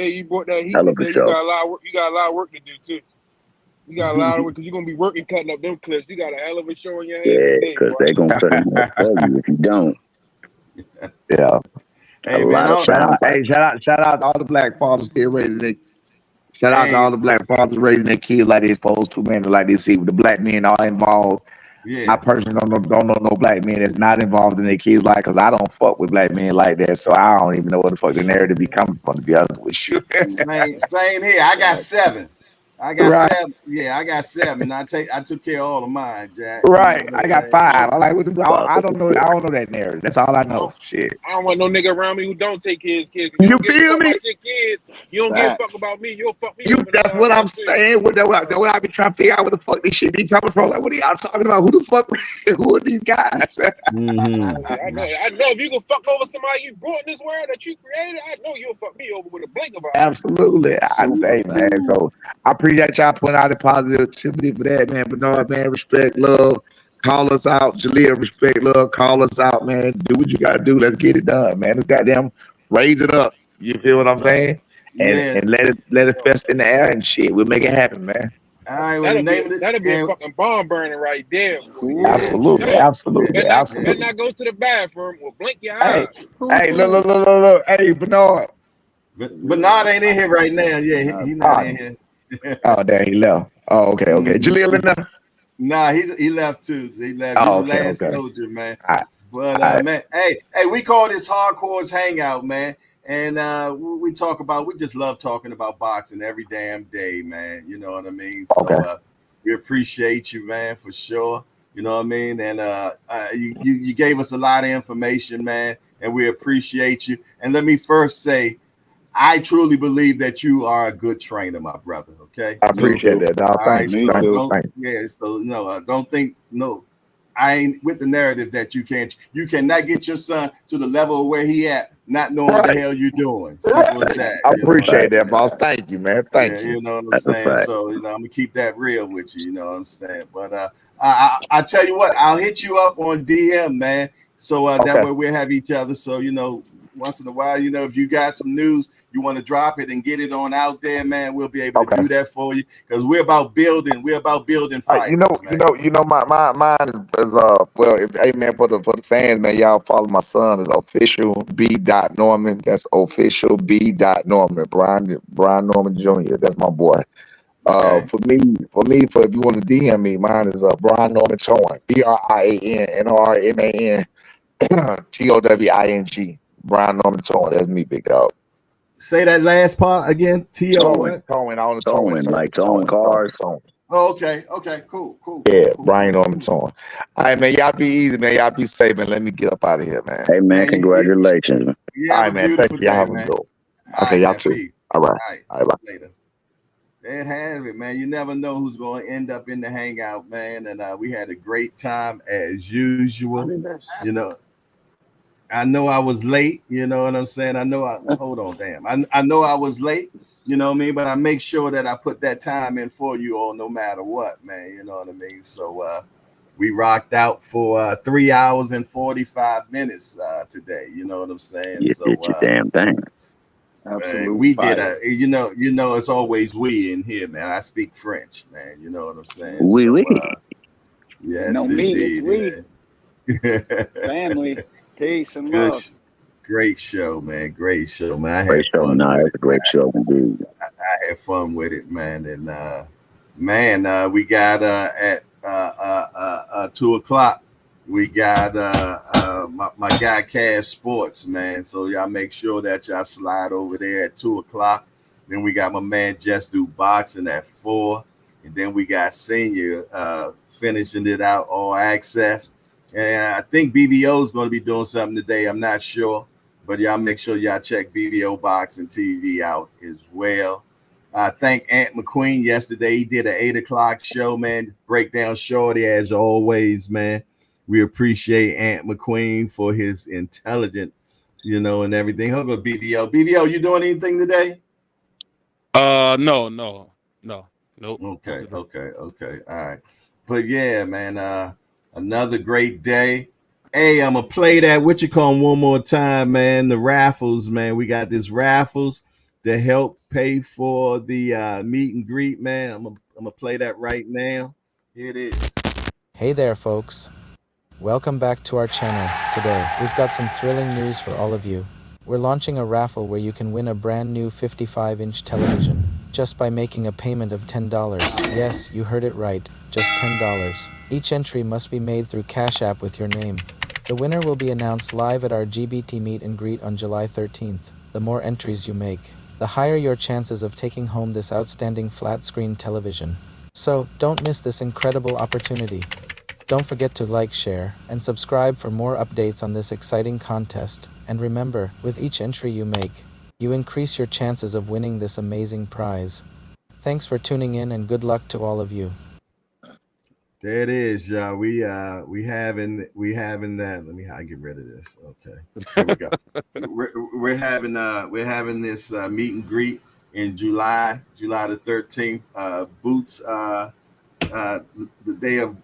that heat Hell of a today. You show. got a lot of work. You got a lot of work to do too. You got a lot of work because you're gonna be working cutting up them clips. You got a hell of a show on your hands Yeah, today, because boy. they're going to cut them up for you if you don't. Yeah. A Hey, man. lot of sound bites. Shout out to all the black fathers still raising their. Shout out to Hey, all the black fathers raising their kids like they're supposed to, man. Like they see with the black men all involved. I yeah. personally don't know no black men that's not involved in their kids' life because I don't fuck with black men like that. So I don't even know what the fuck the narrative be coming from, to be honest with you. Same here. I got 7. I got Right. 7. Yeah, I got 7. I took care of all of mine, Jack. You know Right. what I'm I got saying? 5. I like what Father I don't know. support. I don't know that narrative. That's all I I know. don't, Shit. I don't want no nigga around me who don't take care of his kids. 'Cause you You don't give a feel fuck me? about your kids. You don't give a fuck about me. You'll fuck me over in the That's long what I'm run too. saying. That's what I be trying to figure out where the fuck this shit be coming from. Like, what are y'all talking about? Who the fuck? Who are these guys? I know if you can fuck over somebody you brought in this world that you created, I know you'll fuck me over with a blink of an eye. Absolutely. I understand, man. So I appreciate y'all putting out the positivity for that, man. But no, man, respect, love. Call us out. Jaleel, respect, love. Call us out, man. Do what you gotta do. Let's get it done, man. Let's goddamn raise it up. You feel what I'm saying? And Yeah. let it fest in the air and shit. We'll make it happen, man. All right. Well, the name of it. That'll be a And fucking bomb burning right there, boy. yeah. Absolutely, Sure. absolutely, Better absolutely. not go to the bathroom or blink your Hey, eyes. look. Hey, Bernard. But Bernard ain't in here right now. Yeah, he not in here. Oh, there he left. Oh, okay. Jaleel in there? Nah, he left too. He left. He Oh, the okay. last soldier, man. All right. But man, hey, we call this Hardcore's Hangout, man. And we just love talking about boxing every damn day, man. You know what I mean? So Okay. we appreciate you, man, for sure. You know what I mean? And you gave us a lot of information, man, and we appreciate you. And let me first say, I truly believe that you are a good trainer, my brother. Okay, I so appreciate that, dog. all right, Thanks. Me so Thanks. too. don't Thanks. yeah, so no, don't think no. I ain't with the narrative that you cannot get your son to the level where he at, not knowing what the Right. hell you're doing. Right. Simple as that. I You know what I'm appreciate that, saying? boss. Thank you, man. Yeah, Thank you. you know what I'm That's a saying. fact. So I'm gonna keep that real with you. You know what I'm saying. But I tell you what, I'll hit you up on DM, man. So that Okay. way we'll have each other. So once in a while, if you got some news, you want to drop it and get it on out there, man. We'll be able to Okay. do that for you because we're about building. We're about building fighters, man. Mine is well, hey man, for the fans, man, y'all follow my son is official B. Norman. That's official B. Norman. Brian Norman Jr. That's my boy. Okay. For if you want to DM me, mine is Brian Norman Towing. BrianNorman Towing. Brian Norman Towing. That's me, big dog. Say that last part again. T.O. Towing, what? all the towing Towing, like service, towing cars. towing. Oh, okay. Okay. Cool. Yeah, Brian Norman Towing. All right, man. Y'all be easy, man. Y'all be safe, man. Let me get up out of here, man. Hey man, Man, congratulations. Man. you All have right, a man. Thank beautiful you. Y'all day, have a man. good one. All Okay, right, y'all man. too. Peace. All right. All right. All right, bye. Later. There it has it, man. You never know who's going to end up in the hangout, man. And we had a great time as usual. You know, I know I was late. You know what I'm saying? Hold on, damn. I know I was late. You know what I mean? But I make sure that I put that time in for you all, no matter what, man. You know what I mean? So we rocked out for 3 hours and 45 minutes today. You know what I'm saying? You So did your damn thing. Absolute we did fire. it's always we in here, man. I speak French, man. You know what I'm saying? Oui, So oui. Ain't yes, no me, it's indeed, we. man. Family. Peace and Good, love. great show, man. Great show, man. I Great had show. fun Nah, with it's it, a man. great show indeed. I had fun with it, man. And we got at 2 o'clock. We got my guy Cash Sports, man. So y'all make sure that y'all slide over there at 2 o'clock. Then we got my man Just Do Boxing at 4. And then we got Senior finishing it out, all access. And I think BVO is going to be doing something today. I'm not sure. But y'all make sure y'all check BVO Boxing TV out as well. I thank Ant McQueen yesterday. He did an 8 o'clock show, man. Breakdown Shorty, as always, man. We appreciate Ant McQueen for his intelligent, and everything. He'll go BVO. BVO, you doing anything today? No. Nope. Okay. All right. But yeah, man, another great day. Hey, I'm gonna play that one more time, man. The raffles, man. We got this raffles to help pay for the meet and greet, man. I'm gonna play that right now. Here it is. Hey there, folks. Welcome back to our channel. Today, we've got some thrilling news for all of you. We're launching a raffle where you can win a brand new 55-inch television just by making a payment of $10. Yes, you heard it right, just $10. Each entry must be made through Cash App with your name. The winner will be announced live at our GBT meet and greet on July 13th. The more entries you make, the higher your chances of taking home this outstanding flat-screen television. So, don't miss this incredible opportunity. Don't forget to like, share, and subscribe for more updates on this exciting contest. And remember, with each entry you make, you increase your chances of winning this amazing prize. Thanks for tuning in and good luck to all of you. There it is, y'all. We having that. Let me get rid of this. Okay, there we go. we're having this meet and greet in July the 13th. Boots the day of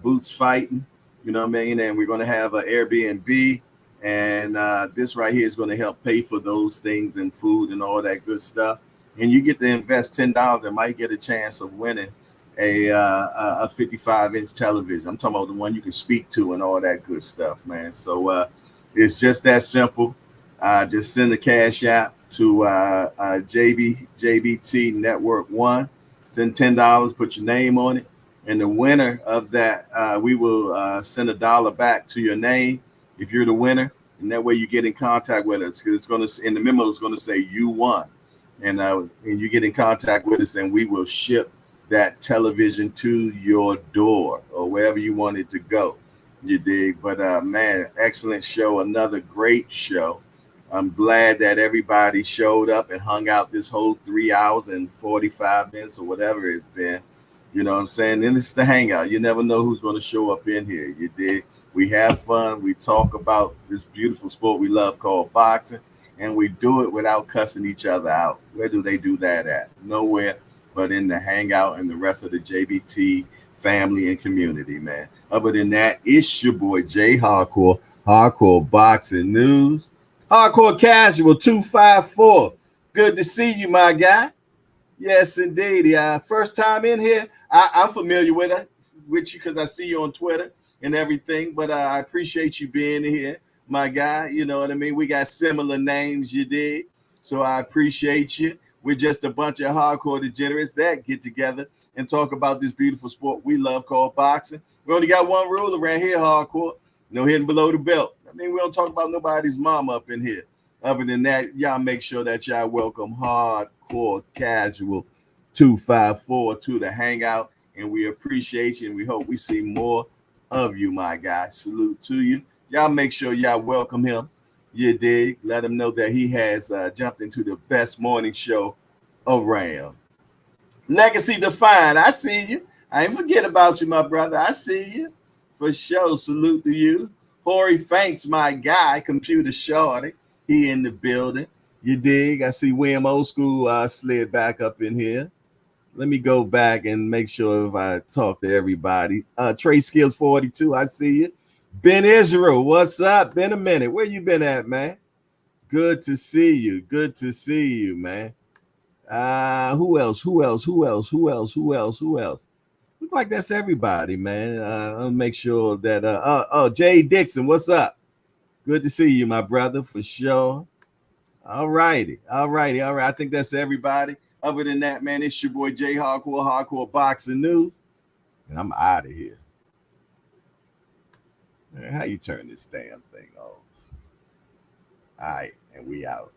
Boots fighting. You know what I mean? And we're going to have an Airbnb, and this right here is going to help pay for those things and food and all that good stuff. And you get to invest $10 and might get a chance of winning a 55-inch television. I'm talking about the one you can speak to and all that good stuff, man. So it's just that simple. Just send the cash out to JBT Network 1. Send $10, put your name on it. And the winner of that, we will send $1 back to your name if you're the winner. And that way you get in contact with us, because it's going to, in the memo, it's going to say you won. And you get in contact with us and we will ship that television to your door or wherever you want it to go. You dig? But man, excellent show. Another great show. I'm glad that everybody showed up and hung out this whole 3 hours and 45 minutes or whatever it's been. You know what I'm saying? And it's the hangout. You never know who's going to show up in here. You dig? We have fun. We talk about this beautiful sport we love called boxing, and we do it without cussing each other out. Where do they do that at? Nowhere but in the hangout and the rest of the JBT family and community, man. Other than that, it's your boy Jay Hardcore, Hardcore Boxing News. Hardcore Casual 254. Good to see you, my guy. Yes, indeed. First time in here. I'm familiar with you because I see you on Twitter and everything. But I appreciate you being here, my guy. You know what I mean? We got similar names, you did. So I appreciate you. We're just a bunch of hardcore degenerates that get together and talk about this beautiful sport we love called boxing. We only got one rule around here, hardcore. No hitting below the belt. I mean, we don't talk about nobody's mama up in here. Other than that, y'all make sure that y'all welcome Hardcore Casual 254 to the hangout. And we appreciate you and we hope we see more of you, my guy. Salute to you. Y'all make sure y'all welcome him. You dig? Let him know that he has jumped into the best morning show around. Legacy Defined, I see you. I ain't forget about you, my brother. I see you. For sure. Salute to you. Corey Fanks, my guy, Computer Shorty. He in the building. You dig? I see William Old School slid back up in here. Let me go back and make sure if I talk to everybody. Trey Skills 42, I see you. Ben Israel, what's up? Been a minute. Where you been at, man? Good to see you. Good to see you, man. Who else? Look like that's everybody, man. I'll make sure that Jay Dixon, what's up? Good to see you, my brother, for sure. All righty. I think that's everybody. Other than that, man, it's your boy Jay Hardcore, Hardcore Boxing News. And I'm out of here. Man, how you turn this damn thing off? All right, and we out.